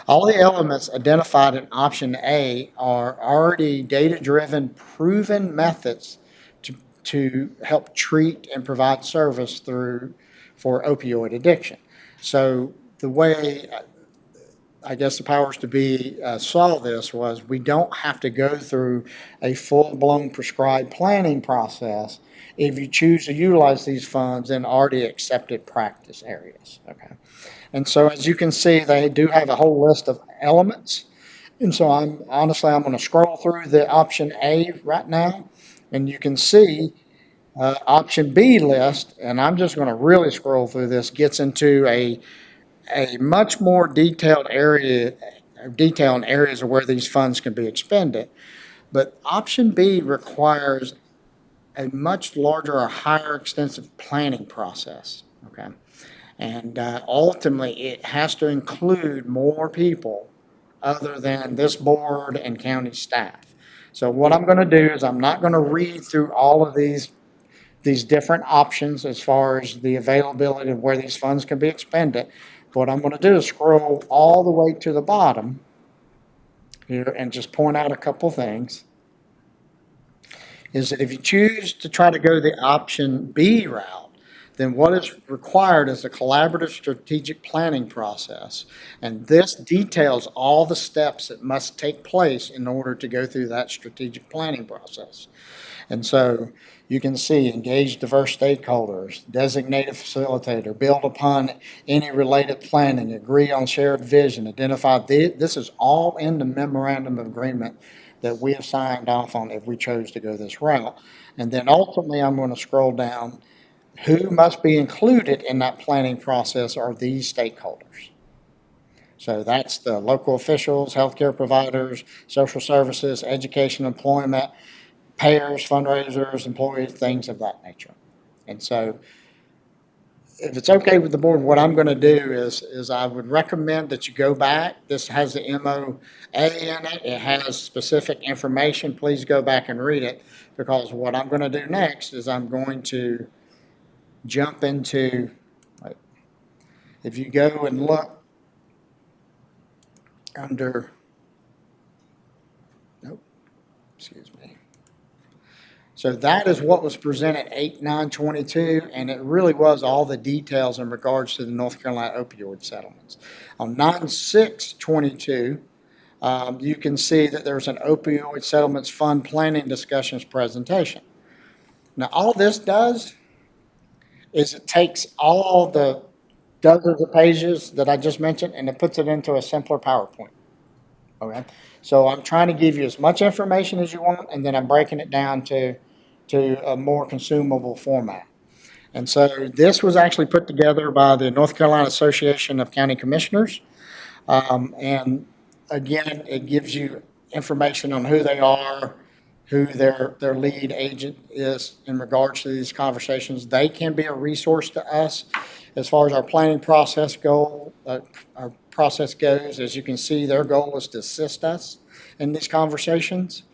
all the elements identified in option A are already data-driven, proven methods to help treat and provide service for opioid addiction. So the way, I guess the powers to be saw this was we don't have to go through a full-blown prescribed planning process if you choose to utilize these funds in already accepted practice areas, okay? And so as you can see, they do have a whole list of elements. And so I'm gonna scroll through the option A right now, and you can see option B list, and I'm just going to really scroll through this, gets into a much more detail in areas of where these funds can be expended. But option B requires a much larger or higher extensive planning process, okay? And ultimately, it has to include more people other than this board and county staff. So what I'm going to do is I'm not going to read through all of these different options as far as the availability of where these funds can be expended. What I'm going to do is scroll all the way to the bottom here and just point out a couple things. Is that if you choose to try to go the option B route, then what is required is a collaborative strategic planning process. And this details all the steps that must take place in order to go through that strategic planning process. And so you can see engage diverse stakeholders, designate a facilitator, build upon any related planning, agree on shared vision, identify. This is all in the memorandum of agreement that we have signed off on if we chose to go this route. And then ultimately, I'm going to scroll down. Who must be included in that planning process are these stakeholders. So that's the local officials, healthcare providers, social services, education, employment, payers, fundraisers, employees, things of that nature. And so if it's okay with the board, what I'm going to do is I would recommend that you go back. This has the MOA in it. It has specific information. Please go back and read it, because what I'm going to do next is I'm going to jump into, if you go and look under, excuse me. So that is what was presented 8/9/22, and it really was all the details in regards to the North Carolina opioid settlements. On 9/6/22, you can see that there's an opioid settlements fund planning discussions presentation. Now, all this does is it takes all the dozens of pages that I just mentioned and it puts it into a simpler PowerPoint. Okay, so I'm trying to give you as much information as you want, and then I'm breaking it down to a more consumable format. And so this was actually put together by the North Carolina Association of County Commissioners. And again, it gives you information on who they are, who their lead agent is in regards to these conversations. They can be a resource to us as far as our planning process our process goes. As you can see, their goal is to assist us in these conversations.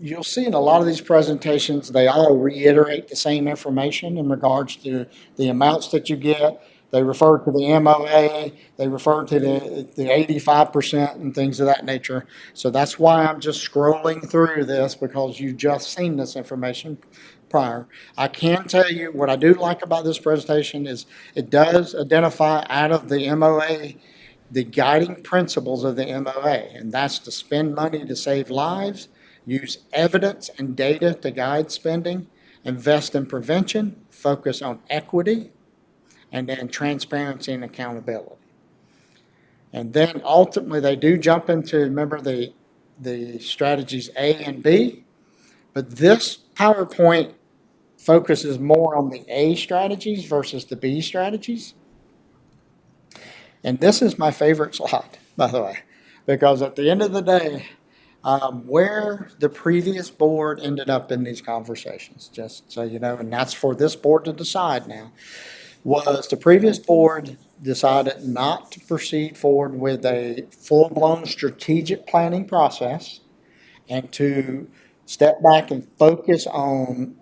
You'll see in a lot of these presentations, they all reiterate the same information in regards to the amounts that you get. They refer to the MOA, they refer to the 85% and things of that nature. So that's why I'm just scrolling through this, because you've just seen this information prior. I can tell you what I do like about this presentation is it does identify out of the MOA the guiding principles of the MOA, and that's to spend money to save lives, use evidence and data to guide spending, invest in prevention, focus on equity, and then transparency and accountability. And then ultimately, they do jump into, remember, the strategies A and B, but this PowerPoint focuses more on the A strategies versus the B strategies. And this is my favorite slide, by the way, because at the end of the day, where the previous board ended up in these conversations, just so you know, and that's for this board to decide now, was the previous board decided not to proceed forward with a full-blown strategic planning process and to step back and focus on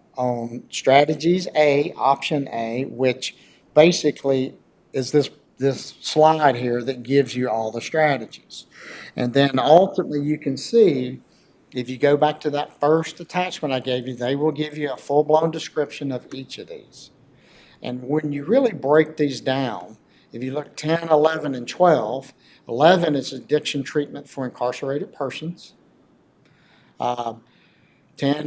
strategies A, option A, which basically is this slide here that gives you all the strategies. And then ultimately you can see, if you go back to that first attachment I gave you, they will give you a full-blown description of each of these. And when you really break these down, if you look 10, 11, and 12, 11 is addiction treatment for incarcerated persons. 10,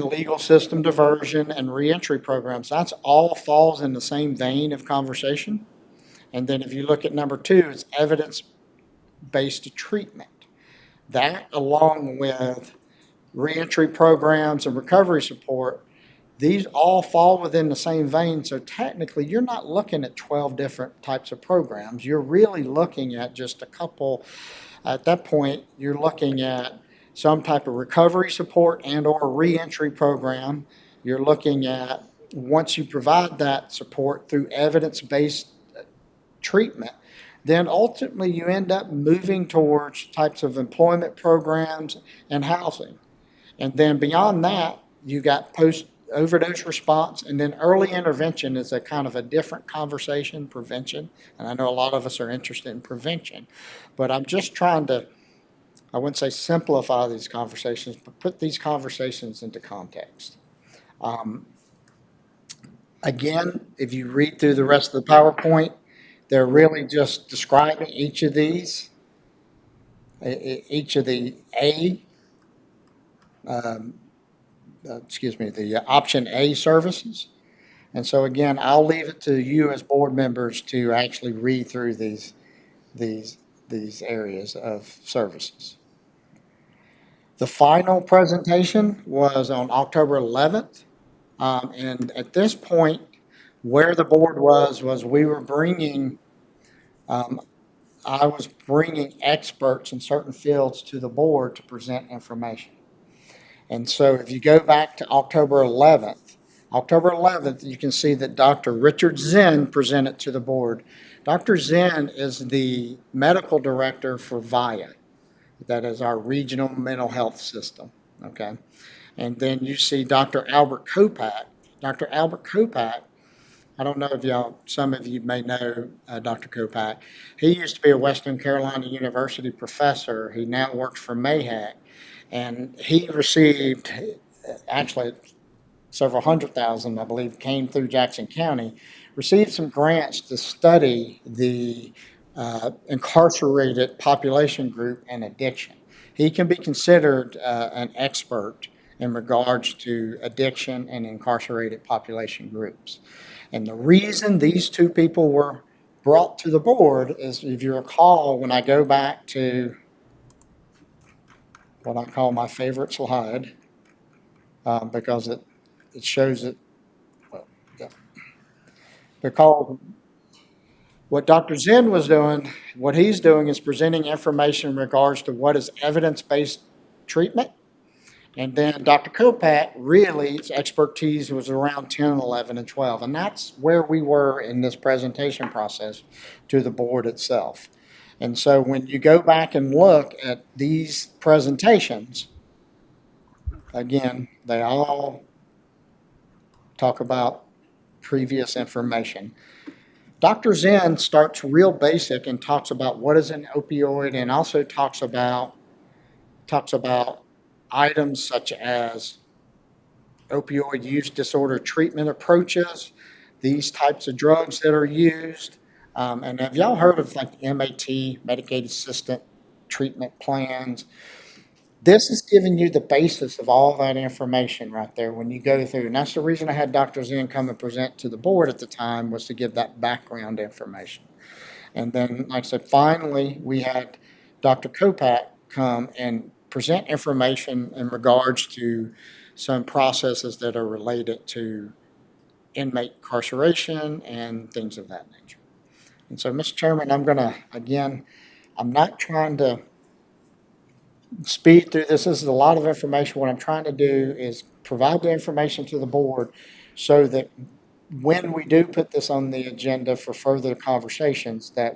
legal system diversion and reentry programs. That's all falls in the same vein of conversation. And then if you look at number 2, it's evidence-based treatment. That, along with reentry programs and recovery support, these all fall within the same vein. So technically, you're not looking at 12 different types of programs. You're really looking at just a couple. At that point, you're looking at some type of recovery support and or reentry program. You're looking at, once you provide that support through evidence-based treatment, then ultimately you end up moving towards types of employment programs and housing. And then beyond that, you got post-overdose response, and then early intervention is a kind of a different conversation, prevention. And I know a lot of us are interested in prevention, but I'm just trying to, I wouldn't say simplify these conversations, but put these conversations into context. Again, if you read through the rest of the PowerPoint, they're really just describing each of these, each of the the option A services. And so again, I'll leave it to you as board members to actually read through these areas of services. The final presentation was on October 11th. And at this point, where the board was we were bringing, I was bringing experts in certain fields to the board to present information. And so if you go back to October 11th, you can see that Dr. Richard Zinn presented to the board. Dr. Zinn is the medical director for VIA. That is our regional mental health system, okay? And then you see Dr. Albert Kopak. Dr. Albert Kopak, I don't know if some of you may know Dr. Kopak. He used to be a Western Carolina University professor. He now works for MAHAC. And he received, actually, several $100,000, I believe, came through Jackson County, received some grants to study the incarcerated population group and addiction. He can be considered an expert in regards to addiction and incarcerated population groups. And the reason these two people were brought to the board is, if you recall, when I go back to what I call my favorite slide, because it shows it, well, yeah. Because what Dr. Zinn was doing, what he's doing is presenting information in regards to what is evidence-based treatment. And then Dr. Kopak, really, his expertise was around 10, 11, and 12. And that's where we were in this presentation process to the board itself. And so when you go back and look at these presentations, again, they all talk about previous information. Dr. Zinn starts real basic and talks about what is an opioid, and also talks about items such as opioid use disorder treatment approaches, these types of drugs that are used. And have y'all heard of like MAT, Medicaid Assistant Treatment Plans? This is giving you the basis of all that information right there when you go through. And that's the reason I had Dr. Zen come and present to the board at the time, was to give that background information. And then, like I said, finally, we had Dr. Kopak come and present information in regards to some processes that are related to inmate incarceration and things of that nature. And so, Mr. Chairman, I'm going to, again, I'm not trying to speed through this. This is a lot of information. What I'm trying to do is provide the information to the board so that when we do put this on the agenda for further conversations, that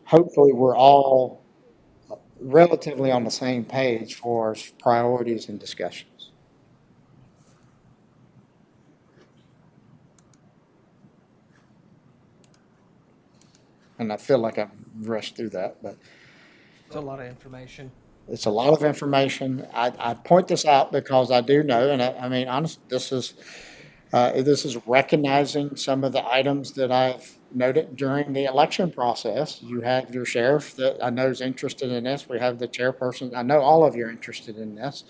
hopefully we're all relatively on the same page for priorities and discussions. And I feel like I've rushed through that, but It's a lot of information. it's a lot of information. I point this out because I do know, and I mean, honestly, this is recognizing some of the items that I've noted during the election process. You have your sheriff that I know is interested in this. We have the chairperson. I know all of you are interested in this.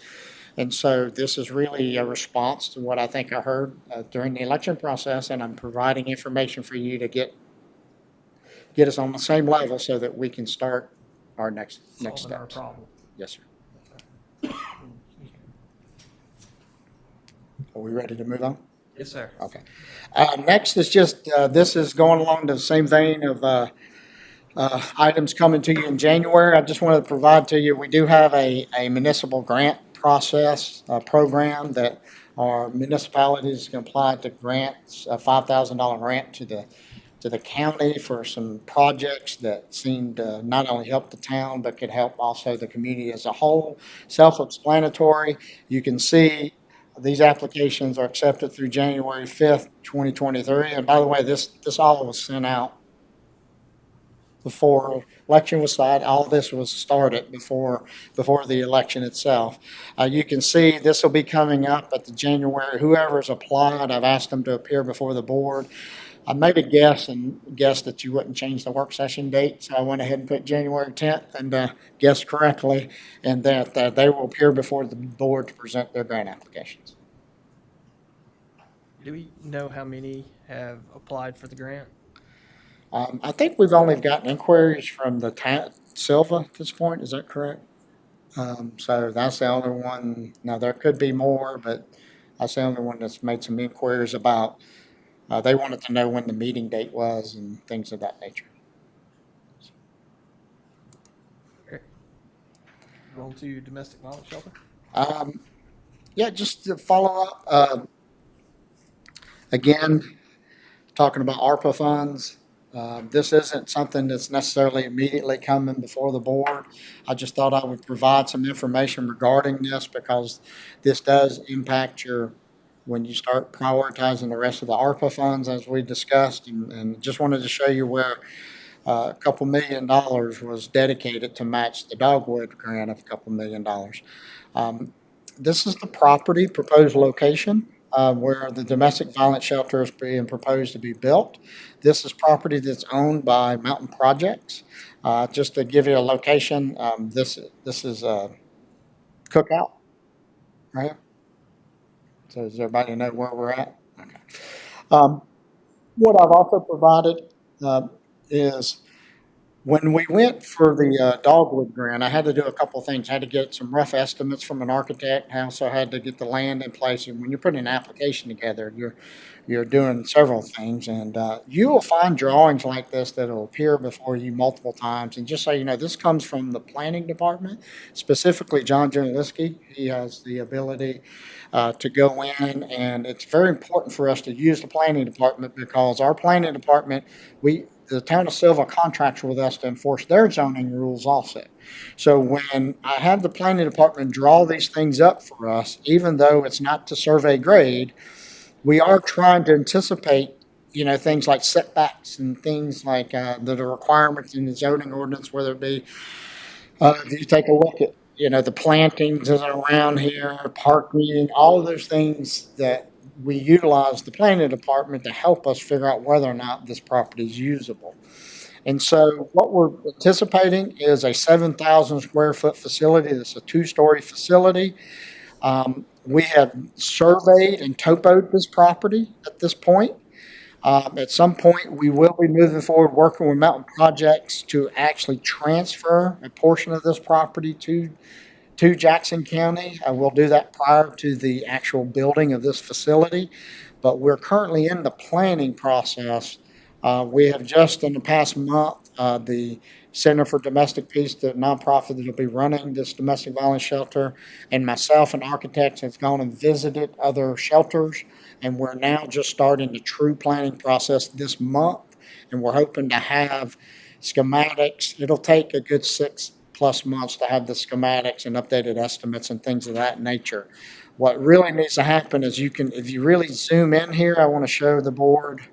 And so this is really a response to what I think I heard during the election process, and I'm providing information for you to get us on the same level so that we can start our next Solving our steps. problem. Yes, sir. Are we ready to move on? Yes, sir. Okay. Next is just, this is going along the same vein of items coming to you in January. I just wanted to provide to you, we do have a municipal grant process program that our municipalities can apply to grants, a $5,000 grant to the county for some projects that seem to not only help the town, but could help also the community as a whole. Self-explanatory. You can see these applications are accepted through January 5th, 2023. And by the way, this all was sent out before election was started. All this was started before the election itself. You can see this will be coming up at the January. Whoever's applied, I've asked them to appear before the board. I made a guess that you wouldn't change the work session date, so I went ahead and put January 10th and guessed correctly, and that they will appear before the board to present their grant applications. Do we know how many have applied for the grant? I think we've only gotten inquiries from the Silva at this point. Is that correct? So that's the only one. Now, there could be more, but that's the only one that's made some inquiries about. They wanted to know when the meeting date was and things of that nature. Okay. On to domestic violence shelter. Yeah, just to follow up. Again, talking about ARPA funds. This isn't something that's necessarily immediately coming before the board. I just thought I would provide some information regarding this because this does impact when you start prioritizing the rest of the ARPA funds, as we discussed, and just wanted to show you where a couple $1 million was dedicated to match the Dogwood grant of a couple $1 million. This is the property proposed location where the domestic violence shelter is being proposed to be built. This is property that's owned by Mountain Projects. Just to give you a location, this is a Cookout, right? So does everybody know where we're at? Okay. What I've also provided is when we went for the Dogwood grant, I had to do a couple of things. I had to get some rough estimates from an architect. I also had to get the land in place. And when you're putting an application together, you're doing several things. And you will find drawings like this that will appear before you multiple times. And just so you know, this comes from the planning department, specifically John Jurnalinski. He has the ability to go in, and it's very important for us to use the planning department because our planning department, the town of Silva contracts with us to enforce their zoning rules also. So when I have the planning department draw these things up for us, even though it's not to survey grade, we are trying to anticipate, things like setbacks and things like that are requirements in the zoning ordinance, whether it be, if you take a look at, the plantings that are around here, parking, all of those things that we utilize the planning department to help us figure out whether or not this property is usable. And so what we're anticipating is a 7,000 square foot facility. That's a 2-story facility. We have surveyed and topoed this property at this point. At some point, we will be moving forward, working with Mountain Projects to actually transfer a portion of this property to Jackson County. We'll do that prior to the actual building of this facility, but we're currently in the planning process. We have just in the past month, the Center for Domestic Peace, the nonprofit that will be running this domestic violence shelter, and myself and architects have gone and visited other shelters, and we're now just starting the true planning process this month, and we're hoping to have schematics. It'll take a good 6+ months to have the schematics and updated estimates and things of that nature. What really needs to happen is if you really zoom in here, I want to show the board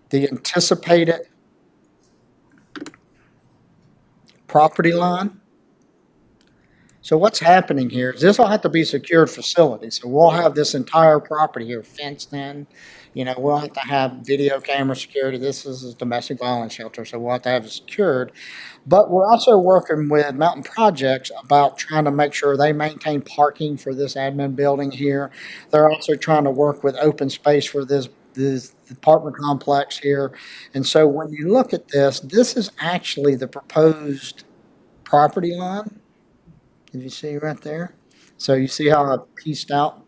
the anticipated property line. So what's happening here is this will have to be a secured facility. So we'll have this entire property here fenced in. We'll have to have video camera security. This is a domestic violence shelter, so we'll have to have it secured. But we're also working with Mountain Projects about trying to make sure they maintain parking for this admin building here. They're also trying to work with open space for this apartment complex here. And so when you look at this is actually the proposed property line. Can you see right there? So you see how I pieced out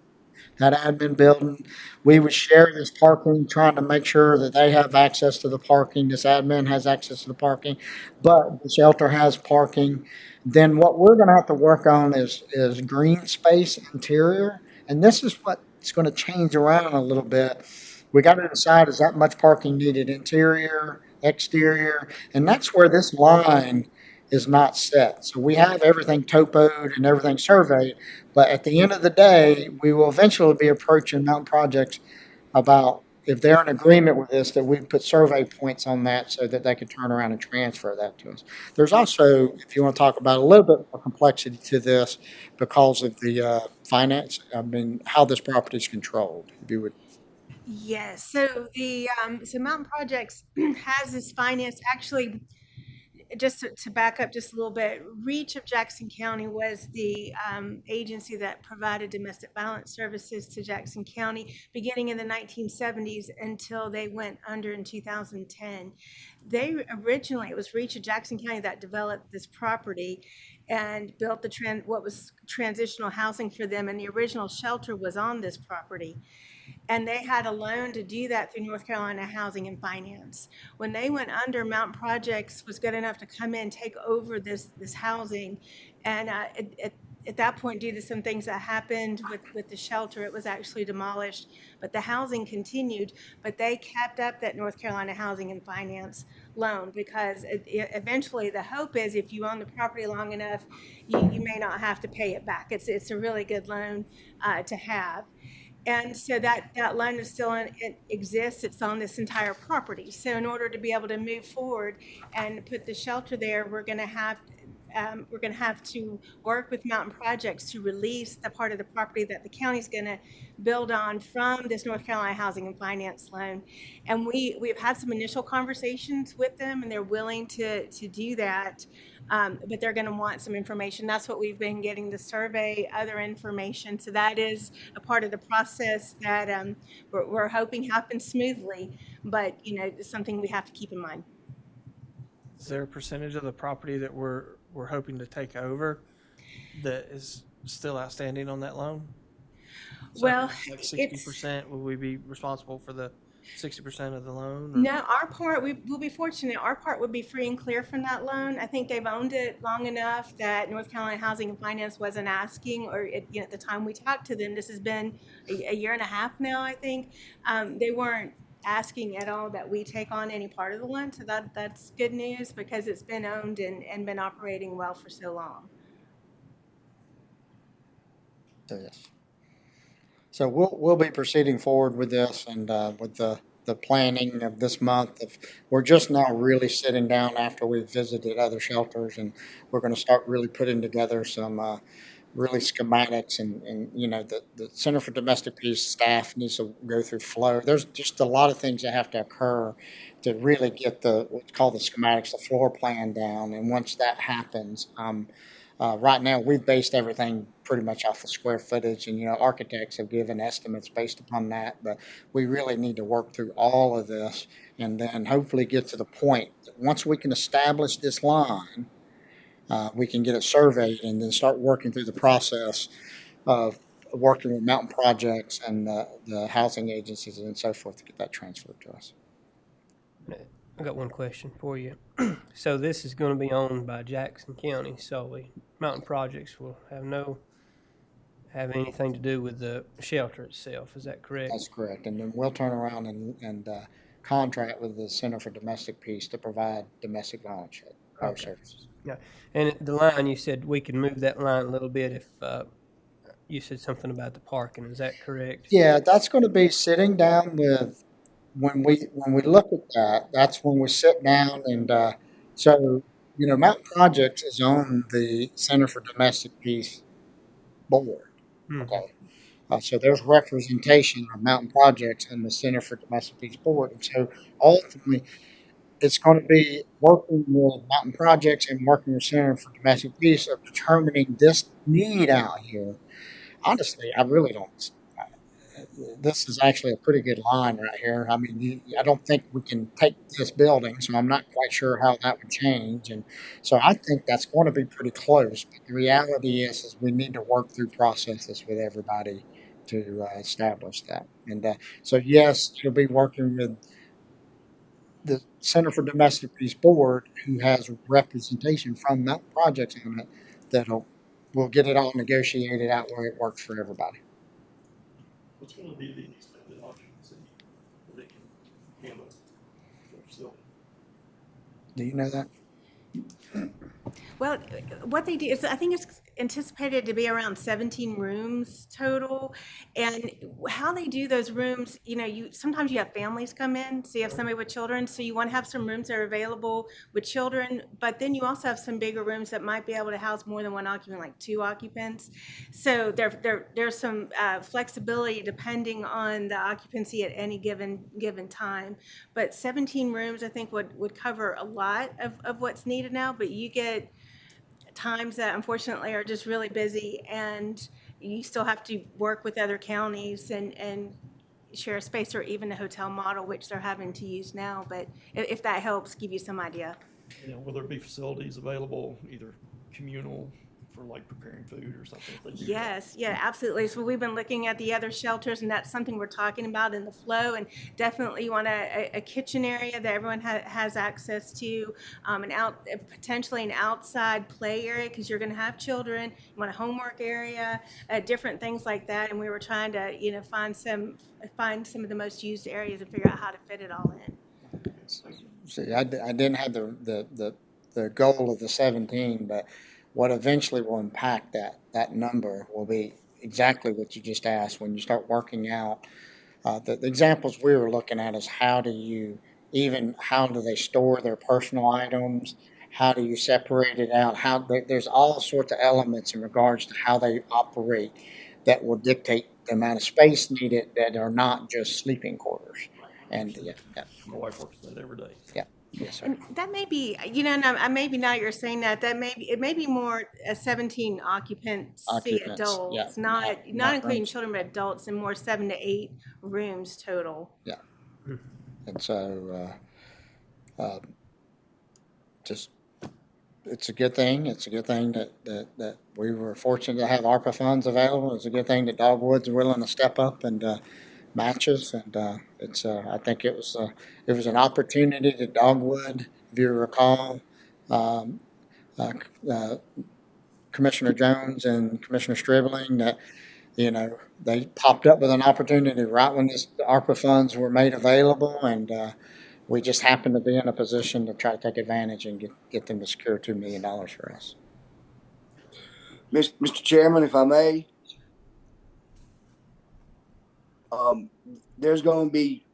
that admin building? We would share this parking, trying to make sure that they have access to the parking. This admin has access to the parking, but the shelter has parking. Then what we're going to have to work on is green space interior. And this is what's going to change around a little bit. We got to decide, is that much parking needed, interior, exterior? And that's where this line is not set. So we have everything topoed and everything surveyed, but at the end of the day, we will eventually be approaching Mountain Projects about if they're in agreement with this, that we put survey points on that so that they could turn around and transfer that to us. There's also, if you want to talk about a little bit more complexity to this because of the finance, how this property is controlled, if you would. Yes, so so Mountain Projects has this finance, actually, just to back up just a little bit, Reach of Jackson County was the agency that provided domestic violence services to Jackson County beginning in the 1970s until they went under in 2010. It was Reach of Jackson County that developed this property and built what was transitional housing for them, and the original shelter was on this property. And they had a loan to do that through North Carolina Housing and Finance. When they went under, Mountain Projects was good enough to come in, take over this housing, and at that point, due to some things that happened with the shelter, it was actually demolished. But the housing continued, but they kept up that North Carolina Housing and Finance loan because eventually the hope is if you own the property long enough, you may not have to pay it back. It's a really good loan to have. And so that loan is still it exists. It's on this entire property. So in order to be able to move forward and put the shelter there, we're going to have to work with Mountain Projects to release the part of the property that the county's going to build on from this North Carolina Housing and Finance loan. And we've had some initial conversations with them, and they're willing to do that. But they're going to want some information. That's what we've been getting, the survey, other information. So that is a part of the process that we're hoping happens smoothly, but it's something we have to keep in mind. Is there a percentage of the property that we're hoping to take over that is still outstanding on that loan? So Well, like 60%, will we be responsible for the 60% of the loan? Or? No, our part, we'll be fortunate. Our part would be free and clear from that loan. I think they've owned it long enough that North Carolina Housing and Finance wasn't asking, or at the time we talked to them, this has been a year and a half now, I think. They weren't asking at all that we take on any part of the loan. So that's good news because it's been owned and been operating well for so long. So yes. So we'll be proceeding forward with this and with the planning of this month. We're just now really sitting down after we've visited other shelters, and we're going to start really putting together some really schematics and you know, the Center for Domestic Peace staff needs to go through flow. There's just a lot of things that have to occur to really get what's called the schematics, the floor plan down. And once that happens, right now we've based everything pretty much off of square footage, and you know, architects have given estimates based upon that. But we really need to work through all of this, and then hopefully get to the point that once we can establish this line, we can get it surveyed and then start working through the process of working with mountain projects and the housing agencies and so forth to get that transferred to us. I got one question for you. So this is going to be owned by Jackson County solely. Mountain Projects will have anything to do with the shelter itself. Is that correct? That's correct. And then we'll turn around and contract with the Center for Domestic Peace to provide domestic violence services. Yeah. And the line, you said we can move that line a little bit if you said something about the parking. Is that correct? Yeah, that's going to be sitting down with when we look at that. That's when we sit down and so you know, Mountain Projects is on the Center for Domestic Peace board. Okay. So there's representation of Mountain Projects in the Center for Domestic Peace board, and so ultimately, it's going to be working with Mountain Projects and working with Center for Domestic Peace of determining this need out here. Honestly, I really don't. This is actually a pretty good line right here. I mean, I don't think we can take this building, so I'm not quite sure how that would change. And so I think that's going to be pretty close. But the reality is we need to work through processes with everybody to establish that. And so, yes, you'll be working with the Center for Domestic Peace board, who has representation from Mountain Projects on it, we'll get it all negotiated out where it works for everybody. What's going to be the expected occupancy that it can handle for facility? Do you know that? Well, what they do is, I think it's anticipated to be around 17 rooms total. And how they do those rooms, you know, sometimes you have families come in, so you have somebody with children, so you want to have some rooms that are available with children, but then you also have some bigger rooms that might be able to house more than one occupant, like 2 occupants. So there's some flexibility depending on the occupancy at any given time. But 17 rooms, I think, would cover a lot of what's needed now, but you get times that unfortunately are just really busy, and you still have to work with other counties and share a space, or even a hotel model, which they're having to use now. But if that helps give you some idea. You know, will there be facilities available, either communal for like preparing food or something? If they do that? Yes, yeah, absolutely. So we've been looking at the other shelters, and that's something we're talking about in the flow. And definitely you want a kitchen area that everyone has access to, potentially an outside play area, because you're going to have children. You want a homework area, different things like that. And we were trying to, you know, find some of the most used areas and figure out how to fit it all in. See, I didn't have the goal of the 17, but what eventually will impact that number will be exactly what you just asked. When you start working out, the examples we were looking at is how do they store their personal items? How do you separate it out? There's all sorts of elements in regards to how they operate that will dictate the amount of space needed that are not just sleeping quarters. And yeah. My wife works that every day. Yeah. Yes, sir. And that may be, you know, maybe now you're saying that it may be more a 17 occupants, adults, yeah. not including rooms. children, but adults, and more 7 to 8 rooms total. Yeah. And so, just, it's a good thing. It's a good thing that we were fortunate to have ARPA funds available. It's a good thing that Dogwood's willing to step up and matches, and I think it was an opportunity to Dogwood, if you recall, Commissioner Jones and Commissioner Stribling, that, you know, they popped up with an opportunity right when the ARPA funds were made available, and we just happened to be in a position to try to take advantage and get them to secure $2 million for us. Mr. Chairman, if I may, there's going to be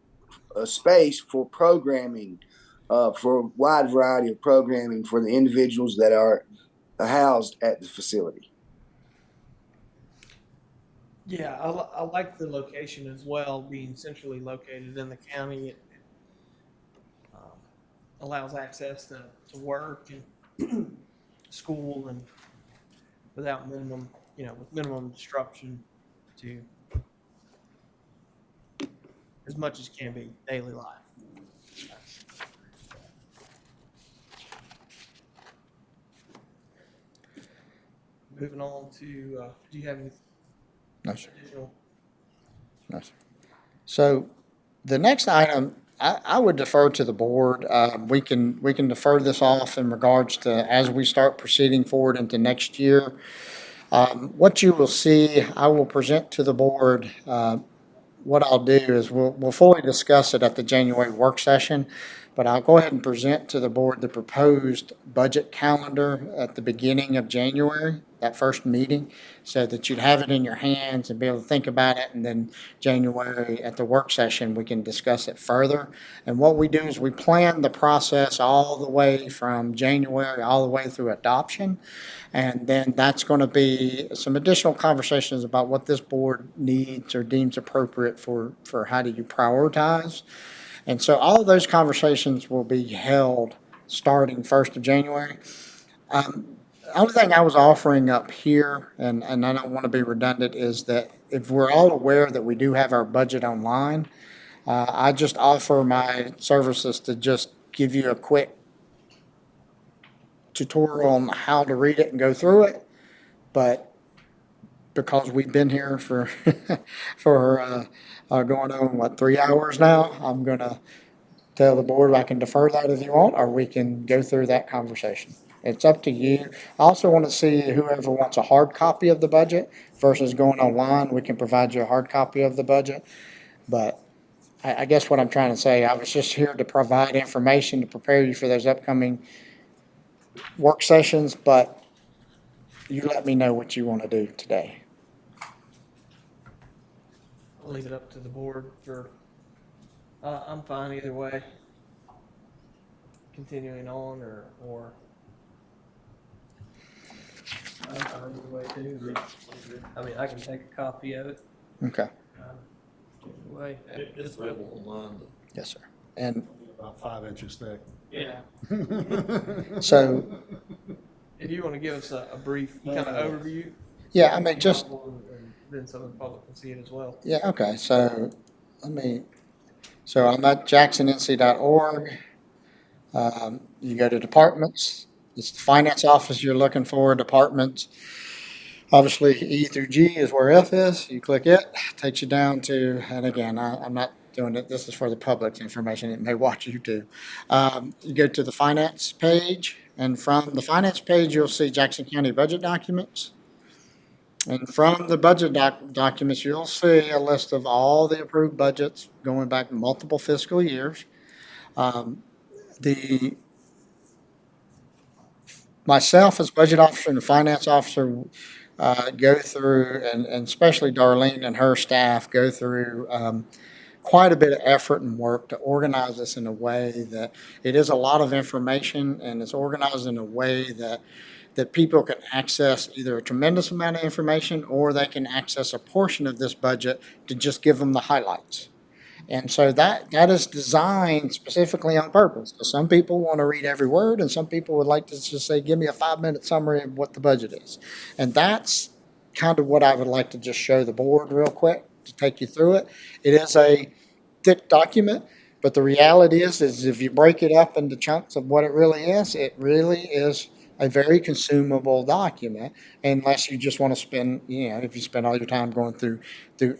a space for programming, for a wide variety of programming for the individuals that are housed at the facility. Yeah, I like the location as well, being centrally located in the county. It allows access to work and school and without minimum, with minimum disruption to as much as can be daily life. Moving on to, do you have any No, sir. additional? No, sir. So the next item, I would defer to the board. We can defer this off in regards to as we start proceeding forward into next year. What you will see, I will present to the board. What I'll do is we'll fully discuss it at the January work session, but I'll go ahead and present to the board the proposed budget calendar at the beginning of January, that first meeting, so that you'd have it in your hands and be able to think about it. And then January at the work session, we can discuss it further. And what we do is we plan the process all the way from January all the way through adoption. And then that's going to be some additional conversations about what this board needs or deems appropriate for how do you prioritize. And so all of those conversations will be held starting 1st of January. The only thing I was offering up here, and I don't want to be redundant, is that if we're all aware that we do have our budget online, I just offer my services to just give you a quick tutorial on how to read it and go through it. But because we've been here for going on 3 hours now, I'm gonna tell the board I can defer that if you want, or we can go through that conversation. It's up to you. I also want to see whoever wants a hard copy of the budget versus going online. We can provide you a hard copy of the budget. But I guess what I'm trying to say, I was just here to provide information to prepare you for those upcoming work sessions, but you let me know what you want to do today. I'll leave it up to the board for, I'm fine either way. Continuing on or. I'm fine either way too. I mean, I can take a copy of it. Okay. Either way. It's available online. Yes, sir. And About 5 inches thick. Yeah. so, If you want to give us a brief kind of overview. yeah, I mean, just, and then some of the public can see it as well. yeah, okay. So I'm at jacksonnc.org. You go to departments. It's the finance office you're looking for, departments. Obviously, E through G is where F is. You click it, takes you down to, and again, I'm not doing it. This is for the public's information. It may watch you too. You go to the finance page, and from the finance page, you'll see Jackson County budget documents. And from the budget documents, you'll see a list of all the approved budgets going back multiple fiscal years. Myself as budget officer and the finance officer go through, and especially Darlene and her staff go through quite a bit of effort and work to organize this in a way that it is a lot of information, and it's organized in a way that people can access either a tremendous amount of information or they can access a portion of this budget to just give them the highlights. And so that is designed specifically on purpose. So some people want to read every word, and some people would like to just say, give me a 5-minute summary of what the budget is. And that's kind of what I would like to just show the board real quick to take you through it. It is a thick document, but the reality is if you break it up into chunks of what it really is a very consumable document, unless you just want to spend, if you spend all your time going through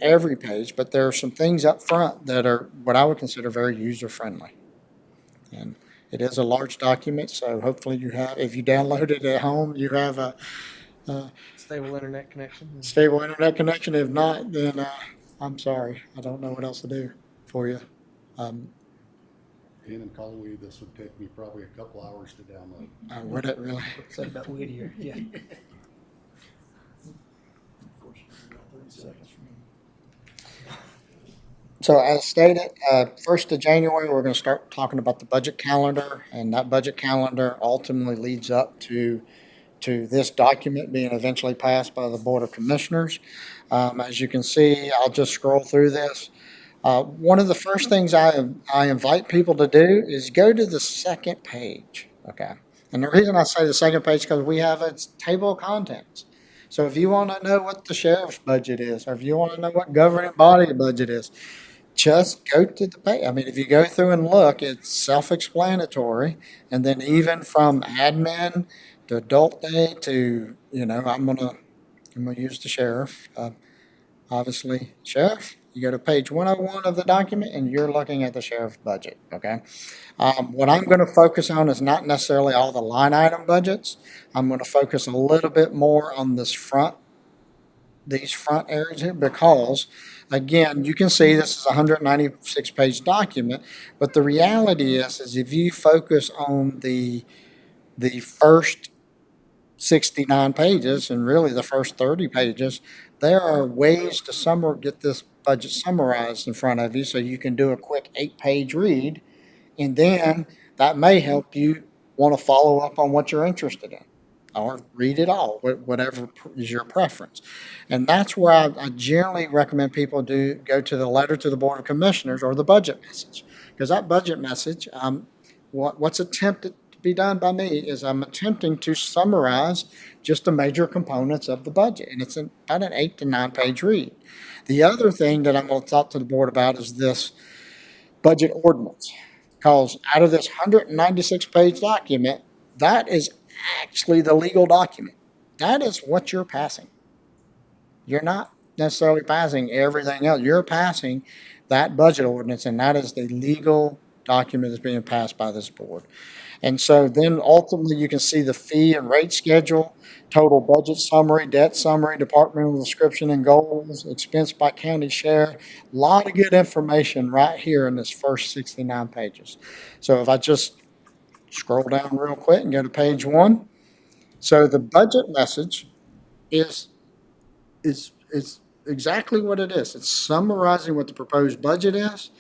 every page. But there are some things up front that are what I would consider very user-friendly. And it is a large document, so hopefully if you download it at home, you have a Stable internet connection. stable internet connection. If not, then I'm sorry. I don't know what else to do for you. In Colleen, this would take me probably a couple hours to download. Would it really? Said about Whittier, yeah. So as stated, 1st of January, we're going to start talking about the budget calendar, and that budget calendar ultimately leads up to to this document being eventually passed by the Board of Commissioners. As you can see, I'll just scroll through this. One of the first things I invite people to do is go to the second page, okay? And the reason I say the second page is because we have a table of contents. So if you want to know what the sheriff's budget is, or if you want to know what governing body budget is, just go to the page. I mean, if you go through and look, it's self-explanatory. And then even from admin to adult day to, I'm gonna use the sheriff. Obviously, sheriff, you go to page 101 of the document and you're looking at the sheriff's budget, okay? What I'm going to focus on is not necessarily all the line item budgets. I'm going to focus a little bit more on these front areas here because, again, you can see this is a 196-page document, but the reality is if you focus on the first 69 pages and really the first 30 pages, there are ways to get this budget summarized in front of you so you can do a quick 8-page read, and then that may help you want to follow up on what you're interested in or read it all, whatever is your preference. And that's where I generally recommend people go to the letter to the Board of Commissioners or the budget message, because that budget message, what's attempted to be done by me is I'm attempting to summarize just the major components of the budget, and it's about an 8 to 9 page read. The other thing that I'm going to talk to the board about is this budget ordinance, because out of this 196-page document, that is actually the legal document. That is what you're passing. You're not necessarily passing everything else. You're passing that budget ordinance, and that is the legal document that's being passed by this board. And so then ultimately you can see the fee and rate schedule, total budget summary, debt summary, departmental description and goals, expense by county share. A lot of good information right here in this first 69 pages. So if I just scroll down real quick and go to page 1. So the budget message is exactly what it is. It's summarizing what the proposed budget is.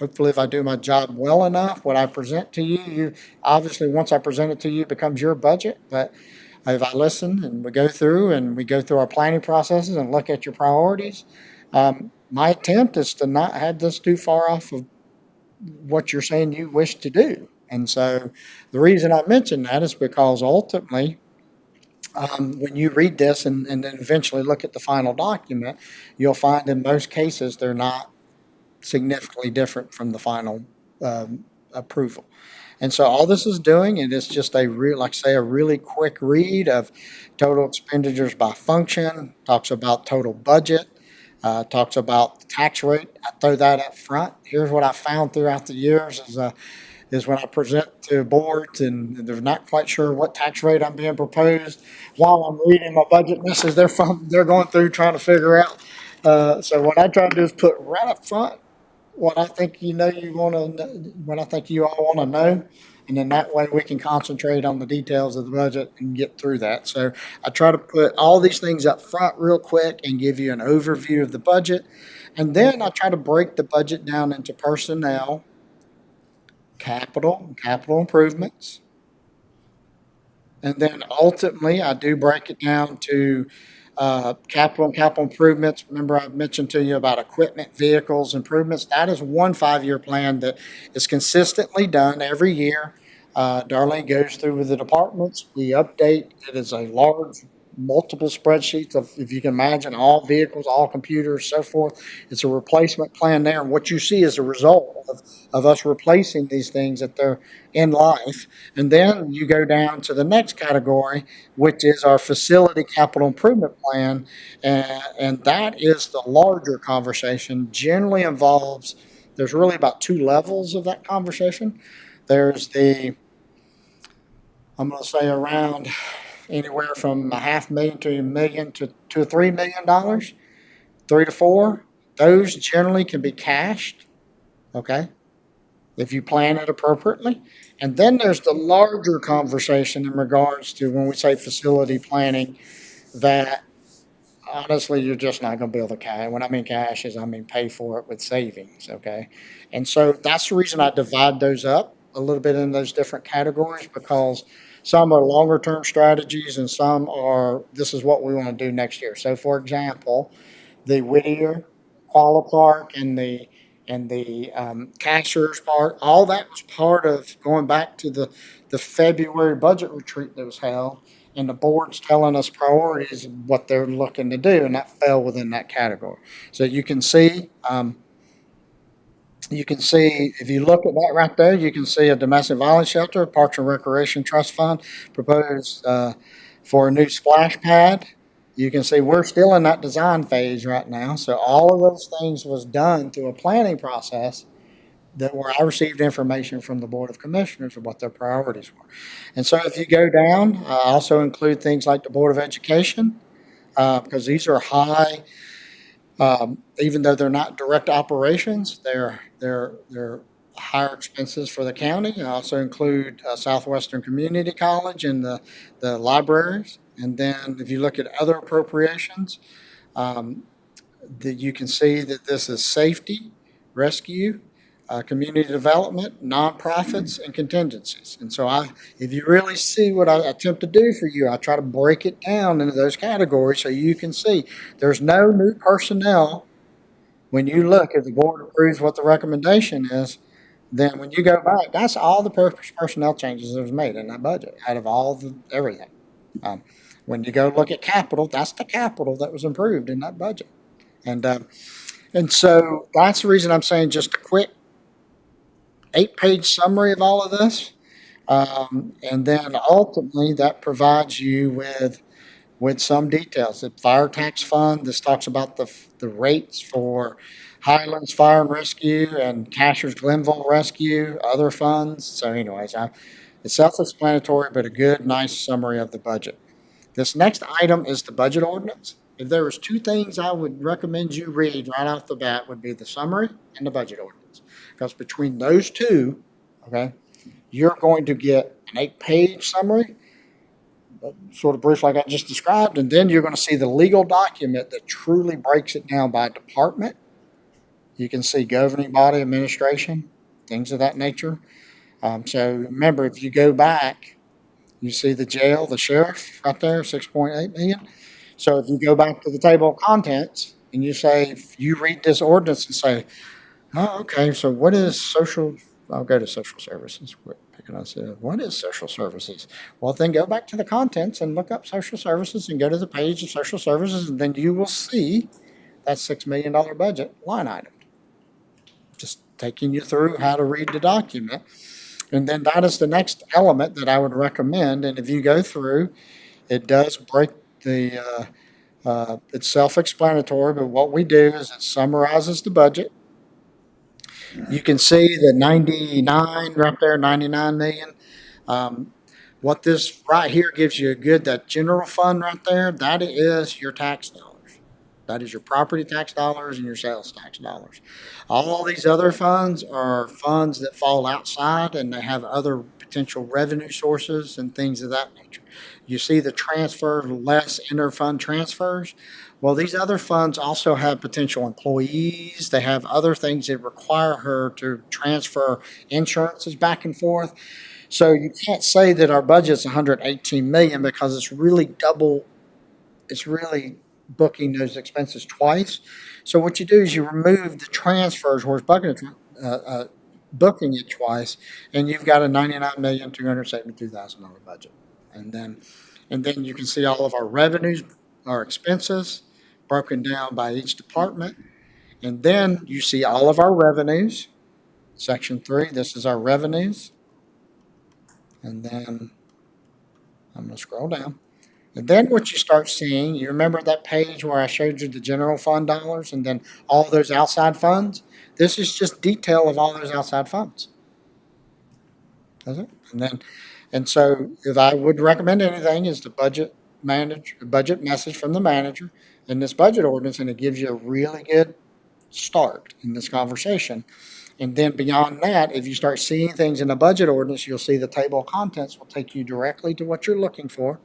Hopefully if I do my job well enough, what I present to you, obviously once I present it to you, it becomes your budget. But if I listen and we go through our planning processes and look at your priorities, my attempt is to not have this too far off of what you're saying you wish to do. And so the reason I mention that is because ultimately, when you read this and then eventually look at the final document, you'll find in most cases they're not significantly different from the final approval. And so all this is doing, and it's just a really quick read of total expenditures by function, talks about total budget, talks about the tax rate. I throw that up front. Here's what I found throughout the years is when I present to boards and they're not quite sure what tax rate I'm being proposed, while I'm reading my budget message, they're going through trying to figure out. So what I try to do is put right up front what I think what I think you all want to know, and then that way we can concentrate on the details of the budget and get through that. So I try to put all these things up front real quick and give you an overview of the budget, and then I try to break the budget down into personnel, capital improvements. And then ultimately, I do break it down to capital improvements. Remember, I mentioned to you about equipment, vehicles, improvements. That is one 5-year plan that is consistently done every year. Darlene goes through with the departments. We update. It is a large, multiple spreadsheets of, if you can imagine, all vehicles, all computers, so forth. It's a replacement plan there. And what you see is a result of us replacing these things that they're in life. And then you go down to the next category, which is our facility capital improvement plan. And that is the larger conversation, generally involves, there's really about 2 levels of that conversation. There's I'm going to say around anywhere from $500,000 to $1 million to $3 million, 3 to 4. Those generally can be cashed, okay, if you plan it appropriately. And then there's the larger conversation in regards to when we say facility planning, that honestly you're just not going to be able to cash. When I mean cash, I mean pay for it with savings, okay? And so that's the reason I divide those up. a little bit in those different categories because some are longer term strategies and some are, this is what we want to do next year. So for example, the Whittier, Qualla Park and the Cashers Park, all that was part of going back to the February budget retreat that was held. And the board's telling us priorities of what they're looking to do, and that fell within that category. So you can see, if you look at that right there, you can see a domestic violence shelter, Parks and Recreation Trust Fund proposed for a new splash pad. You can see we're still in that design phase right now. So all of those things was done through a planning process where I received information from the Board of Commissioners of what their priorities were. And so if you go down, I also include things like the Board of Education, because these are high, even though they're not direct operations, they're higher expenses for the county. I also include Southwestern Community College and the libraries. And then if you look at other appropriations, that you can see that this is safety, rescue, community development, nonprofits, and contingencies. And so if you really see what I attempt to do for you, I try to break it down into those categories so you can see there's no new personnel. When you look, if the board approves what the recommendation is, then when you go back, that's all the personnel changes that was made in that budget out of all everything. When you go look at capital, that's the capital that was improved in that budget. And so that's the reason I'm saying just a quick 8-page summary of all of this. And then ultimately that provides you with some details. The fire tax fund, this talks about the rates for Highlands Fire and Rescue and Cashers Glenville Rescue, other funds. So anyways, it's self-explanatory, but a good, nice summary of the budget. This next item is the budget ordinance. If there was two things I would recommend you read right off the bat would be the summary and the budget ordinance. Because between those two, okay, you're going to get an 8-page summary, sort of brief like I just described, and then you're going to see the legal document that truly breaks it down by department. You can see governing body, administration, things of that nature. So remember, if you go back, you see the jail, the sheriff right there, 6.8 million. So if you go back to the table of contents and you say, if you read this ordinance and say, oh, okay, so what is social, I'll go to social services. What is social services? Well, then go back to the contents and look up social services and go to the page of social services, and then you will see that $6 million budget line item. Just taking you through how to read the document. And then that is the next element that I would recommend. And if you go through, it does break it's self-explanatory, but what we do is it summarizes the budget. You can see the 99 right there, 99 million. What this right here gives you that general fund right there, that is your tax dollars. That is your property tax dollars and your sales tax dollars. All these other funds are funds that fall outside and they have other potential revenue sources and things of that nature. You see the transfer less interfund transfers. Well, these other funds also have potential employees. They have other things that require her to transfer insurances back and forth. So you can't say that our budget's 118 million because it's really booking those expenses twice. So what you do is you remove the transfers where it's booking it twice, and you've got a $99,272,000 budget. And then you can see all of our revenues, our expenses broken down by each department. And then you see all of our revenues. Section 3, this is our revenues. And then I'm going to scroll down. And then what you start seeing, you remember that page where I showed you the general fund dollars and then all those outside funds? This is just detail of all those outside funds. Does it? And so if I would recommend anything is the budget message from the manager in this budget ordinance, and it gives you a really good start in this conversation. And then beyond that, if you start seeing things in the budget ordinance, you'll see the table of contents will take you directly to what you're looking for.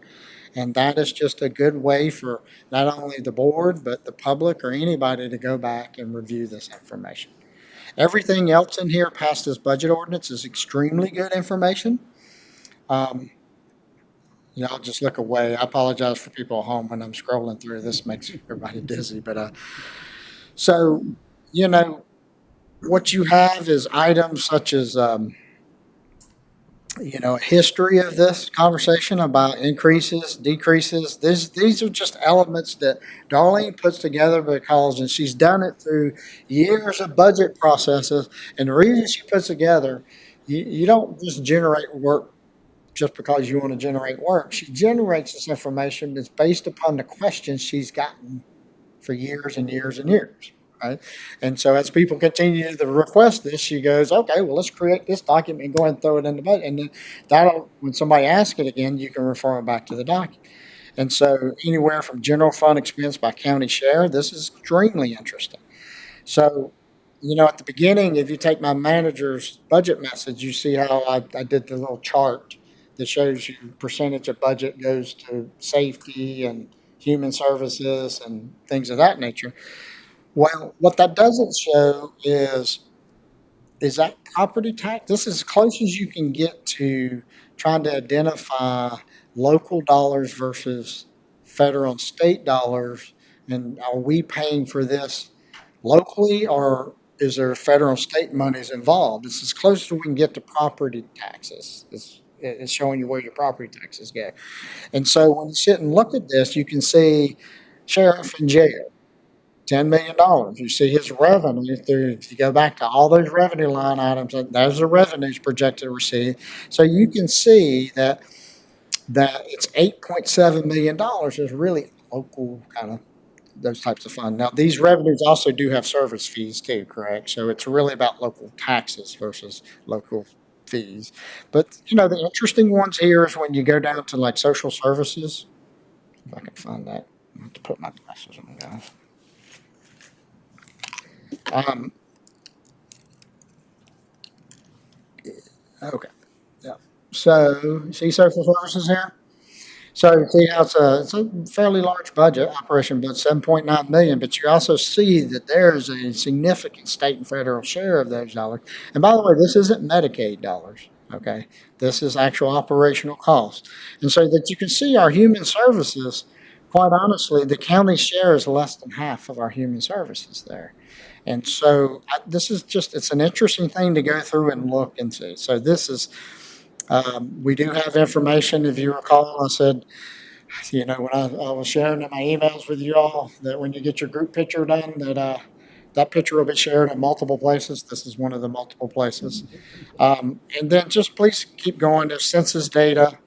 And that is just a good way for not only the board, but the public or anybody to go back and review this information. Everything else in here past this budget ordinance is extremely good information. Um, I'll just look away. I apologize for people at home when I'm scrolling through. This makes everybody dizzy, but, so, what you have is items such as, a history of this conversation about increases, decreases. These are just elements that Darlene puts together because, and she's done it through years of budget processes. And the reason she puts together, you don't just generate work just because you want to generate work. She generates this information that's based upon the questions she's gotten for years and years and years. Right. And so as people continue to request this, she goes, okay, well, let's create this document and go ahead and throw it in the budget. And then when somebody asks it again, you can refer them back to the document. And so anywhere from general fund expense by county share, this is extremely interesting. So, at the beginning, if you take my manager's budget message, you see how I did the little chart that shows you percentage of budget goes to safety and human services and things of that nature. Well, what that doesn't show is that property tax. This is as close as you can get to trying to identify local dollars versus federal and state dollars. And are we paying for this locally, or is there federal and state monies involved? It's as close as we can get to property taxes. It's showing you where your property taxes go. And so when you sit and look at this, you can see sheriff and jail. $10 million. You see his revenue through, if you go back to all those revenue line items, those are revenues projected to receive. So you can see that it's $8.7 million is really local kind of those types of funds. Now, these revenues also do have service fees too, correct? So it's really about local taxes versus local fees. But, the interesting ones here is when you go down to like social services. If I can find that. I have to put my glasses on, guys. Okay. Yeah. So, see social services here? So see how it's a fairly large budget operation, but 7.9 million. But you also see that there's a significant state and federal share of those dollars. And by the way, this isn't Medicaid dollars. Okay, this is actual operational costs. And so that you can see our human services. Quite honestly, the county share is less than half of our human services there. And so this is it's an interesting thing to go through and look into. So this is, we do have information. If you recall, I said, when I was sharing in my emails with you all that when you get your group picture done, that picture will be shared in multiple places. This is one of the multiple places. And then just please keep going. There's census data,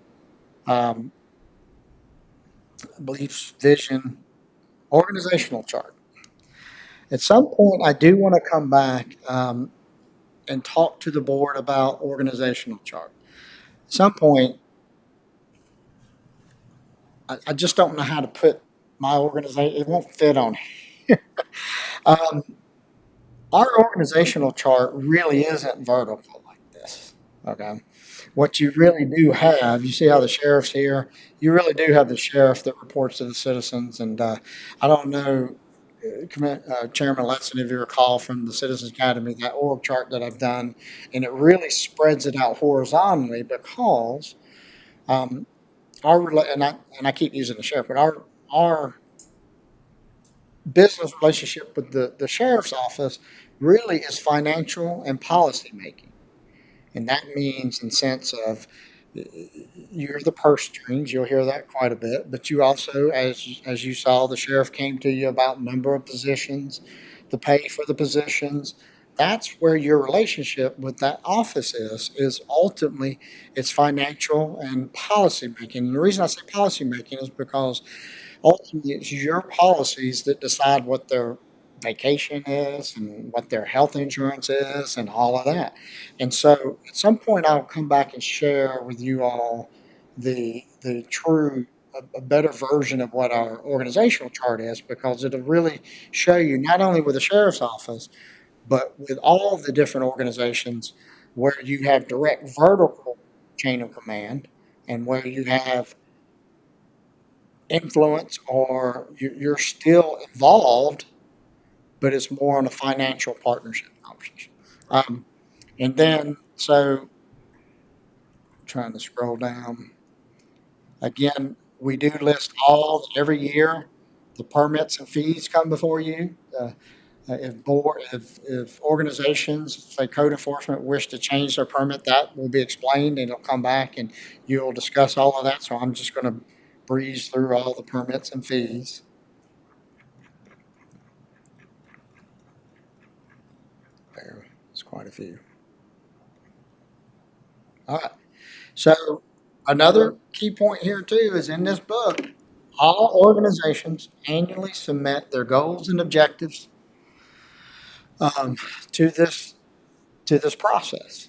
beliefs, vision, organizational chart. At some point, I do want to come back and talk to the board about organizational chart. At some point, I just don't know how to put my organization. It won't fit on here. Our organizational chart really isn't vertical like this. Okay. What you really do have, you see how the sheriff's here? You really do have the sheriff that reports to the citizens. And I don't know, Chairman Letson, if you recall from the Citizens Academy, that org chart that I've done, and it really spreads it out horizontally because and I keep using the sheriff, but our business relationship with the sheriff's office really is financial and policy making. And that means in sense of you're the purse strings, you'll hear that quite a bit, but you also, as you saw, the sheriff came to you about number of positions, the pay for the positions. That's where your relationship with that office is ultimately it's financial and policy making. And the reason I say policy making is because ultimately it's your policies that decide what their vacation is and what their health insurance is and all of that. And so at some point I'll come back and share with you all the true, a better version of what our organizational chart is, because it'll really show you not only with the sheriff's office, but with all the different organizations where you have direct vertical chain of command and where you have influence or you're still involved, but it's more on a financial partnership conversation. And then, so, trying to scroll down. Again, we do list every year, the permits and fees come before you. If organizations, say code enforcement, wish to change their permit, that will be explained and it'll come back and you'll discuss all of that. So I'm just going to breeze through all the permits and fees. There's quite a few. All right. So another key point here too is in this book, all organizations annually submit their goals and objectives to this process.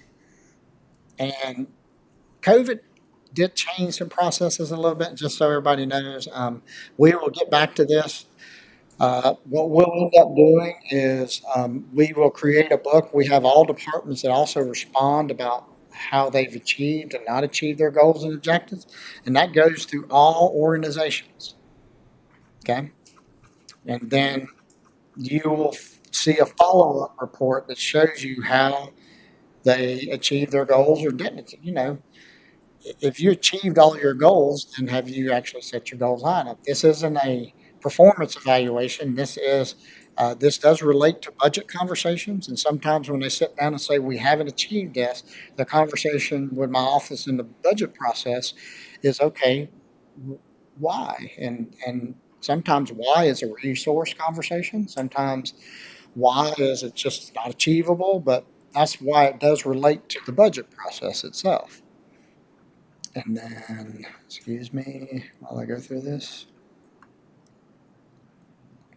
And COVID did change some processes a little bit, just so everybody knows. We will get back to this. What we'll end up doing is we will create a book. We have all departments that also respond about how they've achieved and not achieved their goals and objectives. And that goes through all organizations. Okay? And then you will see a follow-up report that shows you how they achieved their goals or didn't. You know, if you achieved all your goals, then have you actually set your goals high enough? This isn't a performance evaluation. This does relate to budget conversations. And sometimes when they sit down and say, we haven't achieved this, the conversation with my office in the budget process is, okay, why? And sometimes why is a resource conversation. Sometimes why is it just not achievable, but that's why it does relate to the budget process itself. And then, excuse me while I go through this.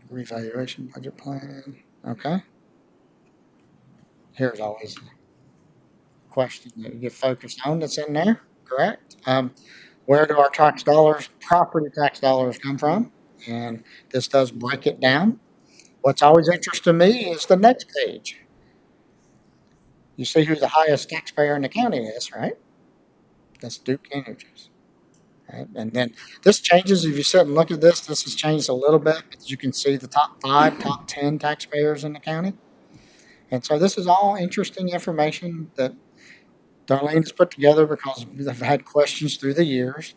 Revaluation budget plan. Okay. Here's always a question that you get focused on that's in there, correct? Where do our tax dollars, property tax dollars, come from? And this does break it down. What's always interesting to me is the next page. You see who the highest taxpayer in the county is, right? That's Duke Energy. Right? And then this changes. If you sit and look at this, this has changed a little bit. But you can see the top 5, top 10 taxpayers in the county. And so this is all interesting information that Darlene has put together because I've had questions through the years.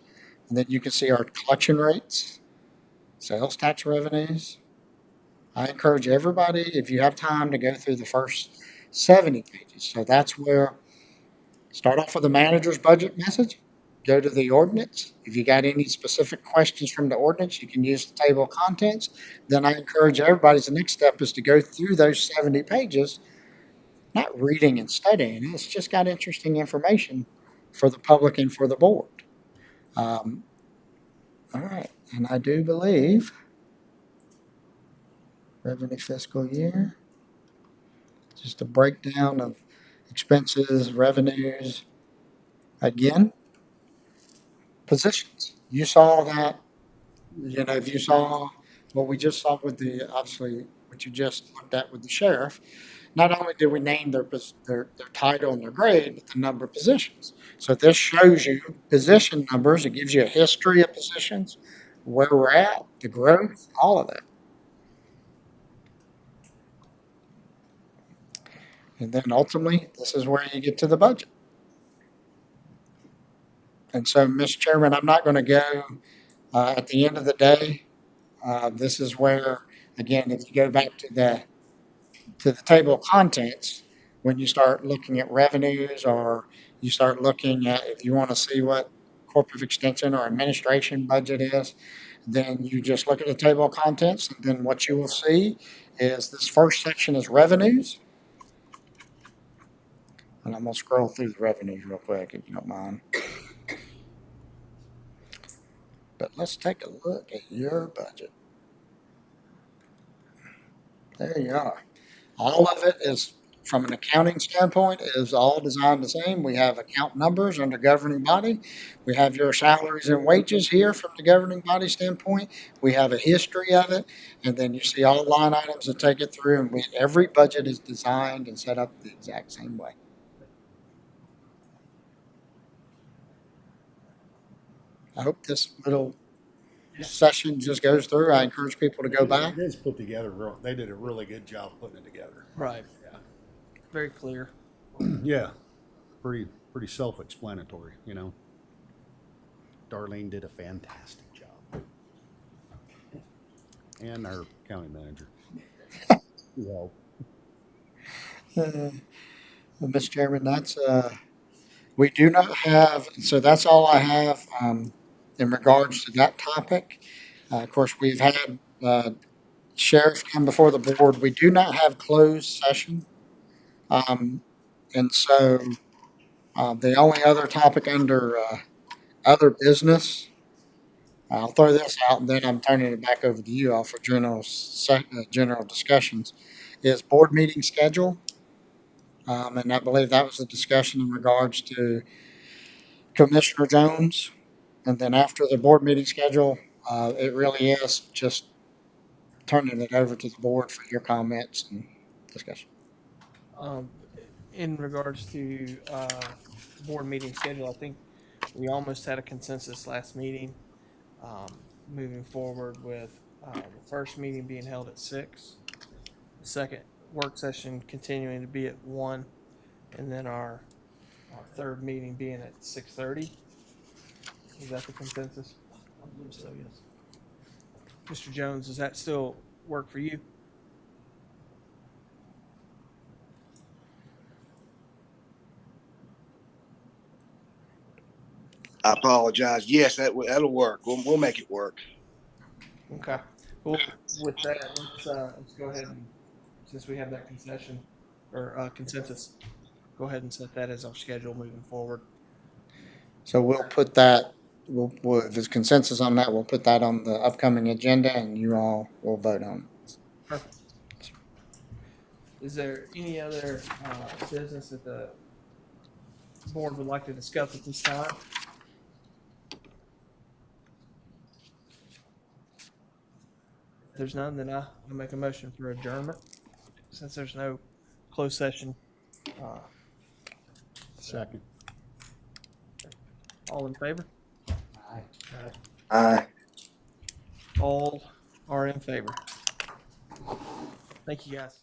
And then you can see our collection rates, sales tax revenues. I encourage everybody, if you have time, to go through the first 70 pages. So that's where, start off with the manager's budget message, go to the ordinance. If you got any specific questions from the ordinance, you can use the table of contents. Then I encourage everybody's the next step is to go through those 70 pages, not reading and studying. It's just got interesting information for the public and for the board. All right, and I do believe revenue fiscal year, just a breakdown of expenses, revenues. Again, positions. You saw that, you know, if you saw what we just saw with the, obviously, what you just looked at with the sheriff, not only did we name their title and their grade, but the number of positions. So this shows you position numbers. It gives you a history of positions, where we're at, the growth, all of that. And then ultimately, this is where you get to the budget. And so, Mr. Chairman, I'm not going to go at the end of the day. This is where, again, if you go back to the table of contents, when you start looking at revenues or you start looking at, if you want to see what corporate extension or administration budget is, then you just look at the table of contents. And then what you will see is this first section is revenues. And I'm going to scroll through the revenues real quick, if you don't mind. But let's take a look at your budget. There you are. All of it is, from an accounting standpoint, is all designed the same. We have account numbers under governing body. We have your salaries and wages here from the governing body standpoint. We have a history of it. And then you see all line items that take it through. And every budget is designed and set up the exact same way. I hope this little session just goes through. I encourage people to go back. It is put together. They did a really good job putting it together. Right. very clear. Yeah, pretty self-explanatory, you know. Darlene did a fantastic job. And our county manager. Well, Mr. Chairman, we do not have, so that's all I have, in regards to that topic. Of course, we've had, sheriff come before the board. We do not have closed session. And so, the only other topic under, other business, I'll throw this out and then I'm turning it back over to you all for general discussions, is board meeting schedule. And I believe that was the discussion in regards to Commissioner Jones. And then after the board meeting schedule, it really is just turning it over to the board for your comments and discussion. In regards to board meeting schedule, I think we almost had a consensus last meeting. Moving forward with the first meeting being held at 6, the second work session continuing to be at 1, and then our third meeting being at 6:30. Is that the consensus? I believe so, yes. Mr. Jones, does that still work for you? I apologize. Yes, that'll work. We'll make it work. Okay. Well, with that, let's go ahead and, since we have that concession or consensus, go ahead and set that as our schedule moving forward. So we'll put that, if there's consensus on that, we'll put that on the upcoming agenda and you all will vote on it. Perfect. Is there any other business that the board would like to discuss at this time? If there's none, then I'll make a motion for adjournment, since there's no closed session. second. All in favor? Aye. All are in favor. Thank you, guys.